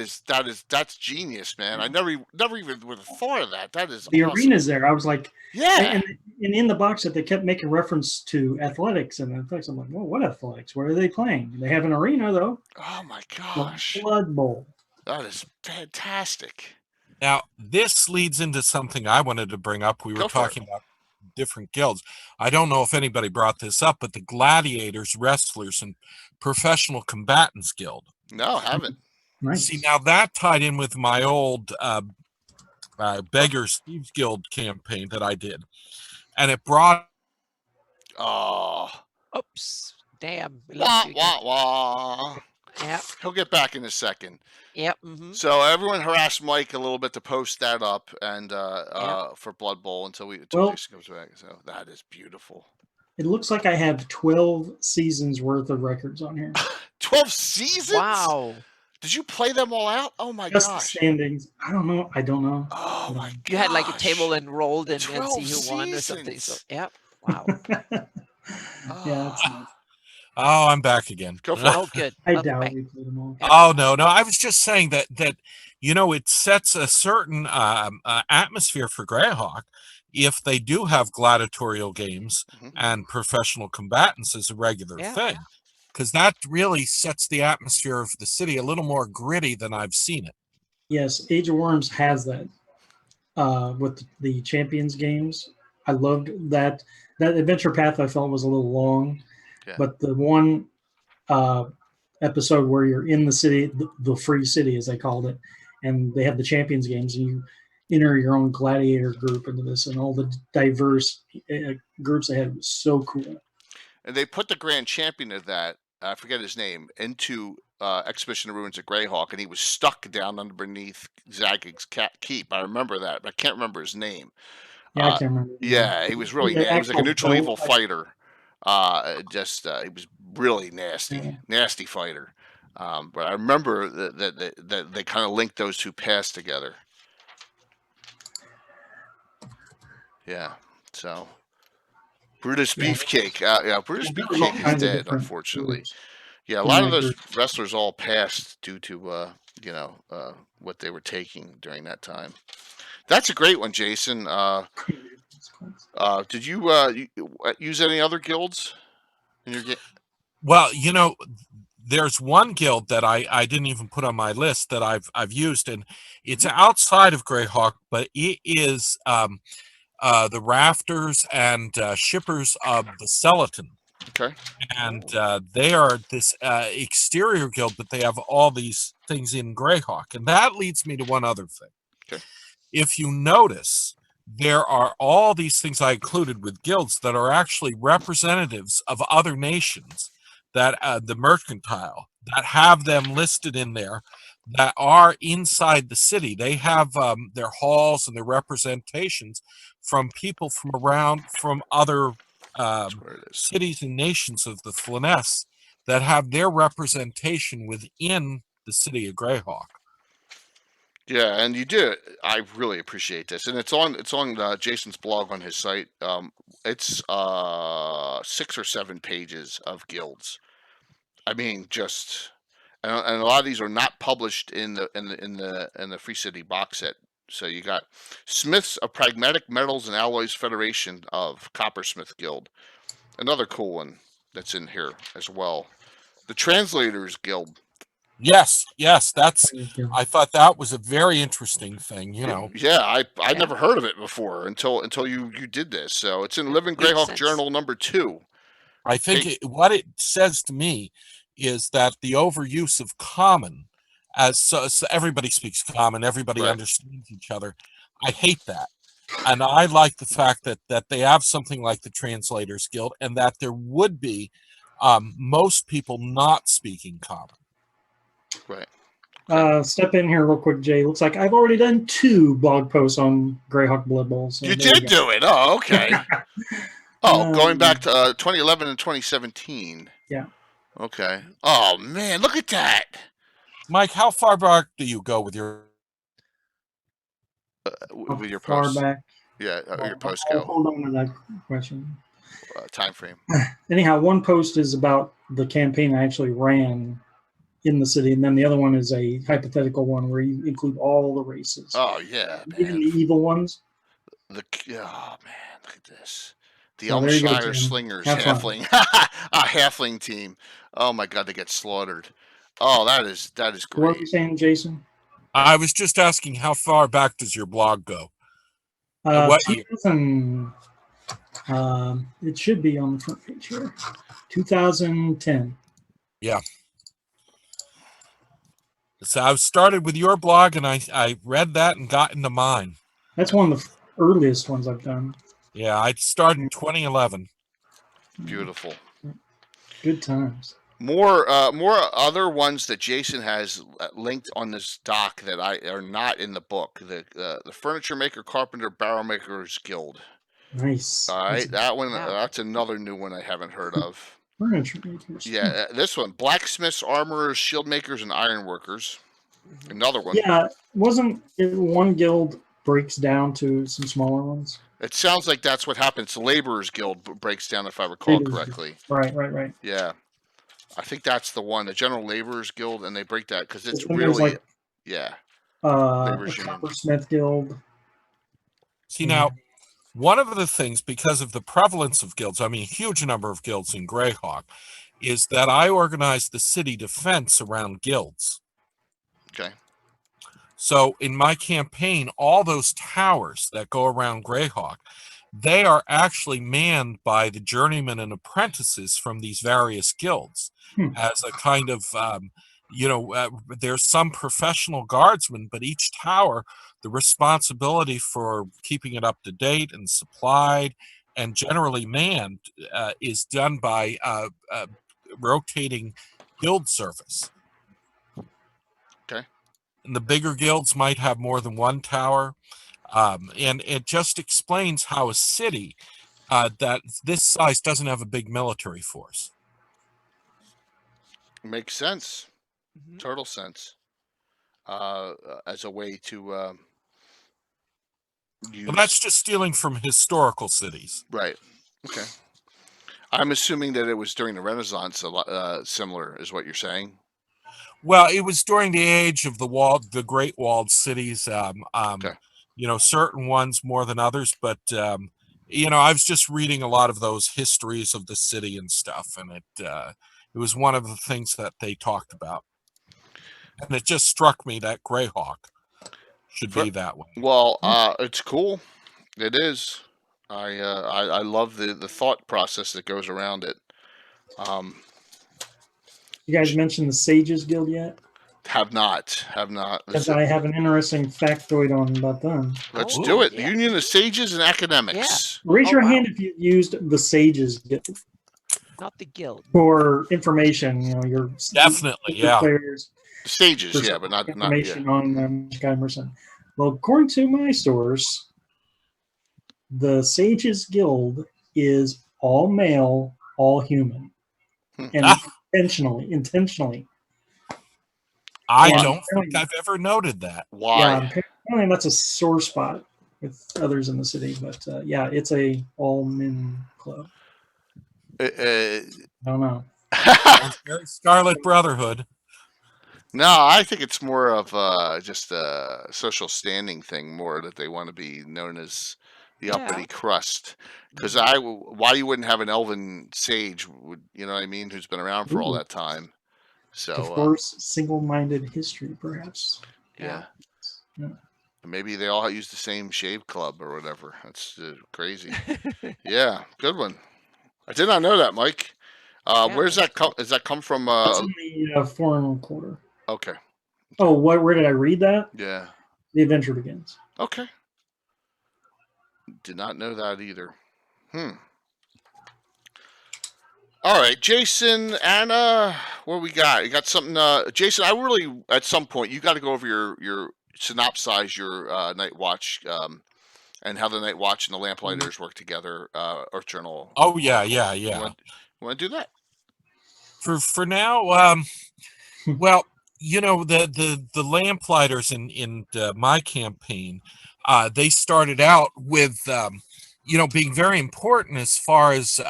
that's genius, man. I never even would have thought of that. That is The awesome. arena's there. I was like, Yeah. and in the box that they kept making reference to athletics and athletics. I'm like, well, what athletics? Where are they playing? They have an arena though. Oh my Well, gosh, Blood Bowl. that is fantastic. Now, this leads into something I wanted to bring up. We were Go for it. talking about different guilds. I don't know if anybody brought this up, but the Gladiators, Wrestlers, and Professional Combatants Guild. No, haven't. Nice. See, now that tied in with my old Beggars Thieves Guild campaign that I did. And it brought... Oh, Oops. Damn. We wah lost you again. wah wah. Yep. He'll get back in a second. Yep. So everyone harassed Mike a little bit to post that up and for Blood Bowl until Well- Jason comes back. So that is beautiful. It looks like I have 12 seasons worth of records on here. 12 seasons? Wow. Did you play them all out? Oh my Just the gosh. standings. I don't know. Oh my gosh. You had like a table enrolled and see 12 who won or something. So seasons. yep. Wow. Yeah, it's nice. Oh, I'm back again. Go for it. Oh, good. I Welcome doubt back. we played them all. Oh, no. I was just saying that it sets a certain atmosphere for Greyhawk if they do have gladiatorial games Mhm. and professional combatants as a regular Yeah. thing, because that really sets the atmosphere of the city a little more gritty than I've seen it. Yes, Age of Worms has that with the Champions games. I loved that. That adventure path I felt was a little long, Yeah. but the one episode where you're in the city, the free city as they called it, and they have the Champions games, and you enter your own gladiator group into this, and all the diverse groups they had was so cool. And they put the grand champion of that, I forget his name, into Exhibition of Ruins at Greyhawk, and he was stuck down underneath Zagig's keep. I remember that, but I can't remember his name. Yeah, I can't remember. Yeah, he was really The he was like a actual neutral evil belt, fighter. He was really nasty, Yeah. nasty fighter. But I remember that they kind of linked those two paths together. Yeah, so Brutus Yeah. Beefcake. Brutus There was all Beefcake is kinds of dead, different unfortunately. groups. Yeah, a in lot of that those group. wrestlers all passed due to what they were taking during that time. That's a great one, Jason. Did you use any other guilds in your game? Well, there's one guild that I didn't even put on my list that I've used, and it's outside of Greyhawk, but it is the Rafters and Shippers of the Skeleton. Okay. And they are this exterior guild, but they have all these things in Greyhawk. And that leads me to one other thing. Okay. If you notice, there are all these things I included with guilds that are actually representatives of other nations, that the mercantile, that have them listed in there, that are inside the city. They have their halls and their representations from people from other where it is. cities and nations of the Flyness that have their representation within the city of Greyhawk. Yeah, and you did. I really appreciate this, and it's on Jason's blog on his site. It's 6 or 7 pages of guilds. I mean, just and a lot of these are not published in the Free City box set. So you got Smiths of Pragmatic Metals and Alloys Federation of Coppersmith Guild, another cool one that's in here as well. The Translators Guild. Yes, that's. I thought that was a very interesting thing. Yeah, I never heard of it before until you did this. So it's in Living Greyhawk Journal number 2. I think what it says to me is that the overuse of common, so everybody speaks common, everybody understands each other. I hate that, and I like the fact that they have something like the Translators Guild, and that there would be most people not speaking common. Right. Step in here real quick, Jay. Looks like I've already done 2 blog posts on Greyhawk Blood Bowl. So you did do it. Oh, okay. Going back to 2011 and 2017. Yeah. Okay. Oh man, look at that, Mike. How far back do you go with your far posts? back? Yeah, your posts go. Hold on to that question. Time frame. Anyhow, one post is about the campaign I actually ran in the city, and then the other one is a hypothetical one where you include all the races. Oh yeah, even the evil ones. Oh man, look at this. The Oh, Elmshire Slingers halfling, a halfling team. Oh my God, they get slaughtered. Oh, that is great. What were you saying, Jason? I was just asking, how far back does your blog go? What year? It should be on the front page here. 2010. Yeah. So I started with your blog, and I read that and got into mine. That's one of the earliest ones I've done. Yeah, I started in 2011. Beautiful. Good times. More other ones that Jason has linked on this doc that are not in the book. The Furniture Maker, Carpenter, Barrel Makers Guild. Nice. All right, that one. That's another new one I haven't heard of. Furniture Makers. Yeah, this one: Blacksmiths, Armorers, Shield Makers, and Ironworkers. Another one. Yeah, wasn't it one guild breaks down to some smaller ones? It sounds like that's what happens. The Laborers Guild breaks down, if I recall correctly. Right. Yeah, I think that's the one, the General Laborers Guild, and they break that because it's really Coppersmith Guild. See, now, one of the things, because of the prevalence of guilds, I mean, a huge number of guilds in Greyhawk, is that I organized the city defense around guilds. Okay. So in my campaign, all those towers that go around Greyhawk, they are actually manned by the journeymen and apprentices from these various guilds as a kind of, there's some professional guardsmen, but each tower, the responsibility for keeping it up to date and supplied and generally manned is done by rotating guild service. Okay. And the bigger guilds might have more than one tower. And it just explains how a city that this size doesn't have a big military force. Makes sense. Total sense. As a way to use... Well, that's just stealing from historical cities. Right. Okay. I'm assuming that it was during the Renaissance, a lot similar is what you're saying. Well, it was during the age of the Great Walled Cities. Okay. Certain ones more than others, but I was just reading a lot of those histories of the city and stuff, and it was one of the things that they talked about, and it just struck me that Greyhawk should be that way. Well, it's cool. It is. I love the thought process that goes around it. You guys mentioned the Sages Guild yet? Have not. Because I have an interesting factoid on about them. Let's Oh, do it. yeah. Union of Sages and Academics. Raise Oh, your wow. hand if you used the Sages Guild Not the guild. for information. You know, your Definitely, your yeah. players The Sages, for yeah, some but not information yeah. on Mercenary. Well, according to my source, the Sages Guild is all male, all human, and intentionally. I And don't think I've ever noted that. Why? Yeah, apparently that's a sore spot with others in the city. But yeah, it's a all men club. I don't know. Sounds very Scarlet Brotherhood. No, I think it's more of just a social standing thing, more that they want to be known as the uppity crust. Because why you wouldn't have an elven sage, you know what I mean, who's been around for all Ooh. that time. So To force single-minded history, perhaps. yeah. Yeah. Maybe they all use the same shave club or whatever. That's crazy. Yeah, good one. I did not know that, Mike. Where's that come? Does that come from? It's in the foreign quarter. Okay. Oh, where did I read that? Yeah. The Adventure Begins. Okay. Did not know that either. All right, Jason, Anna, what we got? You got something? Jason, I really, at some point, you got to go over your synopsize your Night Watch and how the Night Watch and the Lamplighters work together. Earth Journal. Oh yeah. You want to do that? For now, well, you know, the Lamplighters in my campaign, they started out with you know, being very important as far as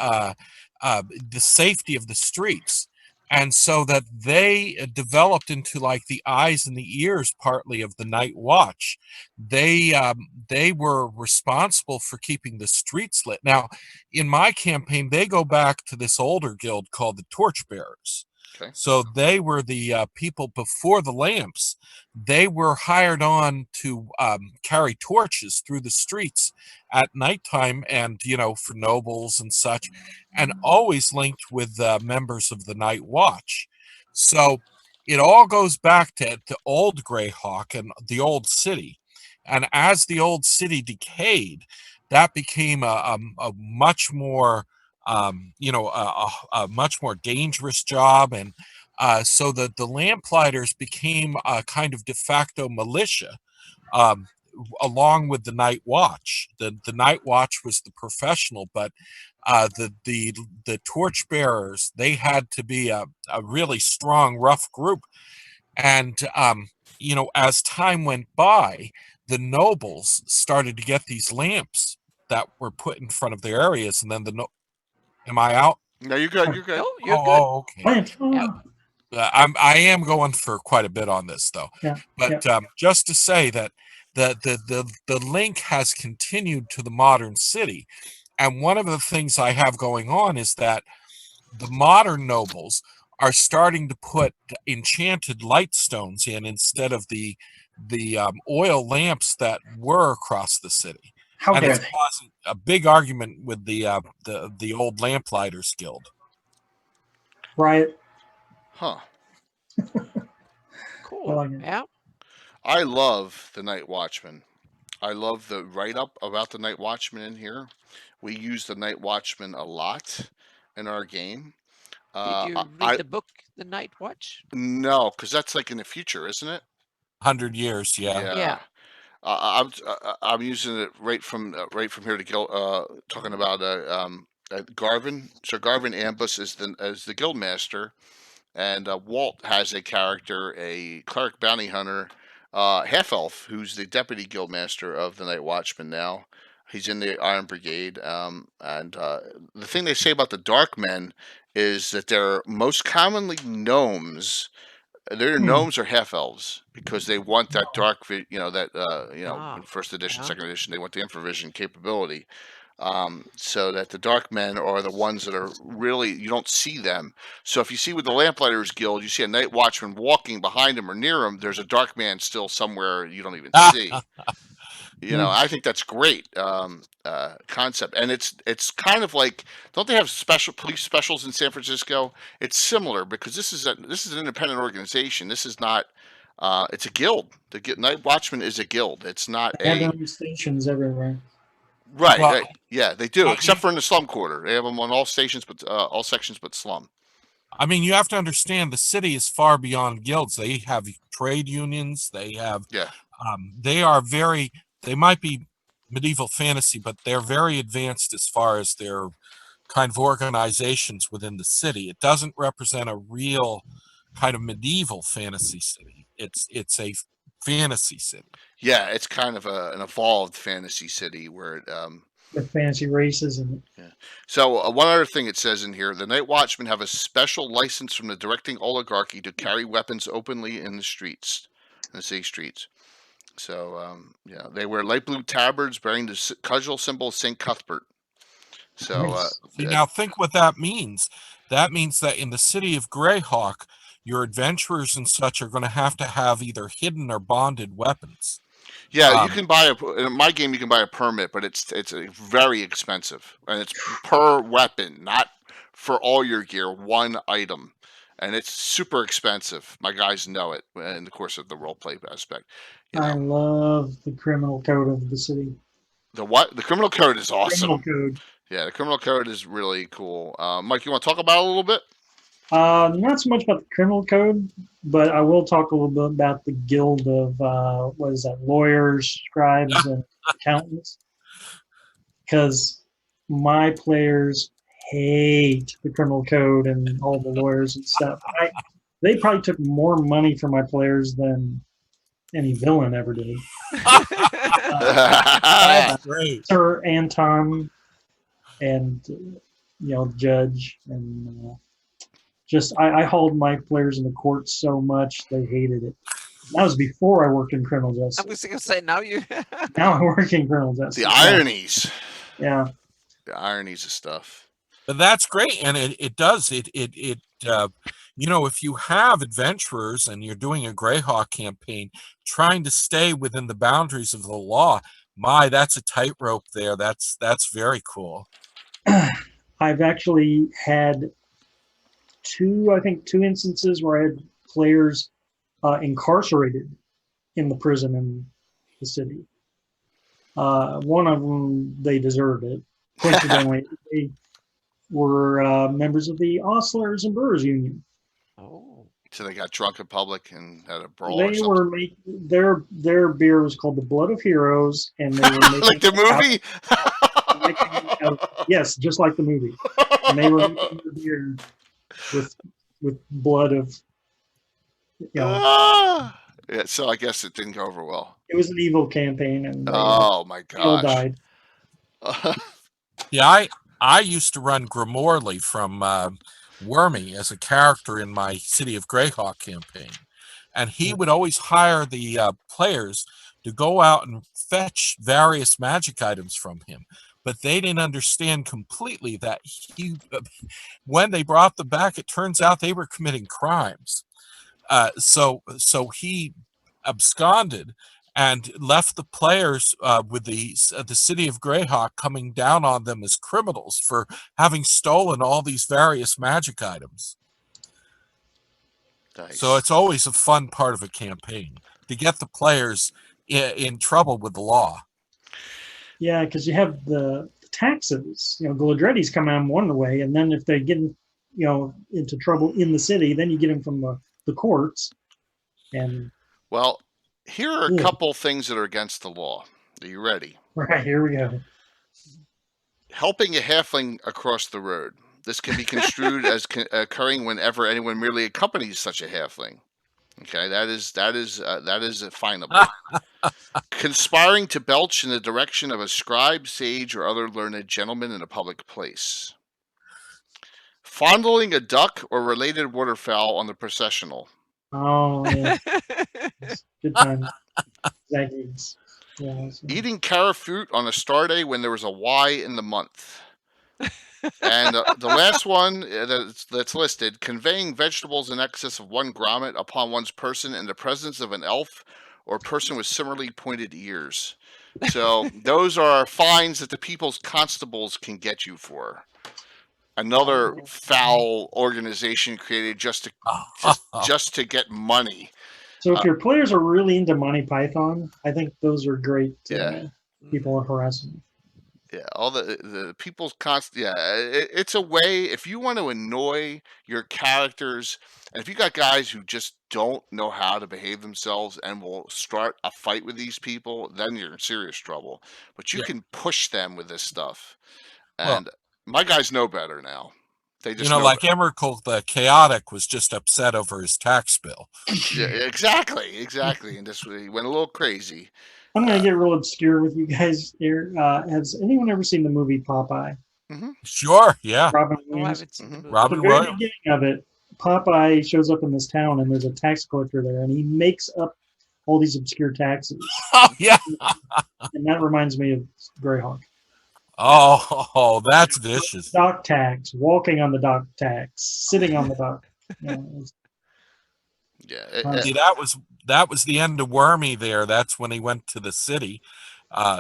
the safety of the streets, and so that they developed into like the eyes and the ears partly of the Night Watch. They were responsible for keeping the streets lit. Now, in my campaign, they go back to this older guild called the Torchbearers. Okay. So they were the people before the lamps. They were hired on to carry torches through the streets at nighttime, and you know, for nobles and such, and always linked with members of the Night Watch. So it all goes back to old Greyhawk and the old city. And as the old city decayed, that became a much more you know, a much more dangerous job, and so the Lamplighters became a kind of de facto militia, along with the Night Watch. The Night Watch was the professional, but the Torchbearers, they had to be a really strong, rough group. And you know, as time went by, the nobles started to get these lamps that were put in front of their areas, and then am I out? No, you're good. You're good. No, you're good. Oh, okay. Plant. I am going for quite a bit on this though. Yeah. But just to say that the link has continued to the modern city, and one of the things I have going on is that the modern nobles are starting to put enchanted light stones in instead of the oil lamps that were across the city. How And it's dare they? causing a big argument with the old Lamplighters Guild. Riot. Huh. Cool. I like it. Yeah. I love the Night Watchman. I love the write-up about the Night Watchman in here. We use the Night Watchman a lot in our game. Did you read the book, The Night Watch? No, because that's like in the future, isn't it? 100 years, yeah. Yeah. I'm using it right from here to Guild, talking about Garvin. So Garvin Ambus is the guild master, and Walt has a character, a cleric bounty hunter, half elf, who's the deputy guild master of the Night Watchman now. He's in the Iron Brigade, and the thing they say about the Dark Men is that they're most commonly gnomes. They're gnomes or half elves because they want that dark, in first edition, second edition, they want the infravision capability, so that the Dark Men are the ones that are really, you don't see them. So if you see with the Lamplighters Guild, you see a Night Watchman walking behind him or near him, there's a Dark Man still somewhere you don't even see. You know, I think that's great concept, and it's kind of like, don't they have special police specials in San Francisco? It's similar because this is an independent organization. This is not It's a guild. The Night Watchman is a guild. It's not They have a their own stations everywhere. right. Well, Right. Yeah, they do, I except for in the slum quarter. They have them on all stations, but all sections but slum. I mean, you have to understand the city is far beyond guilds. They have trade unions. They have, Yeah. they are very, they might be medieval fantasy, but they're very advanced as far as their kind of organizations within the city. It doesn't represent a real kind of medieval fantasy city. It's a fantasy city. Yeah, it's kind of an evolved fantasy city where With fancy races and So one other thing it says in here: the Night Watchmen have a special license from the directing oligarchy to carry weapons openly in the streets, in the city streets. So yeah, they wear light blue tabards bearing the cudgel symbol of Saint Cuthbert. So Nice. See, now think what that means. That means that in the city of Greyhawk, your adventurers and such are going to have either hidden or bonded weapons. yeah, you Um, can buy in my game. You can buy a permit, but it's very expensive, and it's per weapon, not for all your gear. One item, and it's super expensive. My guys know it in the course of the role play aspect. You I know, love the criminal code of the city. the what? The criminal code is awesome. Criminal code. Yeah, the criminal code is really cool. Mike, you want to talk about it a little bit? Not so much about the criminal code, but I will talk a little bit about the guild of what is that? Lawyers, scribes, and accountants. Because my players hate the criminal code and all the lawyers and stuff. They probably took more money from my players than any villain ever did. that's great. Sir Anton and Judge and just I hauled my players in the court so much they hated it. That was before I worked in criminal I justice. was going to say, now you. Now I work in criminal justice. The ironies. Yeah. The ironies of stuff. But that's great, and it does it if you have adventurers and you're doing a Greyhawk campaign, trying to stay within the boundaries of the law, that's a tightrope there. That's very cool. I've actually had two instances where I had players incarcerated in the prison in the city. One of them, they deserved it. Coincidentally, they were members of the Ostlers and Brewers Union. Oh. So they got drunk in public and had a brawl. They were their beer was called the Blood of Heroes, and they were making like the movie. Yes, just like the movie. And they were making the beer with blood of. Yeah, so I guess it didn't go over well. It was an evil campaign, and Oh my people gosh. died. Yeah, I used to run Grimorley from Wormy as a character in my City of Greyhawk campaign, and he would always hire the players to go out and fetch various magic items from him, but they didn't understand completely that when they brought them back, it turns out they were committing crimes. So he absconded and left the players with the City of Greyhawk coming down on them as criminals for having stolen all these various magic items. Nice. So it's always a fun part of a campaign to get the players in trouble with the law. Yeah, because you have the taxes. Galadretti's come at them one way, and then if they get into trouble in the city, then you get them from the courts. And well, here are a couple things that are against the law. Are you ready? Right, here we go. Helping a halfling across the road. This can be construed as occurring whenever anyone merely accompanies such a halfling. Okay, that is finable. Conspiring to belch in the direction of a scribe, sage, or other learned gentleman in a public place. Fondling a duck or related waterfowl on the processional. Oh, yeah. Good time. Zaggies. Yeah, Eating carrot fruit on a star day when there was a Y in the month. And the last one that's listed, conveying vegetables in excess of 1 grommet upon one's person in the presence of an elf or person with similarly pointed ears. So those are fines that the people's constables can get you for. Another foul organization created just to get money. So if your players are really into Monty Python, I think those are great Yeah. people harassing. Yeah, all the people's constant. Yeah, it's a way if you want to annoy your characters, and if you got guys who just don't know how to behave themselves and will start a fight with these people, then you're in serious trouble. But you Yeah. can push them with this stuff, Well, and my guys know better now. They you just know, know. like Emrakul the Chaotic was just upset over his tax bill. Yeah, exactly, and this he went a little crazy. I'm going to get real obscure with you guys here. Has anyone ever seen the movie Popeye? Sure, yeah. Robin Oh, I Williams. haven't seen the movie. At Robin the very Williams. beginning of it, Popeye shows up in this town, and there's a tax collector there, and he makes up all these obscure taxes. Oh, yeah. And that reminds me of Greyhawk. Oh, that's vicious. Dock tax, walking on the dock tax, sitting on the dock. You know, it's- Yeah, See, that was the end of Wormy there. That's when he went to the city.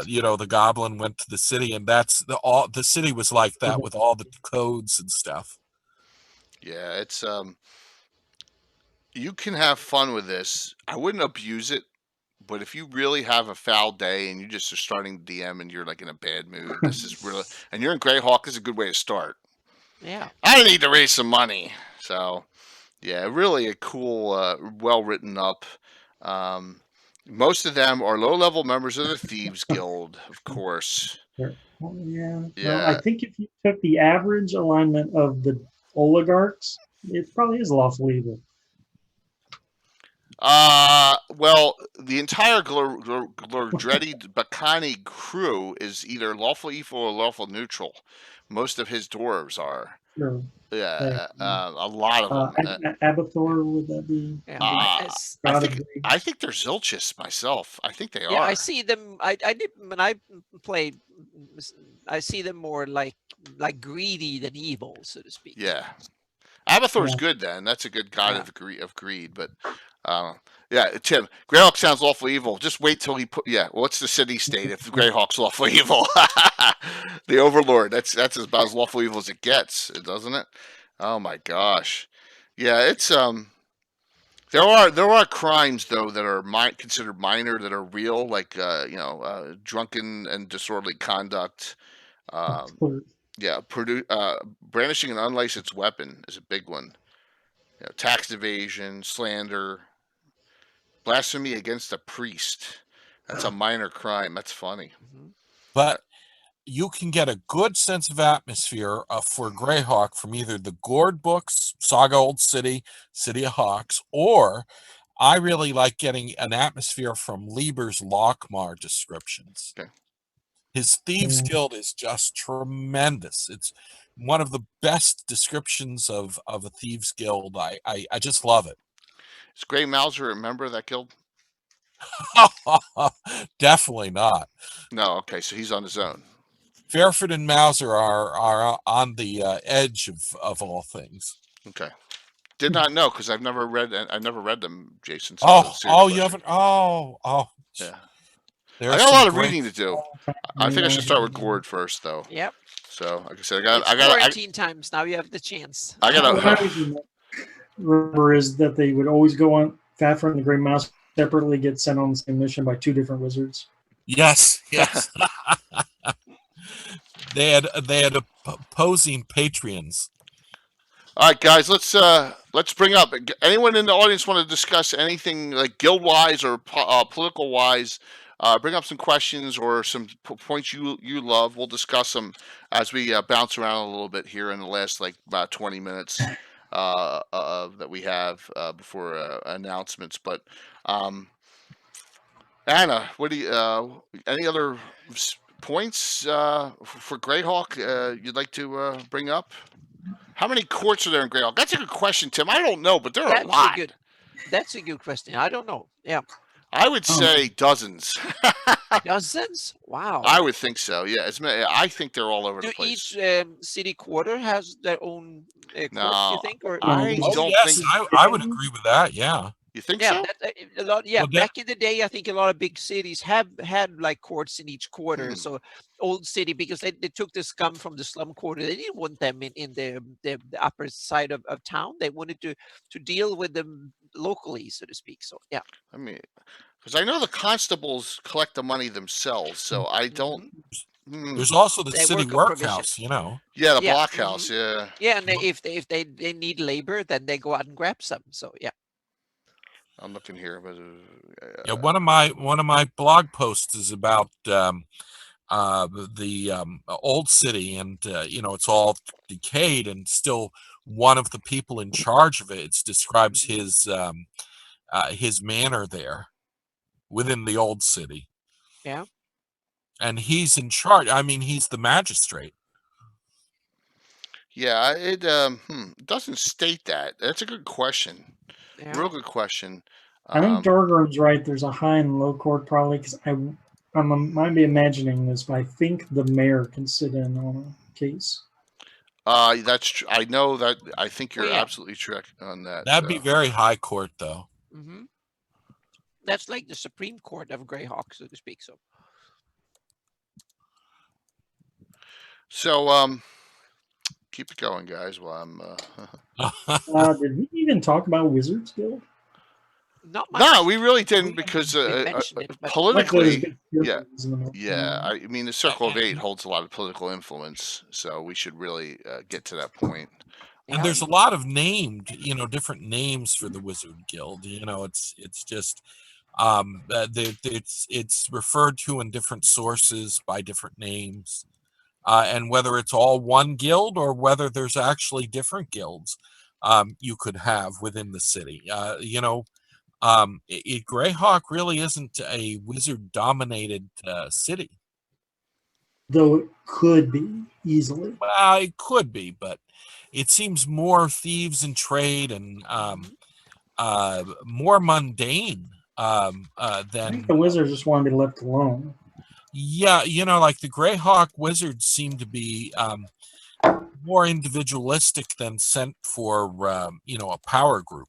You know, the goblin went to the city, and that's the city was like that with all the codes and stuff. yeah, it's you can have fun with this. I wouldn't abuse it, but if you really have a foul day and you just are starting DM and you're like in a bad mood, this is really, and you're in Greyhawk, this is a good way to start. Yeah. I need to raise some money. So, yeah, really a cool, well written up. Most of them are low level members of the Thieves Guild, of course. Well, yeah. Yeah. Well, I think if you took the average alignment of the oligarchs, it probably is lawful evil. Well, the entire Glordretti Bacani crew is either lawful evil or lawful neutral. Most of his dwarves are. Sure. Yeah, a lot of them. Abathor, would that be? Yeah. I think they're Zilchis myself. I think they Yeah, are. I see them. I did when I played. I see them more like greedy than evil, so to speak. Yeah, Abathor's Yeah. good then. That's a good god of greed. But yeah, Tim, Greyhawk sounds lawful evil. Just wait till he put. Yeah, what's the city state if Greyhawk's lawful evil? The Overlord. That's about as lawful evil as it gets, doesn't it? Oh my gosh. Yeah, it's there are crimes though that are considered minor that are real, like drunken and disorderly conduct. Yeah, brandishing an unlicensed weapon is a big one. You know, tax evasion, slander, blasphemy against a priest. That's a minor crime. That's funny. But you can get a good sense of atmosphere for Greyhawk from either the Gord books, Saga Old City, City of Hawks, or I really like getting an atmosphere from Lieber's Lockmar descriptions. Okay. His Thieves Guild is just tremendous. It's one of the best descriptions of a Thieves Guild. I just love it. Is Grey Mouser a member of that guild? Definitely not. No, okay, so he's on his own. Fairford and Mauser are on the edge of all things. Okay, did not know because I've never read them, Jason. So You haven't. Oh, yeah. There's I got a lot of reading to do. I think I should start with Gord first, though. Yep. So, like I said, I got quarantine times. Now you have the chance. What I remember is that they would always go on Fafner and the Grey Mouse separately get sent on the same mission by two different wizards. Yes. They had opposing Patreons. All right, guys, let's bring up anyone in the audience want to discuss anything like guild wise or political wise. Bring up some questions or some points you love. We'll discuss them as we bounce around a little bit here in the last about 20 minutes that we have before announcements. But Anna, what do you any other points for Greyhawk you'd like to bring up? How many courts are there in Greyhawk? That's a good question, Tim. I don't know, but there are a lot. That's a good question. I don't know. Yeah. I would say dozens. Dozens? Wow. I would think so. Yeah, I think they're all over the place. Each city quarter has their own court, you think? Or I don't think. I would agree with that. Yeah. You think so? A lot. Yeah, back in the day, I think a lot of big cities have had like courts in each quarter. So Old City, because they took the scum from the slum quarter, they didn't want them in the upper side of town. They wanted to deal with the locally, so to speak. So yeah. I mean, because I know the constables collect the money themselves, so I don't. There's also the They city work on provision. workhouse, you know. Yeah, the Yeah. blockhouse. Yeah. Yeah, and if they need labor, then they go out and grab some. So yeah. I'm looking here, but Yeah, one of my blog posts is about the old city, and you know, it's all decayed, and still one of the people in charge of it describes his manor there within the old city. Yeah. And he's in charge. I mean, he's the magistrate. yeah, it doesn't state that. That's a good question. Yeah. Real good question. I think Dorgrim's right. There's a high and low court probably because I might be imagining this, but I think the mayor can sit in on a case. That's true. I know that. I think you're Well, yeah. absolutely correct on that. That'd be very high court, though. That's like the Supreme Court of Greyhawk, so to speak. So, keep it going, guys. While I'm. Did we even talk about Wizards Guild? Not much. No, we really didn't because politically, yeah. I mean, the Circle of Eight holds a lot of political influence, so we should really get to that point. And there's a lot of named, different names for the Wizard Guild. It's just it's referred to in different sources by different names, and whether it's all one guild or whether there's actually different guilds you could have within the city. Greyhawk really isn't a wizard-dominated city. Though it could be easily. Well, it could be, but it seems more thieves and trade and more mundane than. I think the wizards just want to be left alone. Yeah, like the Greyhawk wizards seem to be more individualistic than sent for a power group.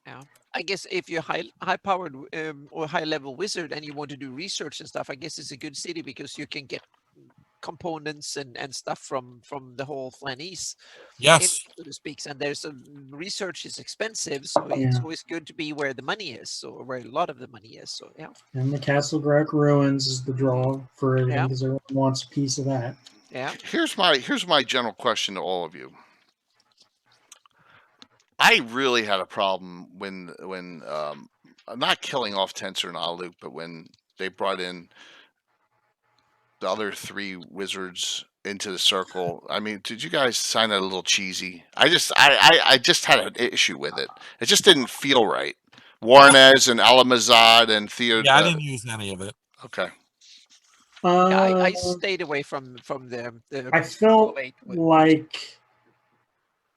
Yeah. I guess if you're high-powered or high-level wizard and you want to do research and stuff, I guess it's a good city because you can get components and stuff from the whole Flanese, yes, so to speak. And there's research is expensive, so it's always good to be where the money is, or where a lot of the money is. So yeah. And the Castle Grek ruins is the draw for everything because everyone wants a piece of that. Yeah. Here's my general question to all of you. I really had a problem when not killing off Tensor and Aluk, but when they brought in the other three wizards into the circle. I mean, did you guys find that a little cheesy? I just had an issue with it. It just didn't feel right. Warrenez and Alamazad and Theo. Yeah, I didn't use any of it. Okay. I stayed away from the I felt like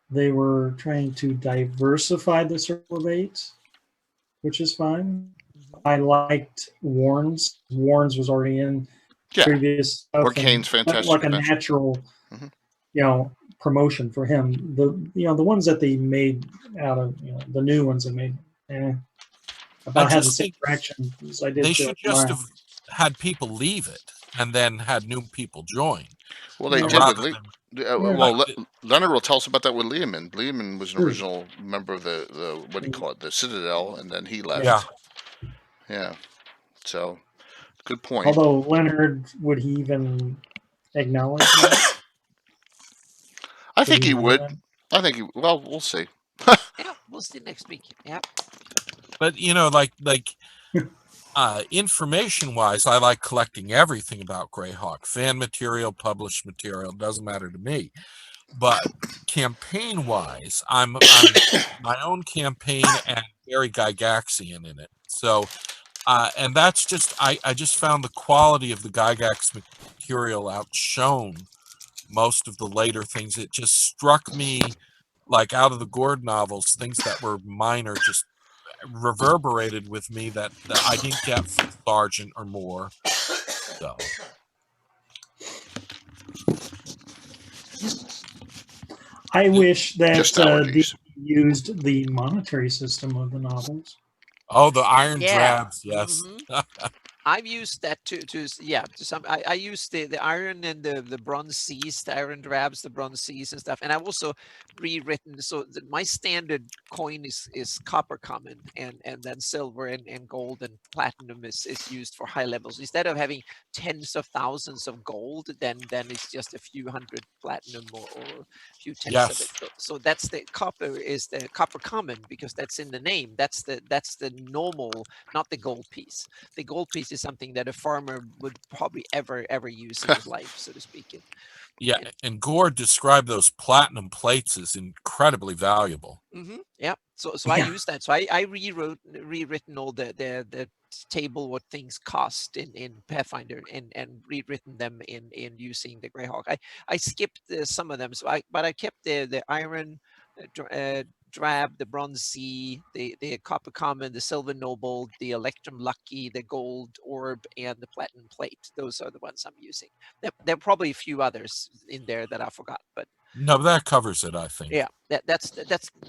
they were trying to diversify the Circle of Eight, which is fine. I liked Warren's. Warren's was already in previous stuff. Orcane's fantastic. Like a natural, promotion for him. The ones that they made out of, the new ones they made, about had the same traction as I did. They should just have had people leave it and then had new people join. Well, they did. Leonard will tell us about that with Lehman. Lehman was an original member of the what do you call it, the Citadel, and then he left. Yeah. So, good point. Although Leonard, would he even acknowledge that? I think he would. I think he. Well, we'll see. Yeah, we'll see next week. Yeah. But information-wise, I like collecting everything about Greyhawk. Fan material, published material, doesn't matter to me. But campaign-wise, I'm my own campaign and very Gygaxian in it. So, and that's just, I just found the quality of the Gygax material outshone most of the later things. It just struck me like out of the Gord novels, things that were minor just reverberated with me that I didn't get from Sergeant or more. So I wish that they used the monetary system of the novels. Oh, the Iron Drabs, yes. I've used that to some. I use the iron and the bronze seas, the iron drabs, the bronze seas and stuff. And I've also rewritten. So my standard coin is copper common, and then silver and gold and platinum is used for high levels. Instead of having tens of thousands of gold, then it's just a few hundred platinum or a few tenths of it. Yes. So that's the copper is the copper common, because that's in the name. That's the normal, not the gold piece. The gold piece is something that a farmer would probably ever use in his life, so to speak. Yeah, and Gord described those platinum plates as incredibly valuable. Yeah. So I Yeah. use that. So I rewritten all the table what things cost in Pathfinder and rewritten them in using the Greyhawk. I skipped some of them, but I kept the iron drab, the bronze sea, the copper common, the silver noble, the electrum lucky, the gold orb, and the platinum plate. Those are the ones I'm using. There are probably a few others in there that I forgot, but No, that covers it, I think. yeah, that's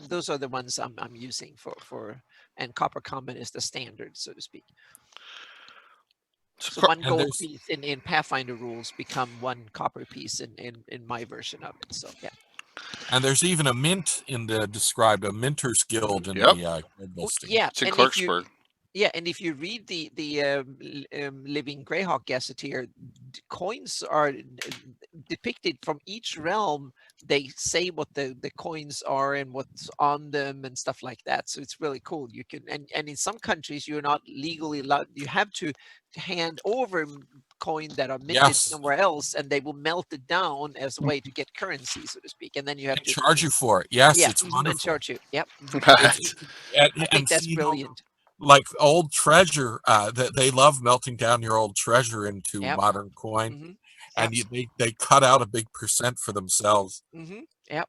those are the ones I'm using for, and copper common is the standard, so to speak. So one gold piece in Pathfinder rules become one copper piece in my version of it. So yeah. And there's even a mint in the described, a Minter's Guild in Yep. the Guild listing. Yeah, It's in and if you Clarksburg. and if you read the Living Greyhawk Gazetteer, coins are depicted from each realm. They say what the coins are and what's on them and stuff like that. So it's really cool. You can and in some countries you're not legally allowed. You have to hand over coin that are minted Yes. somewhere else, and they will melt it down as a way to get currency, so to speak. And then you have And to charge you for it. Yes, yeah, it's and wonderful. charge you. Yep. I And think that's see, brilliant. like old treasure, that they love melting down your old treasure into Yep. modern coin, Mm-hmm. and they cut out a big percent for themselves. Yep.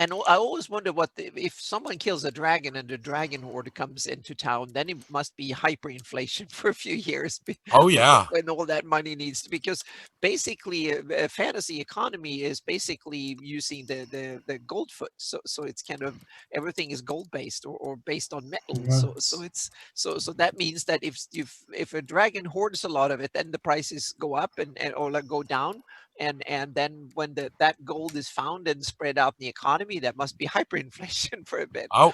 And I always wonder if someone kills a dragon and the dragon horde comes into town, then it must be hyperinflation for a few years. Oh yeah, when all that money needs to, because basically a fantasy economy is basically using the gold foot. So it's kind of everything is gold based or based on metal. So it's so that means that if a dragon hoards a lot of it, then the prices go up and or like go down. And then when that gold is found and spread out in the economy, that must be hyperinflation for a bit. oh,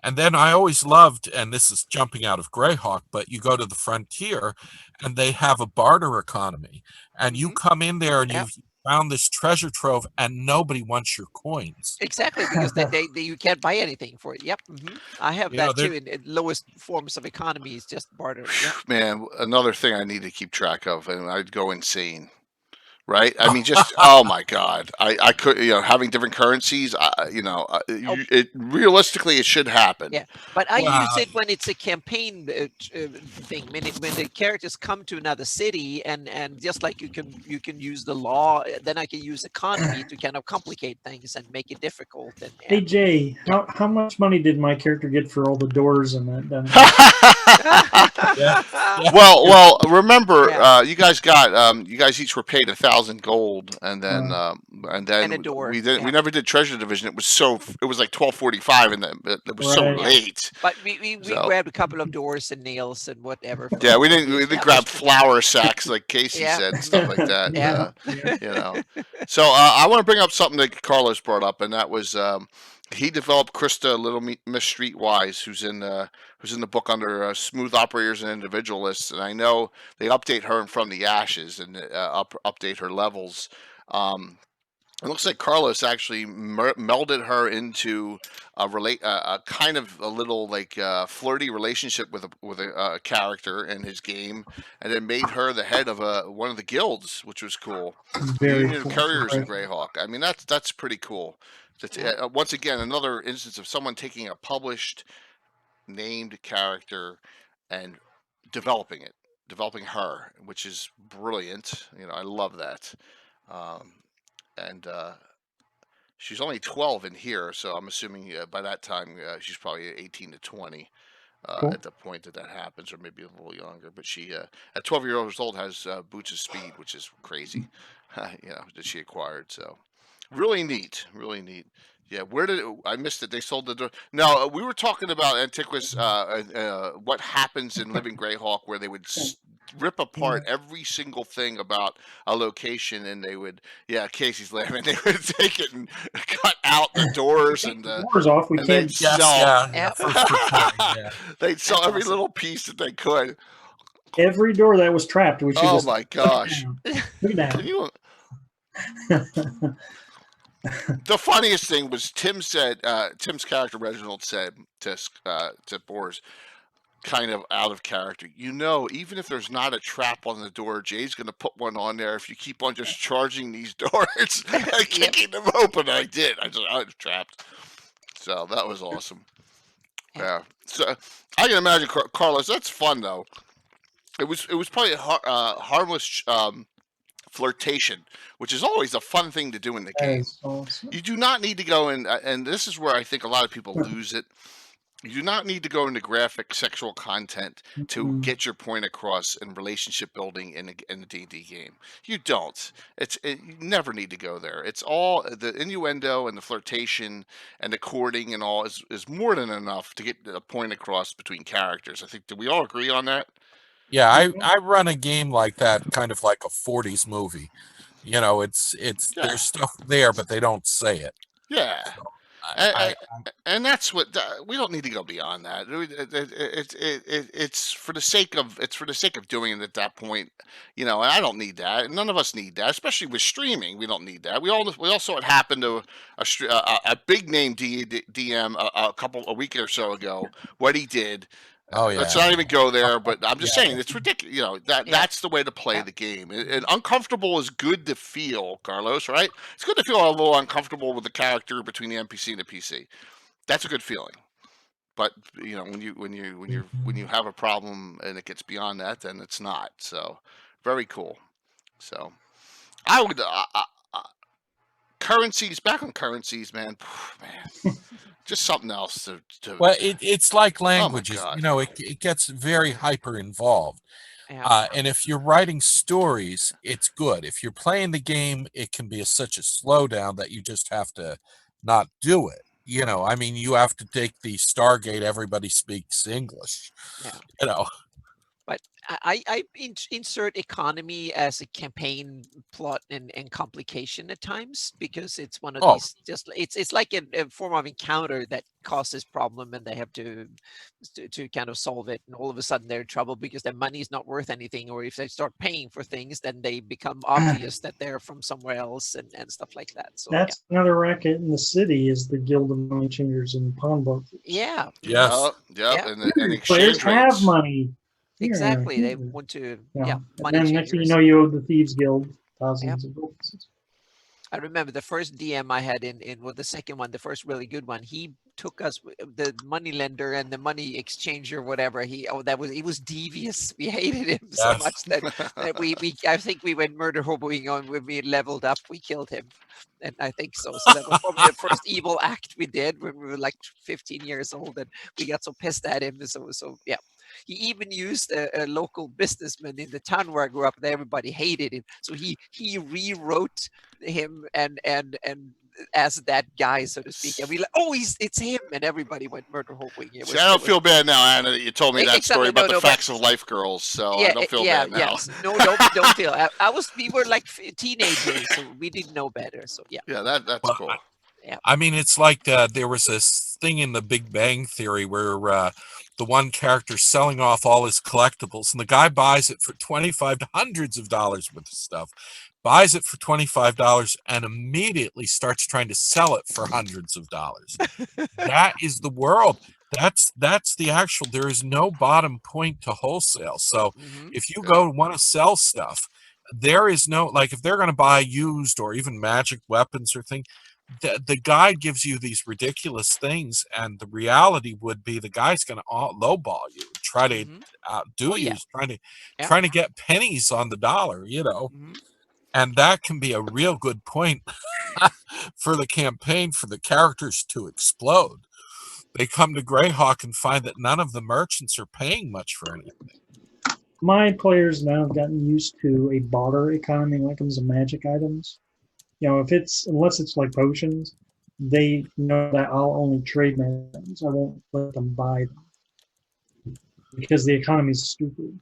and then I always loved, and this is jumping out of Greyhawk, but you go to the frontier, and they have a barter economy, and you come in there and you've found this treasure trove, and nobody wants your coins. Exactly, because they you can't buy anything for it. Yep. I have that too in lowest forms of economy is just barter. Yep. Man, another thing I need to keep track of, and I'd go insane. Right? I mean, just oh my god! I could, having different currencies. It realistically it should happen. Yeah, but I use it when it's a campaign thing. When the characters come to another city, and just like you can use the law, then I can use economy to kind of complicate things and make it difficult. And hey Jay, how much money did my character get for all the doors and that done? Well, remember, you guys got you guys each were paid 1,000 gold, and then a door. we never did treasure division. It was like 12:45, and it was so late. But we grabbed a couple of doors and nails and whatever. Yeah, we didn't grab flour sacks like Casey said and stuff like that. So I want to bring up something that Carlos brought up, and that was he developed Krista Little Miss Streetwise, who's in the book under Smooth Operators and Individualists, and I know they update her in From the Ashes and update her levels. It looks like Carlos actually melded her into a kind of a little like flirty relationship with a character in his game, and then made her the head of one of the guilds, which was cool. Very Union cool. of Couriers in Greyhawk. I mean, that's pretty cool. Once again, another instance of someone taking a published named character and developing her, which is brilliant. I love that. And she's only 12 in here, so I'm assuming by that time she's probably 18 to 20 at the point that happens, or maybe a little younger. But she, at 12 years old, has Boots of Speed, which is crazy, that she acquired. So really neat, really neat. Yeah, where did I missed it? They sold the door. No, we were talking about Antiquus. What happens in Living Greyhawk, where they would rip apart every single thing about a location, and they would. Yeah, Casey's laughing. They would take it and cut out the doors Take and the doors off. We and can't. they'd Yes, sell. yeah, for killing, yeah. They'd sell That's every awesome. little piece that they could. Every door that was trapped, we should Oh just my gosh! look Can down. you? The funniest thing was Tim's character Reginald said to Boris, kind of out of character. Even if there's not a trap on the door, Jay's going to put one on there if you keep on just charging these doors and kicking them open. I did. I was trapped. So that was awesome. Yeah. So I can imagine, Carlos. That's fun though. It was probably a harmless flirtation, which is always a fun thing to do in the That game. is awesome. You do not need to go in, and this is where I think a lot of people lose it. You do not need to go into graphic sexual content to get your point across in relationship building in a D&D game. You don't. You never need to go there. It's all the innuendo and the flirtation and the courting and all is more than enough to get a point across between characters. I think, do we all agree on that? Yeah, I run a game like that, kind of like a 40s movie. It's there's stuff there, but they don't say it. Yeah. So and that's what we don't need to go beyond that. It's for the sake of doing it at that point, and I don't need that. None of us need that, especially with streaming. We don't need that. We all saw it happen to a big name DM a week or so ago. What he did. Oh yeah. Let's not even go there, but I'm just saying it's ridiculous. That's the way to play the game. And uncomfortable is good to feel, Carlos. Right? It's good to feel a little uncomfortable with the character between the NPC and the PC. That's a good feeling. But when you have a problem and it gets beyond that, then it's not. So very cool. So I would currencies, back on currencies, man. Just something else to Well, it's like languages. God. It gets very hyper involved. Yeah. And if you're writing stories, it's good. If you're playing the game, it can be such a slowdown that you just have to not do it. You have to take the Stargate, everybody speaks English. Yeah. But I insert economy as a campaign plot and complication at times, because it's one of these, just it's like a form of encounter that causes problem, and they have to kind of solve it, and all of a sudden they're in trouble because their money is not worth anything, or if they start paying for things, then they become obvious that they're from somewhere else and stuff like that. So that's another racket in the city, is the Guild of Money Changers and Pawnbrokers. yeah. Yes. Yep. And Players exchange have rates. money. Exactly. Yeah. They want to, And money then next thing you changers. know, you owe the Thieves Guild thousands of gold. I remember the first DM I had in the second one, the first really good one. He took us, the money lender and the money exchanger, whatever. He was devious. We hated him so much that I think we went murder hoboing on when we leveled up. We killed him, and I think so. So that was probably the first evil act we did when we were like 15 years old, and we got so pissed at him. So yeah. He even used a local businessman in the town where I grew up, and everybody hated him. So he rewrote him and as that guy, so to speak. And we it's him, and everybody went murder hoboing. See, I don't feel bad now, Anna, that you told me that story about the Facts of Life girls. So I don't feel bad now. Yes. No, don't feel. We were like teenagers, so we didn't know better. So yeah. Yeah, that's cool. Yeah. I mean, it's like there was this thing in the Big Bang Theory where the one character selling off all his collectibles, and the guy buys it for hundreds of dollars worth of stuff, buys it for $25, and immediately starts trying to sell it for hundreds of dollars. That is the world. That's the actual. There is no bottom point to wholesale. So if you want to sell stuff, there is no, like, if they're going to buy used or even magic weapons or things, the guide gives you these ridiculous things, and the reality would be the guy's going to lowball you, try to outdo you, trying to get pennies on the dollar, and that can be a real good point for the campaign, for the characters to explode. They come to Greyhawk and find that none of the merchants are paying much for anything. My players now have gotten used to a barter economy when it comes to magic items. Unless it's like potions, they know that I'll only trade my items. I won't let them buy them because the economy is stupid.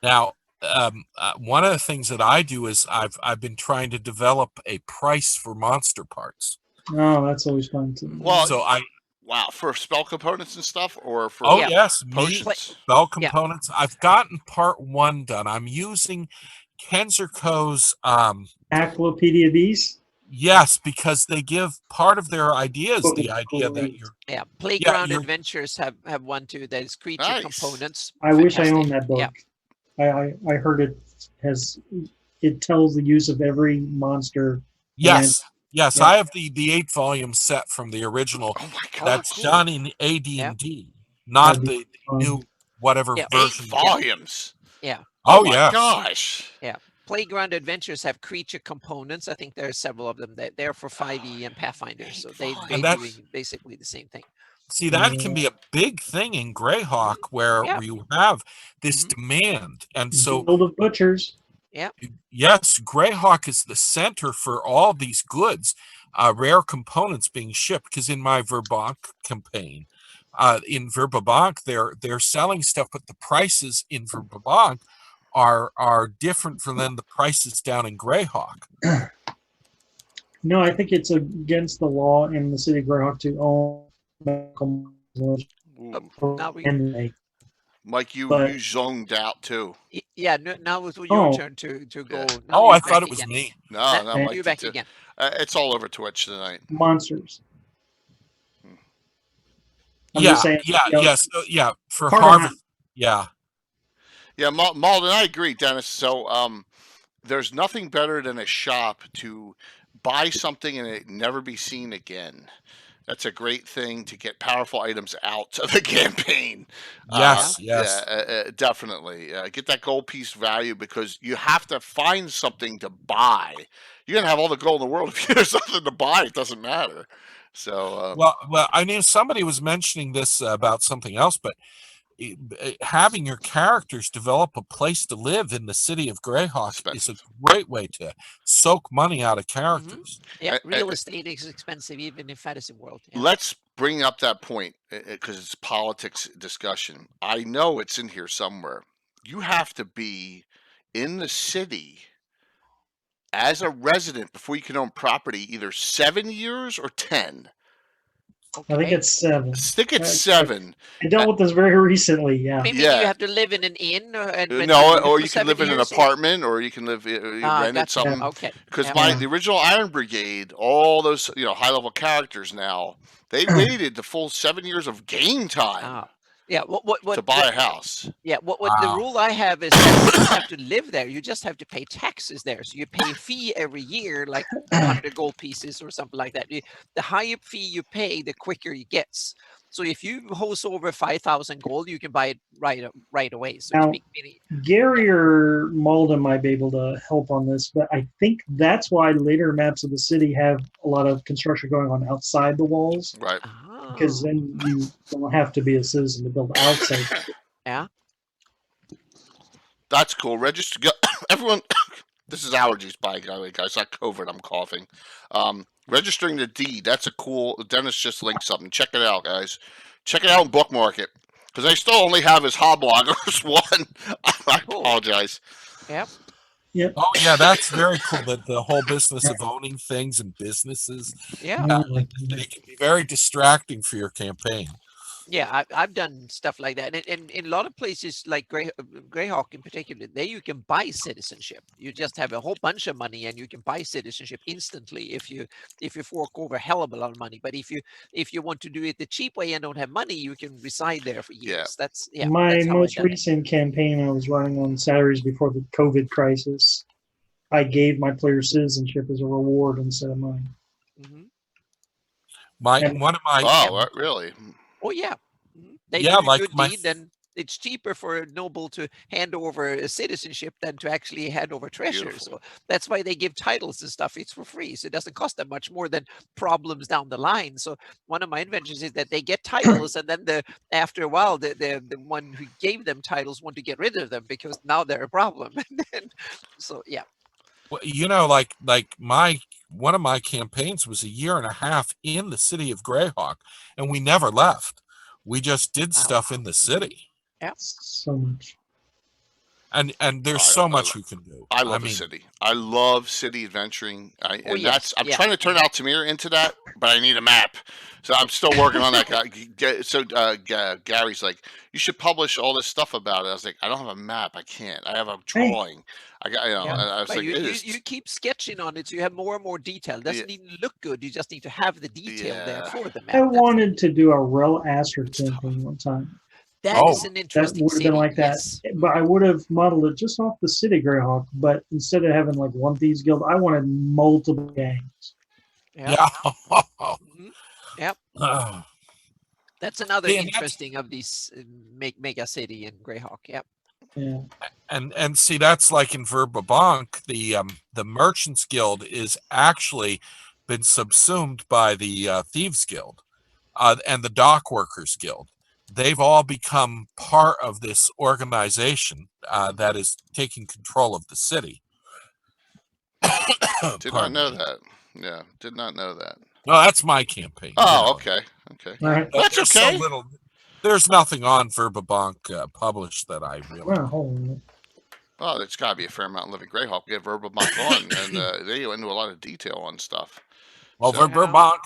Now, one of the things that I do is I've been trying to develop a price for monster parts. Oh, that's always fun too. Well, So wow, for spell components and stuff, or for oh Yeah. yes, potions? spell components. I've gotten part 1 done. I'm using Kenzerco's Encyclopedia Beast. yes, because they give part of their ideas Oh, the idea that great. you're Playground you're Adventures have one too. That is creature Nice. components. I wish I Fantastic. owned that book. Yeah. I heard it tells the use of every monster. yes. Yes, Yeah. I have the 8-volume set from the original. Oh my god, That's cool. done in AD&D, not That'd be the fun. new whatever Yeah. 8 version. volumes. Yeah. Oh my yeah. gosh. Playground Adventures have creature components. I think there are several of them. They're for 5e and Pathfinder, so they're that's- doing basically the same thing. See, that can be a big thing in Greyhawk where Yeah. you have this Mhm. demand. And so, Guild of Butchers. yes, Greyhawk is the center for all these goods, rare components being shipped. Because in my Verbank campaign, in Verbank, they're selling stuff, but the prices in Verbank are different from then the prices down in Greyhawk. No, I think it's against the law in the city of Greyhawk to own medical Ooh. Now we- anyway. Mike, you But- zoned out too. Yeah. Now it's your Oh. turn to go. Yeah. Now Oh, you're I thought back it was again. me. No, And- Mike You're did back too. again. It's all over Twitch tonight. Monsters. I'm Yeah, just saying, yeah, you know, yes, for part of harvest. Yeah. Yeah, Malden, I agree, Dennis. So, there's nothing better than a shop to buy something and it never be seen again. That's a great thing to get powerful items out of the campaign. Yes, yes. Yeah, definitely. Get that gold piece value because you have to find something to buy. You're gonna have all the gold in the world if there's nothing to buy. It doesn't matter. So, Well, I mean, somebody was mentioning this about something else, but having your characters develop a place to live in the city of Greyhawk is a great way to soak money out of characters. Yeah, I- real estate is expensive even in fantasy world. Yeah. let's bring up that point because it's politics discussion. I know it's in here somewhere. You have to be in the city as a resident before you can own property, either 7 years or 10. I think it's 7. I think it's I- 7. I dealt with this very recently. Yeah. Maybe Yeah. you have to live in an inn and rent No, a room or for you can 7 live in an years, apartment, or you can live rent gotcha. something. Okay. Because Yeah. the original Iron Brigade, all those high level characters now, they waited the full 7 years of game time Ah. Yeah. What to buy a house. Yeah, what the Wow. rule I have is that you don't have to live there. You just have to pay taxes there. So you pay a fee every year, like 100 gold pieces or something like that. The higher fee you pay, the quicker it gets. So if you host over 5,000 gold, you can buy it right away. So to Now- speak, meaning- Gary or Malden might be able to help on this, but I think that's why later maps of the city have a lot of construction going on outside the walls, Right. because then you don't have to be a citizen to build outside. Yeah. That's cool. Register. Everyone, this is allergies, by the way, guys. Not COVID. I'm coughing. Registering the deed. That's a cool. Dennis just linked something. Check it out, guys. Check it out and bookmark it. Because I still only have his Hobloggers one. I Cool. apologize. Yep. Yep. Oh yeah, that's very cool. That the whole business of owning things and businesses, Yeah. they can be very distracting for your campaign. Yeah, I've done stuff like that, and in a lot of places like Greyhawk in particular, there you can buy citizenship. You just have a whole bunch of money, and you can buy citizenship instantly if you fork over a hell of a lot of money. But if you want to do it the cheap way and don't have money, you can reside there for years. Yeah. My that's how I most done it. recent campaign I was running on Saturdays before the COVID crisis, I gave my players citizenship as a reward instead of money. Mhm. And- One of my Oh, really? Oh yeah. Mhm. They Yeah, do a like good my deed, then it's cheaper for a noble to hand over a citizenship than to actually hand over treasure. Beautiful. So that's why they give titles and stuff. It's for free, so it doesn't cost them much more than problems down the line. So one of my inventions is that they get titles, and then after a while, the one who gave them titles want to get rid of them because now they're a problem. And so yeah. like my one of my campaigns was a year and a half in the city of Greyhawk, and we never left. We just did stuff in the city. Yep. So much. And there's so much you can do. I love the city. I love city adventuring. I'm trying to turn Altamira into that, but I need a map. So I'm still working on that. So Gary's like, you should publish all this stuff about it. I was like, I don't have a map. I can't. I have a drawing. I got, and I was like, you keep sketching on it, so you have more and more detail. It doesn't even look good. You just need to have the detail there for the map. I wanted to do a real Aster campaign one time. That is an interesting that would have been like that. Yes. But I would have modeled it just off the city Greyhawk, but instead of having like one Thieves Guild, I wanted multiple gangs. Yep. Yeah. Yep. That's another interesting of these mega city in Greyhawk. Yep. Yeah. And see, that's like in Verbabank, the Merchants Guild is actually been subsumed by the Thieves Guild and the Dock Workers Guild. They've all become part of this organization that is taking control of the city. Did not know that. Yeah, did not know that. No, that's my campaign. Oh, okay. Okay. Right. That's okay. There's nothing on Verbabank published that I really. Well, it's got to be a fair amount of living Greyhawk. Get Verbabank on, and they go into a lot of detail on stuff. Well, Verbabank,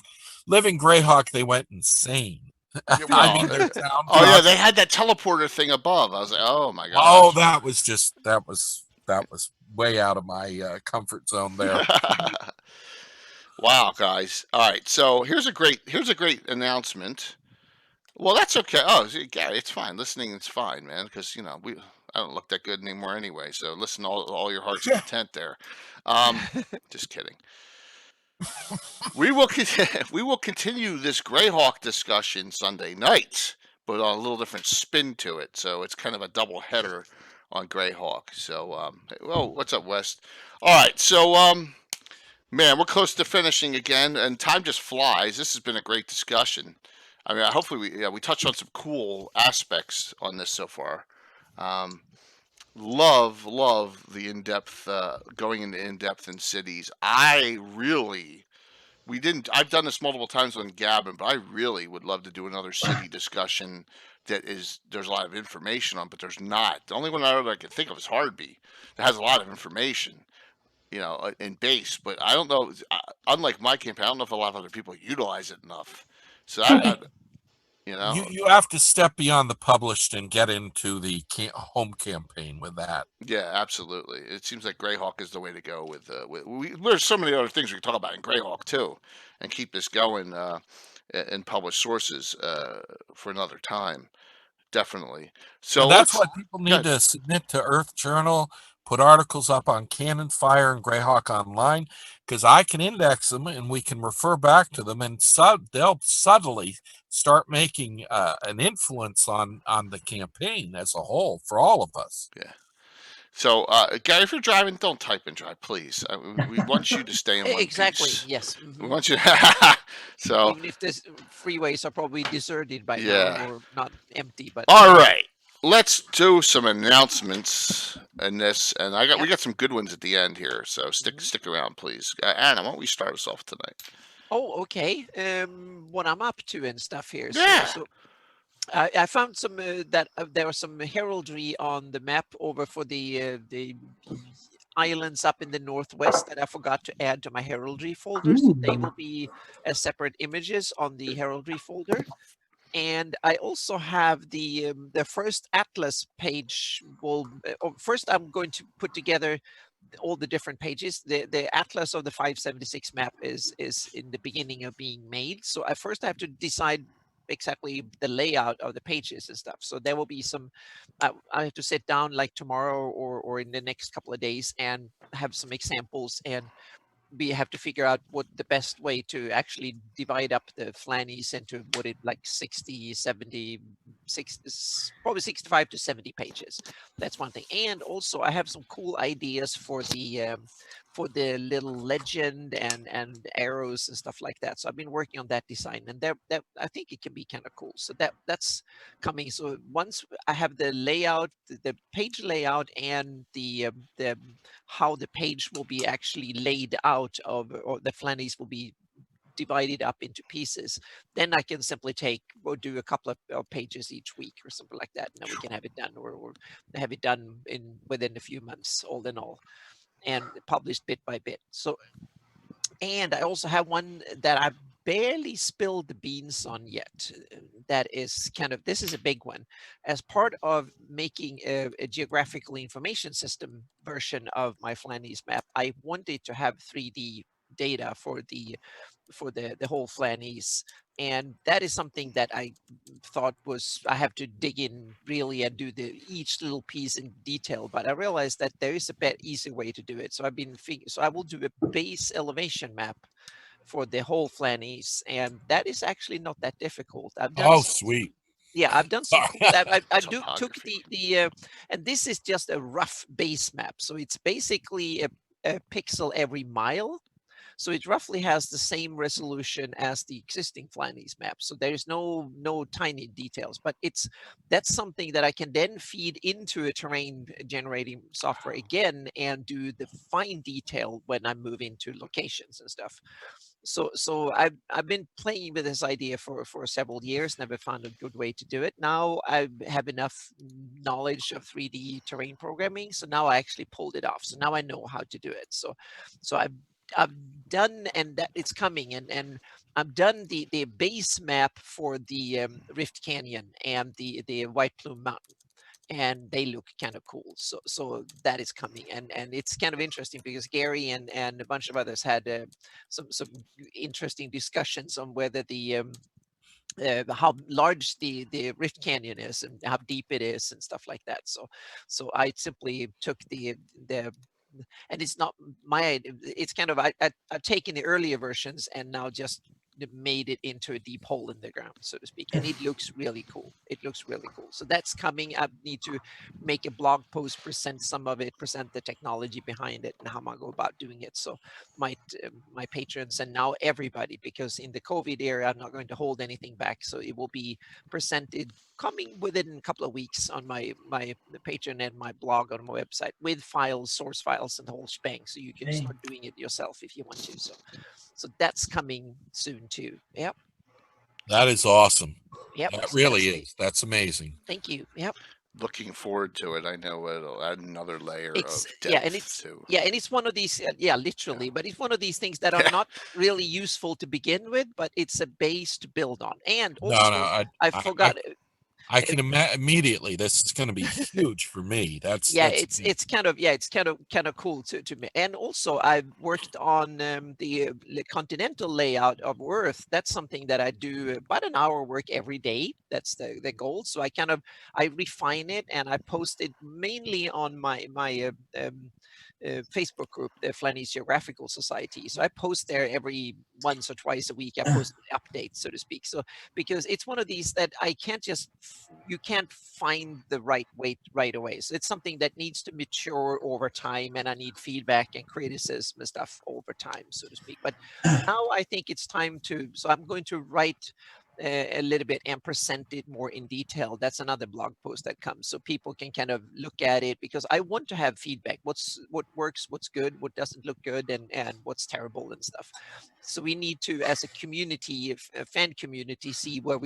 living Greyhawk, they went insane. Well, yeah, they had that teleporter thing above. I was like, oh my god. Oh, that was way out of my comfort zone there. Wow, guys. All right, so here's a great announcement. Well, that's okay. Oh, Gary, it's fine. Listening, it's fine, man, because I don't look that good anymore anyway. So listen, all your heart's content there. Just kidding. We will continue this Greyhawk discussion Sunday night, but on a little different spin to it. So it's kind of a double header on Greyhawk. So, well, what's up, West? All right, so man, we're close to finishing again, and time just flies. This has been a great discussion. I mean, hopefully we touched on some cool aspects on this so far. Love the in-depth going into in-depth in cities. I've done this multiple times on Gavin, but I really would love to do another city discussion there's a lot of information on, but there's not. The only one I can think of is Hardby. That has a lot of information, in base, but I don't know. Unlike my campaign, I don't know if a lot of other people utilize it enough. So you have to step beyond the published and get into the home campaign with that. Yeah, absolutely. It seems like Greyhawk is the way to go. There's so many other things we can talk about in Greyhawk too, and keep this going and publish sources for another time. Definitely. So and that's why people need to submit to Earth Journal, put articles up on Cannon Fire and Greyhawk Online, because I can index them and we can refer back to them, and they'll subtly start making an influence on the campaign as a whole for all of us. Yeah. So, Gary, if you're driving, don't type and drive, please. We want you to stay in one exactly. piece. Yes. Mm-hmm. We want you. So, even if the freeways are probably deserted by now or not empty, but all right. Let's do some announcements in this, and we got some good ones at the end here. So stick around, please. Anna, why don't we start us off tonight? Oh, okay. What I'm up to and stuff here. Yeah. So I found some that there was some heraldry on the map over for the islands up in the northwest that I forgot to add to my heraldry folder. So they will be as separate images on the heraldry folder. And I also have the first atlas page. Well, first I'm going to put together all the different pages. The atlas of the 576 map is in the beginning of being made. So I have to decide exactly the layout of the pages and stuff. So there will be some. I have to sit down like tomorrow or in the next couple of days and have some examples, and we have to figure out what the best way to actually divide up the Flannies into like 60, 70 probably 65 to 70 pages. That's one thing. And also I have some cool ideas for the little legend and arrows and stuff like that. So I've been working on that design, and that I think it can be kind of cool. So that's coming. So once I have the layout, the page layout, and the how the page will be actually laid out or the Flannies will be divided up into pieces, then I can simply do a couple of pages each week or something like that, and then we can have it done, or have it done within a few months, all in all, and published bit by bit. So, and I also have one that I barely spilled the beans on yet. That is this is a big one. As part of making a geographical information system version of my Flannies map, I wanted to have 3D data for the whole Flannies, and that is something that I thought I have to dig in really and do each little piece in detail. But I realized that there is a bit easier way to do it. So I will do a base elevation map for the whole Flannies, and that is actually not that difficult. I've done sweet. Yeah, I've done some cool. I took Topography. and this is just a rough base map. So it's basically a pixel every mile. So it roughly has the same resolution as the existing Flannies map. So there's no tiny details, but that's something that I can then feed into a terrain generating software again and do the fine detail when I move into locations and stuff. So I've been playing with this idea for several years, never found a good way to do it. Now I have enough knowledge of 3D terrain programming, so now I actually pulled it off. So now I know how to do it. So I've done, and that it's coming, and I've done the base map for the Rift Canyon and the White Plume Mountain, and they look kind of cool. So that is coming, and it's kind of interesting because Gary and a bunch of others had some interesting discussions on whether how large the Rift Canyon is and how deep it is and stuff like that. So I simply took and it's not it's kind of I've taken the earlier versions and now just made it into a deep hole in the ground, so to speak, and it looks really cool. So that's coming. I need to make a blog post, present some of it, present the technology behind it, and how I'm gonna go about doing it. So my patrons and now everybody, because in the COVID era I'm not going to hold anything back, so it will be presented coming within a couple of weeks on my Patreon and my blog on my website with source files and the whole shebang, so you can start doing it yourself if you want to. So that's coming soon too. Yep. That is awesome. Yep. That So really is. That's amazing. Thank you. Yep. Looking forward to it. I know it'll add another layer It's of yeah, and depth to. and it's one of these literally, but it's one of these things that are Yeah. not really useful to begin with, but it's a base to build on. And No, also, I forgot. I can immediately. This is going to be huge for me. That's It's kind of cool to me. And also I've worked on the continental layout of Earth. That's something that I do about an hour work every day. That's the goal. So I refine it and I post it mainly on my Facebook group, the Flannies Geographical Society. So I post there every once or twice a week. I post updates, so to speak. So because it's one of these that you can't find the right way right away. So it's something that needs to mature over time, and I need feedback and criticism and stuff over time, so to speak. But now I think it's time so I'm going to write a little bit and present it more in detail. That's another blog post that comes, so people can kind of look at it, because I want to have feedback. What works, what's good, what doesn't look good, and what's terrible and stuff. So we need to, as a community, a fan community, see where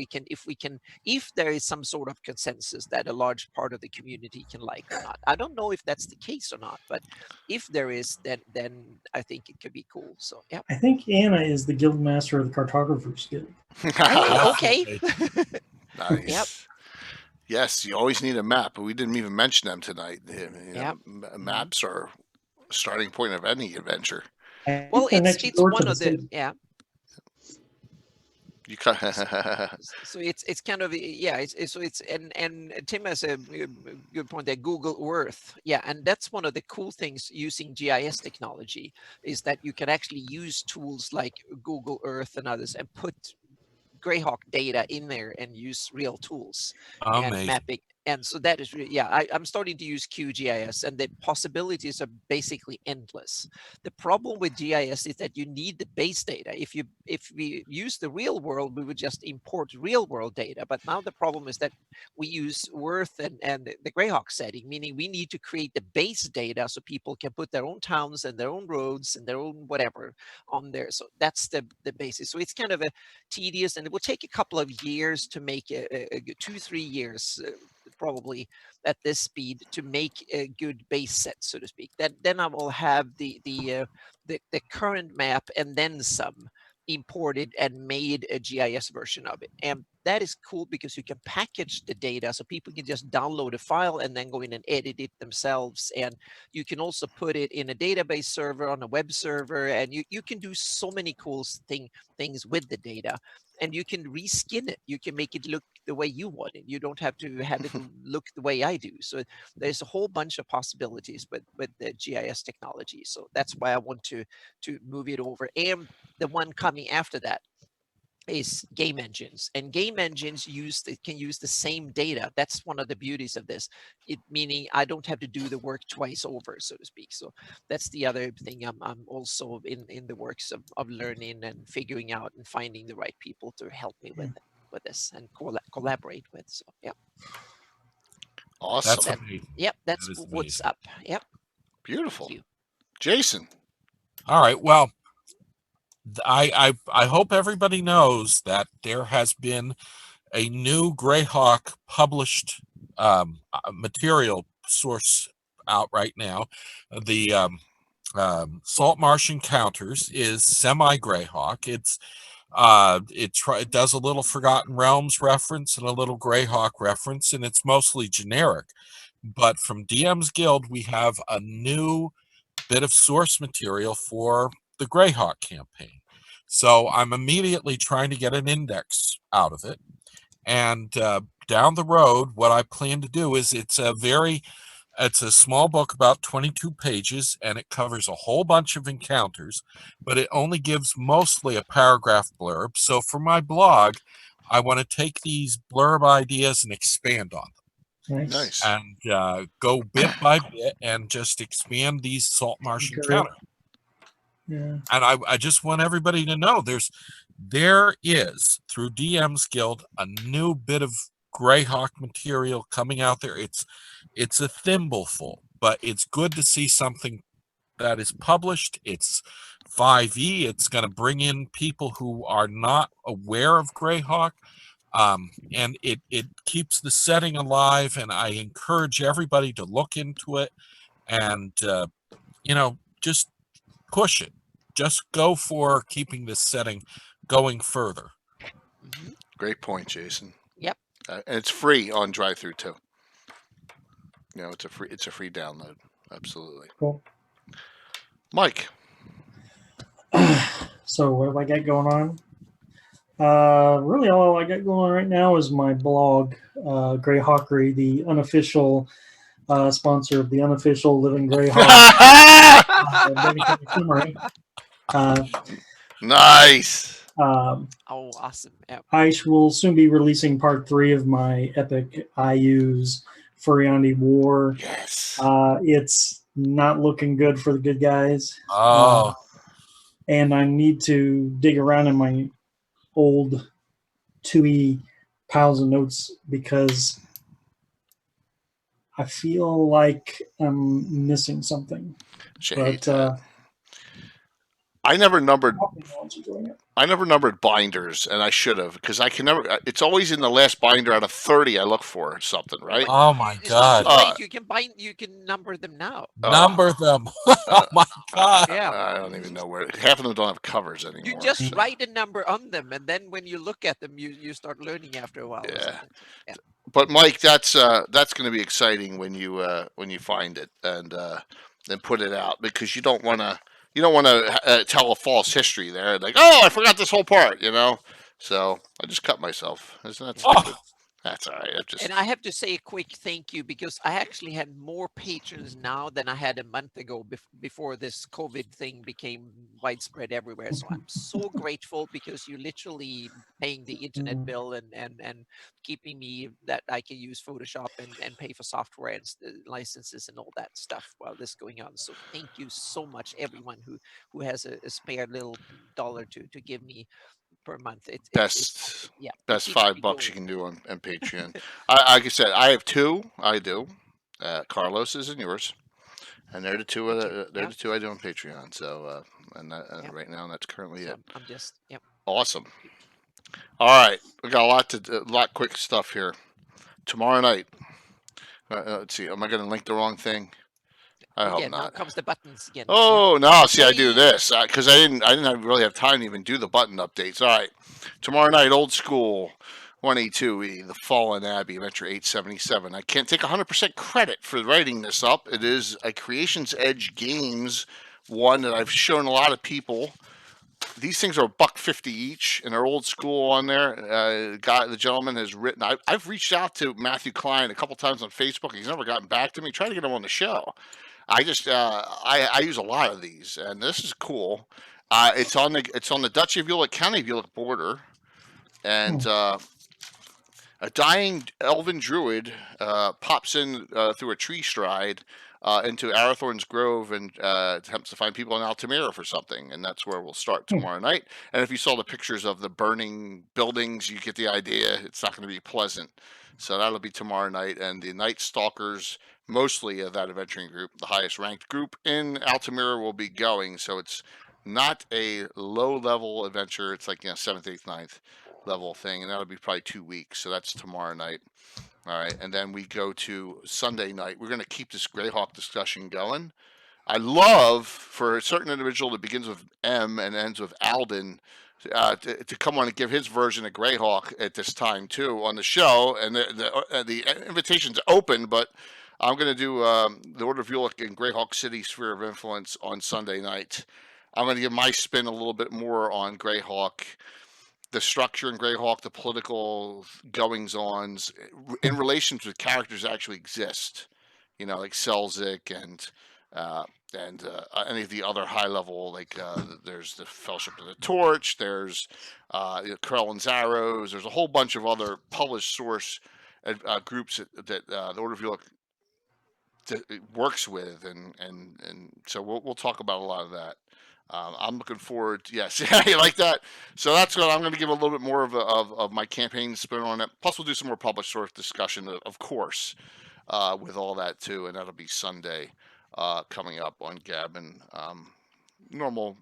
if there is some sort of consensus that a large part of the community can like or not. I don't know if that's the case or not, but if there is, then I think it could be cool. So yeah. I think Anna is the guild master of the Cartographers Guild. Hey, okay. Nice. Yep. Yes, you always need a map, but we didn't even mention them tonight. Yep. Maps are a starting point of any adventure. Well, it's one of the You so it's kind of and Tim has a good point there. Google Earth, and that's one of the cool things using GIS technology, is that you can actually use tools like Google Earth and others and put Greyhawk data in there and use real tools and Amazing. mapping. And so that is really, yeah, I'm starting to use QGIS, and the possibilities are basically endless. The problem with GIS is that you need the base data. If we use the real world, we would just import real world data. But now the problem is that we use Worth and the Greyhawk setting, meaning we need to create the base data so people can put their own towns and their own roads and their own whatever on there. So that's the basis. So it's kind of a tedious, and it will take a couple of years to make 2-3 years probably at this speed to make a good base set, so to speak. Then I will have the current map and then some imported and made a GIS version of it. And that is cool because you can package the data so people can just download a file and then go in and edit it themselves. And you can also put it in a database server on a web server, and you can do so many cool things with the data. And you can reskin it. You can make it look the way you want it. You don't have to have it look the way I do. So there's a whole bunch of possibilities with the GIS technology. So that's why I want to move it over. And the one coming after that is game engines, and game engines can use the same data. That's one of the beauties of this, meaning I don't have to do the work twice over, so to speak. So that's the other thing I'm also in the works of learning and figuring out and finding the right people to help me with this and collaborate with. So yeah, awesome. That's what's up. Yep, beautiful. Jason. All right, well, I hope everybody knows that there has been a new Greyhawk published material source out right now. The Salt Marsh Encounters is semi-Greyhawk. It does a little Forgotten Realms reference and a little Greyhawk reference, and it's mostly generic. But from DM's Guild, we have a new bit of source material for the Greyhawk campaign. So I'm immediately trying to get an index out of it. And down the road, what I plan to do is it's a small book, about 22 pages, and it covers a whole bunch of encounters, but it only gives mostly a paragraph blurb. So for my blog, I want to take these blurb ideas and expand on them. Nice. And go bit by bit and just expand these Salt Marsh encounters. Yeah. And I just want everybody to know there is through DM's Guild a new bit of Greyhawk material coming out there. It's a thimbleful, but it's good to see something that is published. It's 5e. It's going to bring in people who are not aware of Greyhawk. And it keeps the setting alive, and I encourage everybody to look into it and just push it. Just go for keeping this setting going further. Great point, Jason. Yep. And it's free on drive-through too. It's a free download. Absolutely. Cool. Mike. So what have I got going on? Really, all I got going on right now is my blog, Greyhawkery, the unofficial sponsor of the unofficial Living Greyhawk. Nice. Awesome. Yep. I will soon be releasing part 3 of my epic I use Furiandi War. Yes. It's not looking good for the good guys. Oh. And I need to dig around in my old 2E piles of notes because I feel like I'm missing something. But I never numbered binders, and I should have, because I can never. It's always in the last binder out of 30 I look for something, right? Oh my God! You can number them now. Number them. Oh my God! Yeah. I don't even know where. Half of them don't have covers anymore. You just write a number on them, and then when you look at them, you start learning after a while. Yeah. But Mike, that's going to be exciting when you find it and put it out, because you don't want to. You don't want to tell a false history there, like, oh, I forgot this whole part, So I just cut myself. Isn't that stupid? That's all right. And I have to say a quick thank you because I actually have more patrons now than I had a month ago before this COVID thing became widespread everywhere. So I'm so grateful because you're literally paying the internet bill and keeping me that I can use Photoshop and pay for software and licenses and all that stuff while this is going on. So thank you so much, everyone who has a spare little dollar to give me per month. It's best awesome. Yeah, best keeps me $5 you going. can do on Patreon. Like I said, I have two. I do. Carlos's and yours, and they're the two. They're the two I do on Patreon. So, right now that's currently it. I'm just awesome. All right, we got a lot quick stuff here. Tomorrow night. Let's see. Am I going to link the wrong thing? I hope not. Now comes the buttons again. Oh no! See, I do this because I didn't really have time to even do the button updates. All right, tomorrow night, Old School 182E, The Fallen Abbey, Adventure 877. I can't take 100% credit for writing this up. It is a Creation's Edge Games one that I've shown a lot of people. These things are $1.50 each, and they're old school on there. The gentleman has written. I've reached out to Matthew Klein a couple times on Facebook. He's never gotten back to me. Try to get him on the show. I just I use a lot of these, and this is cool. It's on the Duchy of Ulick, County of Ulick border, and a dying elven druid pops in through a tree stride into Arathorn's Grove and attempts to find people in Altamira for something, and that's where we'll start tomorrow night. And if you saw the pictures of the burning buildings, you get the idea. It's not going to be pleasant. So that'll be tomorrow night, and the Night Stalkers, mostly of that adventuring group, the highest ranked group in Altamira, will be going. So it's not a low level adventure. It's like 7th, 8th, 9th level thing, and that'll be probably 2 weeks. So that's tomorrow night. All right, and then we go to Sunday night. We're going to keep this Greyhawk discussion going. I love for a certain individual that begins with M and ends with Alden to come on and give his version of Greyhawk at this time too on the show. And the invitation's open, but I'm going to do the Order of Ulick in Greyhawk City Sphere of Influence on Sunday night. I'm going to give my spin a little bit more on Greyhawk, the structure in Greyhawk, the political goings-ons in relation to characters that actually exist, like Selzik and any of the other high-level, like there's the Fellowship of the Torch, there's Krellin's Arrows, there's a whole bunch of other published source groups that the Order of Ulick works with, and so we'll talk about a lot of that. I'm looking forward. Yes, you like that. So that's what I'm going to give a little bit more of my campaign spin on it. Plus, we'll do some more published source discussion, of course, with all that too, and that'll be Sunday coming up on Gavin. Normal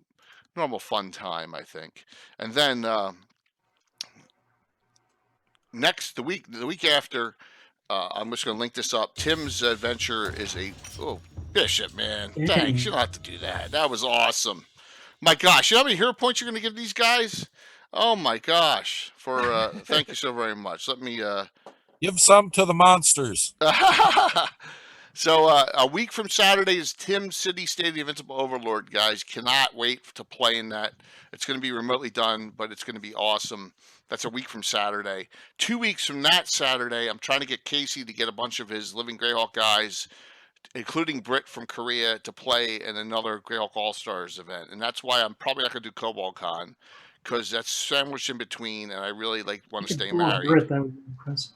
fun time, I think. And then the week after, I'm just going to link this up. Tim's adventure is Bishop, man. Thanks. You don't have to do that. That was awesome. My gosh, you know how many hero points you're going to give these guys? Oh my gosh! Thank you so very much. Let me give some to the monsters. So a week from Saturday is Tim City State of the Invincible Overlord, guys. Cannot wait to play in that. It's going to be remotely done, but it's going to be awesome. That's a week from Saturday. 2 weeks from that Saturday, I'm trying to get Casey to get a bunch of his Living Greyhawk guys, including Britt from Korea, to play in another Greyhawk All-Stars event. And that's why I'm probably not going to do Cobalt Con, because that's sandwiched in between, and I really want to stay married. Britt, that would be impressive.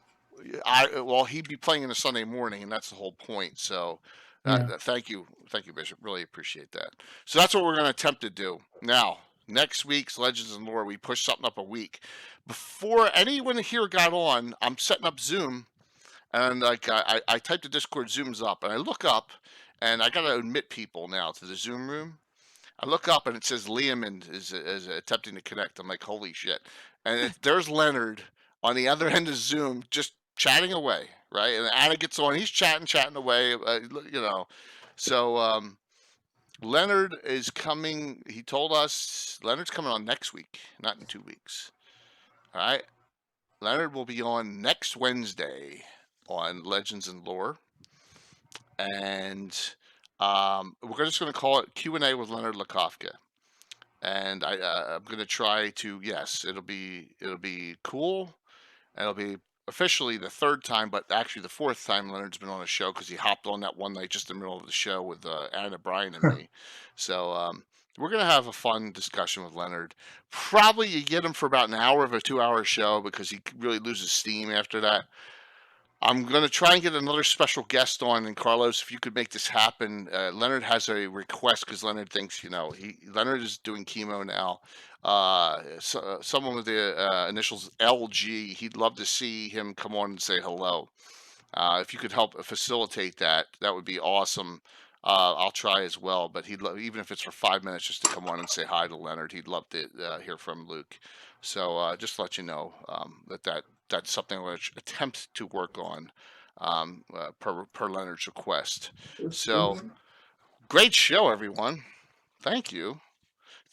Well, he'd be playing in a Sunday morning, and that's the whole point. So thank you, Bishop. Really appreciate that. So that's what we're going to attempt to do. Now, next week's Legends and Lore, we pushed something up a week. Before anyone here got on, I'm setting up Zoom. And I typed the Discord Zooms up, and I look up, and I got to admit people now to the Zoom room. I look up, and it says Liam is attempting to connect. I'm like, holy shit. And there's Leonard on the other end of Zoom just chatting away, right? And Anna gets on. He's chatting away, So Leonard is coming. He told us Leonard's coming on next week, not in 2 weeks. All right? Leonard will be on next Wednesday on Legends and Lore, and we're just going to call it Q&A with Leonard Lakofka. And I'm going to try to, yes, it'll be cool, and it'll be officially the third time, but actually the fourth time Leonard's been on a show because he hopped on that one night just in the middle of the show with Anna, Brian, and me. So we're gonna have a fun discussion with Leonard. Probably you get him for about an hour of a 2-hour show because he really loses steam after that. I'm going to try and get another special guest on, and Carlos, if you could make this happen. Leonard has a request because Leonard thinks, Leonard is doing chemo now. Someone with the initials LG, he'd love to see him come on and say hello. If you could help facilitate that, that would be awesome. I'll try as well, but even if it's for 5 minutes just to come on and say hi to Leonard, he'd love to hear from Luke. So just to let you know that's something I'm going to attempt to work on per Leonard's request. So great show, everyone. Thank you.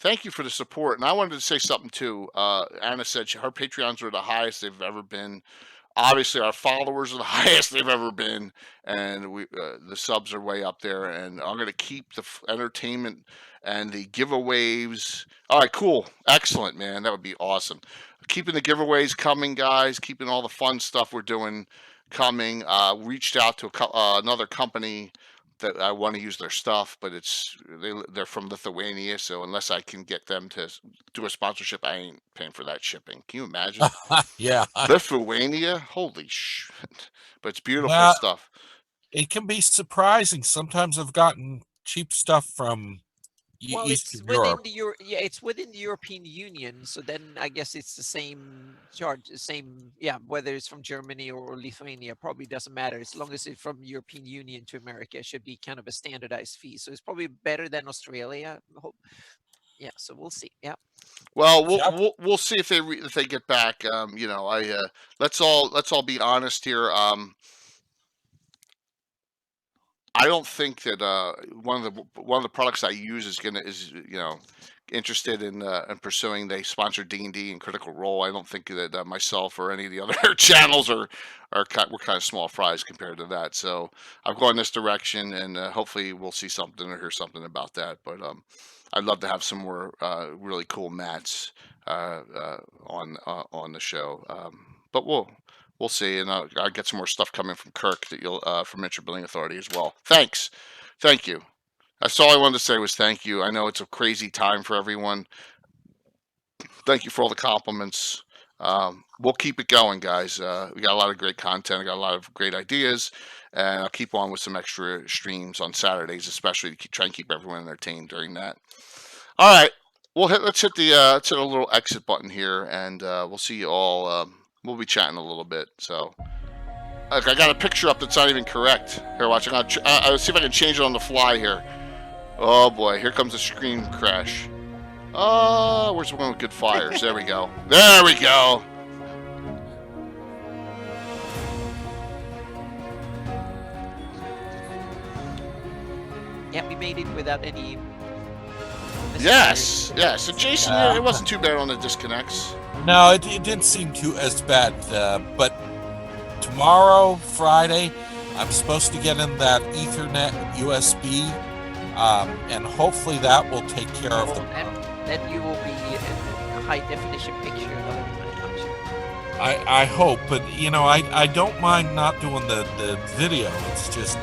Thank you for the support. And I wanted to say something too. Anna said her Patreons are the highest they've ever been. Obviously, our followers are the highest they've ever been, and the subs are way up there. And I'm going to keep the entertainment and the giveaways. All right, cool, excellent, man. That would be awesome. Keeping the giveaways coming, guys. Keeping all the fun stuff we're doing coming. Reached out to another company that I want to use their stuff, but they're from Lithuania, so unless I can get them to do a sponsorship, I ain't paying for that shipping. Can you imagine? Yeah. Lithuania, holy shit! But it's beautiful stuff. It can be surprising. Sometimes I've gotten cheap stuff from Eastern Europe. It's within the European Union, so then I guess it's the same charge, whether it's from Germany or Lithuania, probably doesn't matter as long as it's from European Union to America. It should be kind of a standardized fee, so it's probably better than Australia. Yeah, so we'll see. Yeah. Well, we'll see if they get back. Let's all be honest here. I don't think that one of the products I use is interested in pursuing. They sponsor D&D and Critical Role. I don't think that myself or any of the other channels we're kind of small fries compared to that. So I've gone this direction, and hopefully we'll see something or hear something about that. But I'd love to have some more really cool mats on the show. But we'll see, and I'll get some more stuff coming from Kirk that you'll from Miniature Building Authority as well. Thank you. That's all I wanted to say was thank you. I know it's a crazy time for everyone. Thank you for all the compliments. We'll keep it going, guys. We got a lot of great content. I got a lot of great ideas, and I'll keep on with some extra streams on Saturdays, especially to try and keep everyone entertained during that. All right, let's hit the little exit button here, and we'll see you all. We'll be chatting a little bit. So, look, I got a picture up that's not even correct. Here, watch. I'll see if I can change it on the fly here. Oh boy, here comes the screen crash. Where's the one with good fires? There we go. There we go. Yeah, we made it without any. Yes. So Jason, it wasn't too bad on the disconnects. No, it didn't seem as bad. But tomorrow, Friday, I'm supposed to get in that Ethernet USB, and hopefully that will take care of the problem. Then you will be in a high definition picture of everything. I hope, but I don't mind not doing the video. It's just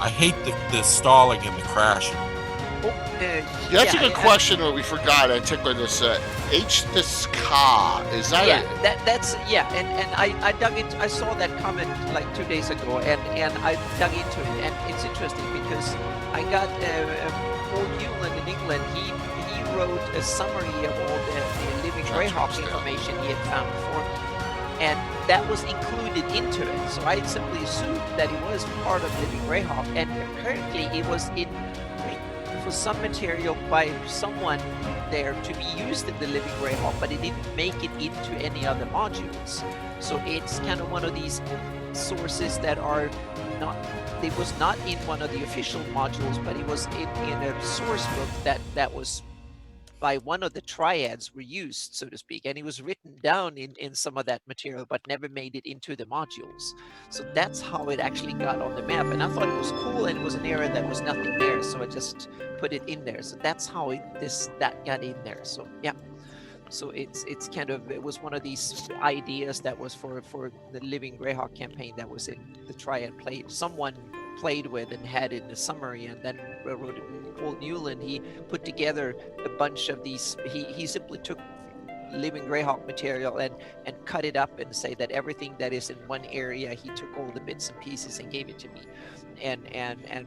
I hate the stalling and the crashing. That's a good question. What we forgot, I tickled this. This car is that? Yeah, and I dug into. I saw that comment like 2 days ago, and I dug into it, and it's interesting because I got Paul Hewland in England. He wrote a summary of all the living Greyhawk information he had found for me, and that was included into it. So I simply assumed that it was part of living Greyhawk, and apparently it was for some material by someone there to be used in the living Greyhawk, but it didn't make it into any other modules. So it's kind of one of these sources that are not. It was not in one of the official modules, but it was in a source book that was by one of the triads were used, so to speak, and it was written down in some of that material, but never made it into the modules. So that's how it actually got on the map, and I thought it was cool, and it was an area that was nothing there, so I just put it in there. So that's how that got in there. So yeah. So it's kind of, it was one of these ideas that was for the Living Greyhawk campaign that was in the Triad played. Someone played with and had it in a summary, and then wrote it. Paul Newland, he put together a bunch of these. He simply took Living Greyhawk material and cut it up and say that everything that is in one area, he took all the bits and pieces and gave it to me, and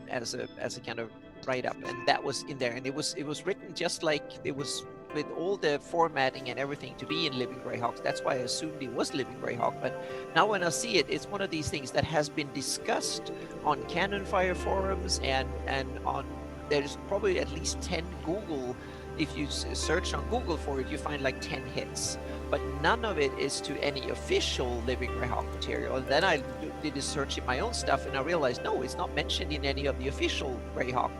as a kind of write up, and that was in there, and it was written just like it was, with all the formatting and everything to be in Living Greyhawk. That's why I assumed it was Living Greyhawk. But now when I see it, it's one of these things that has been discussed on Cannon Fire forums and on, there's probably at least 10 Google. If you search on Google for it, you find like 10 hits, but none of it is to any official Living Greyhawk material. And then I did a search in my own stuff, and I realized, no, it's not mentioned in any of the official Greyhawk,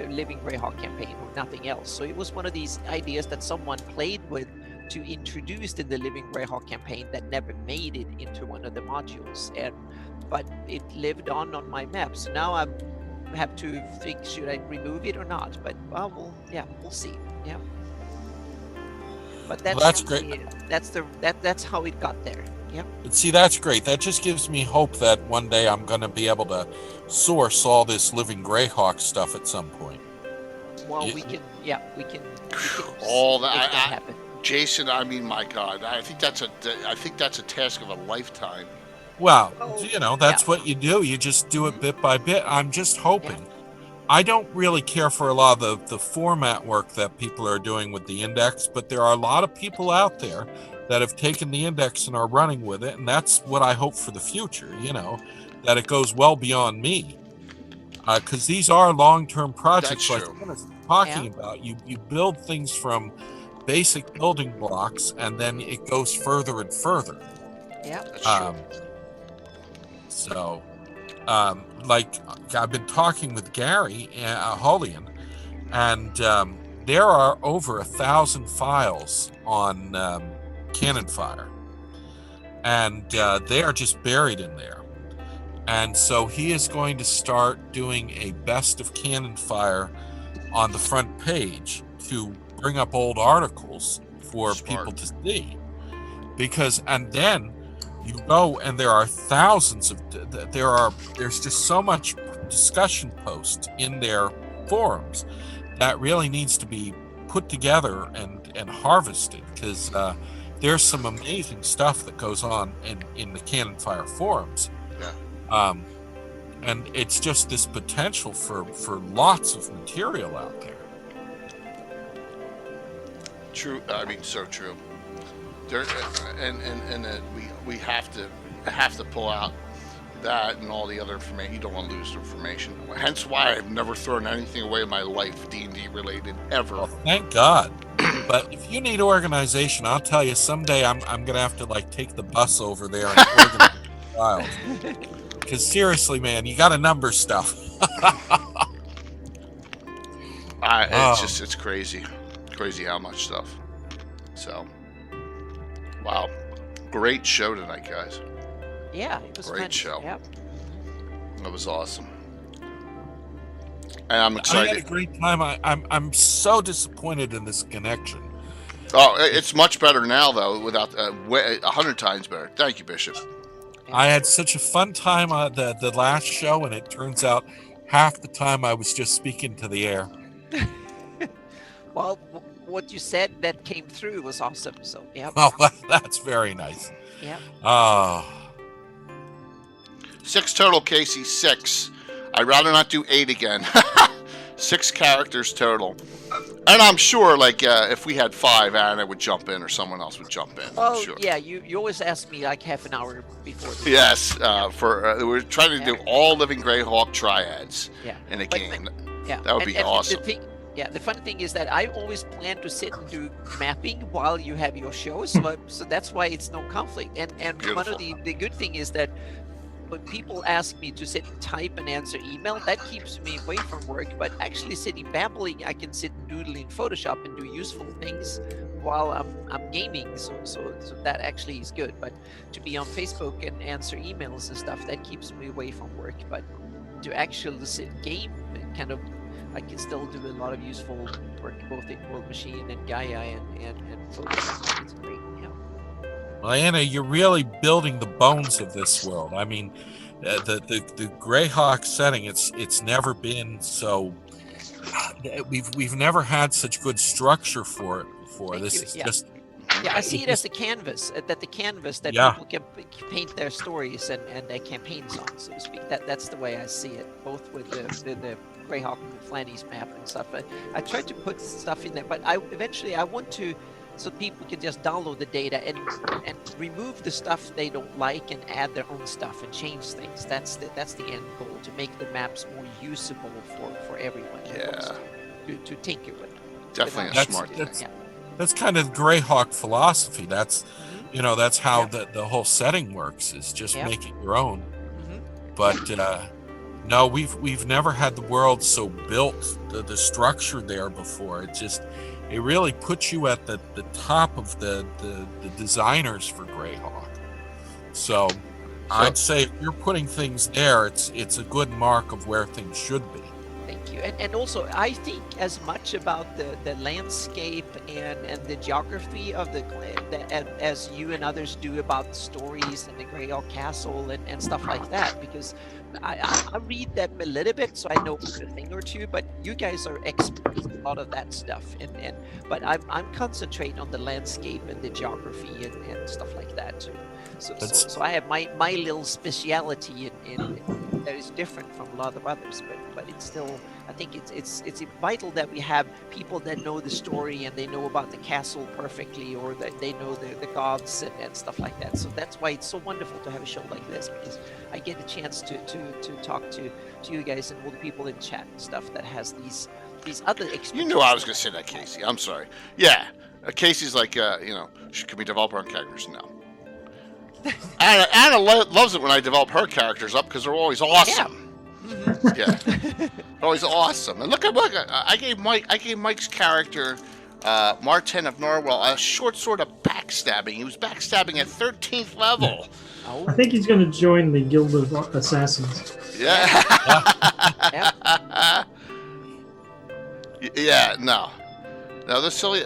Living Greyhawk campaign, or nothing else. So it was one of these ideas that someone played with to introduce in the Living Greyhawk campaign that never made it into one of the modules, but it lived on my map. So now I have to think, should I remove it or not? But we'll see. Yeah. But that's great. That's how it got there. Yeah. But see, that's great. That just gives me hope that one day I'm going to be able to source all this Living Greyhawk stuff at some point. Well, we can all that happen. Jason, I mean, my God, I think that's a task of a lifetime. Well, that's what you do. You just do it bit by bit. I'm just hoping. Yeah. I don't really care for a lot of the format work that people are doing with the index, but there are a lot of people out there that have taken the index and are running with it, and that's what I hope for the future, that it goes well beyond me. Because these are long-term projects. Like I was talking about, you build things from basic building blocks, and then it goes further and further. Yeah, that's true. So, like I've been talking with Gary Holian, and there are over 1,000 files on Cannon Fire, and they are just buried in there. And so he is going to start doing a best of Cannon Fire on the front page to bring up old articles for people to see, and then you go and there are thousands of there's just so much discussion posts in their forums that really needs to be put together and harvested, because there's some amazing stuff that goes on in the Cannon Fire forums. And it's just this potential for lots of material out there. True. I mean, so true. There, and we have to pull out that and all the other information. You don't want to lose the information. Hence why I've never thrown anything away in my life D&D related ever. Well, thank God. But if you need organization, I'll tell you, someday I'm gonna have to take the bus over there and organize the files. Because seriously, man, you got to number stuff. It's crazy how much stuff. So, wow, great show tonight, guys. Yeah, it was great show. Yep. That was awesome, and I'm excited. I had a great time. I'm so disappointed in this connection. Oh, it's much better now, though. Without 100 times better. Thank you, Bishop. I had such a fun time the last show, and it turns out half the time I was just speaking to the air. Well, what you said that came through was awesome. So yeah. Well, that's very nice. Yeah. 6 total, Casey. 6. I'd rather not do 8 again. 6 characters total. And I'm sure, if we had 5, Anna would jump in or someone else would jump in. Oh, sure. Yeah, you always ask me half an hour before. Yes, we're trying to do all Living Greyhawk triads in a game. That would be awesome. The funny thing is that I always plan to sit and do mapping while you have your shows, so that's why it's no conflict. And Beautiful. One of the good thing is that when people ask me to sit and type and answer email, that keeps me away from work. But actually sitting babbling, I can sit and doodle in Photoshop and do useful things while I'm gaming. So that actually is good. But to be on Facebook and answer emails and stuff, that keeps me away from work. But to actually sit and game and kind of I can still do a lot of useful work both in World Machine and Gaia and Photoshop. It's great. Yeah. Well, Anna, you're really building the bones of this world. I mean, the Greyhawk setting, it's never been so. We've never had such good structure for it before. Thank This you. is Yeah. just. Yeah, I see it as a canvas, that Yeah. people can paint their stories and their campaigns on, so to speak. That's the way I see it, both with the Greyhawk and Flanny's map and stuff. I tried to put stuff in there, but eventually I want to, so people can just download the data and remove the stuff they don't like and add their own stuff and change things. That's the end goal, to make the maps more usable for everyone. Yeah. To tinker with. Definitely a smart thing. Yeah. That's kind of the Greyhawk philosophy. That's that's how the whole setting works, is just make it your own. But no, we've never had the world so built, the structure there before. It really puts you at the top of the designers for Greyhawk. So I'd say if you're putting things there, it's a good mark of where things should be. Thank you. And also, I think as much about the landscape and the geography of as you and others do about the stories and the Greyhawk Castle and stuff like that, because I read them a little bit, so I know a thing or two, but you guys are experts in a lot of that stuff, but I'm concentrating on the landscape and the geography and stuff like that too. So I have my little speciality in that is different from a lot of others, but it's still, I think it's vital that we have people that know the story and they know about the castle perfectly, or that they know the gods and stuff like that. So that's why it's so wonderful to have a show like this, because I get a chance to talk to you guys and all the people in chat and stuff that has these other experiences. You knew I was going to say that, Casey. I'm sorry. Yeah, Casey's like, can we develop our own characters? No. Anna loves it when I develop her characters up, because they're always awesome. Yeah, always awesome. And look, I gave Mike's character, Martin of Norwell, a short sword of backstabbing. He was backstabbing at 13th level. I think he's going to join the Guild of Assassins. Yeah. Yeah. No, the silly.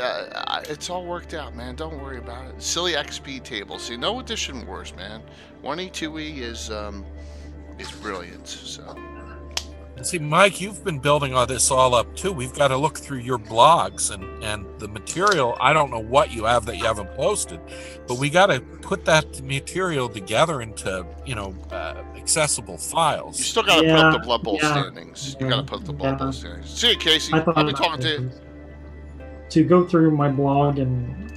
It's all worked out, man. Don't worry about it. Silly XP table. See, no edition wars, man. 1E, 2E is brilliant. So. See, Mike, you've been building all this all up too. We've got to look through your blogs and the material. I don't know what you have that you haven't posted, but we got to put that material together into accessible files. You still got to put up the Blood Bowl standings. You got to put up the Blood Bowl standings. See you, Casey. I'll be talking to you. To go through my blog and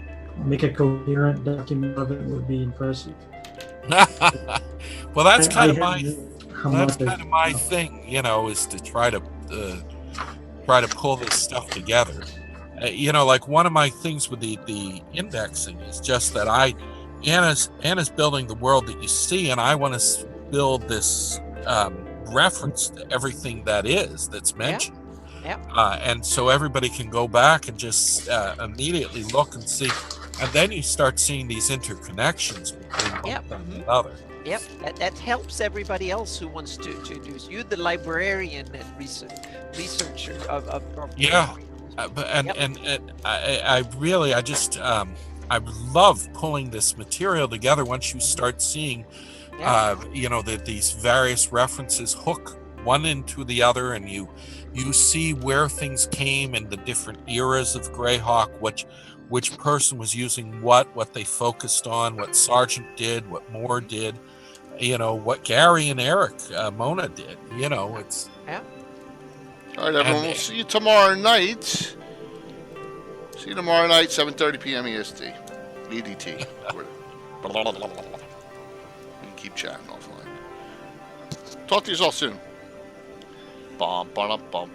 make a coherent document of it would be impressive. Well, that's kind of my thing, is to try to pull this stuff together. Like one of my things with the indexing is just that Anna's building the world that you see, and I want to build this reference to everything that's mentioned. And so everybody can go back and just immediately look and see, and then you start seeing these interconnections between one and another. Yep, that helps everybody else who wants to do. You, the librarian and researcher of I love pulling this material together. Once you start seeing, these various references hook one into the other, and you see where things came in the different eras of Greyhawk, which person was using what they focused on, what Sargent did, what Moore did, what Gary and Eric Mona did. It's all right, everyone. We'll see you tomorrow night. See you tomorrow night, 7:30 p.m. EST, EDT. We can keep chatting offline. Talk to you all soon. Bum, bum, bum.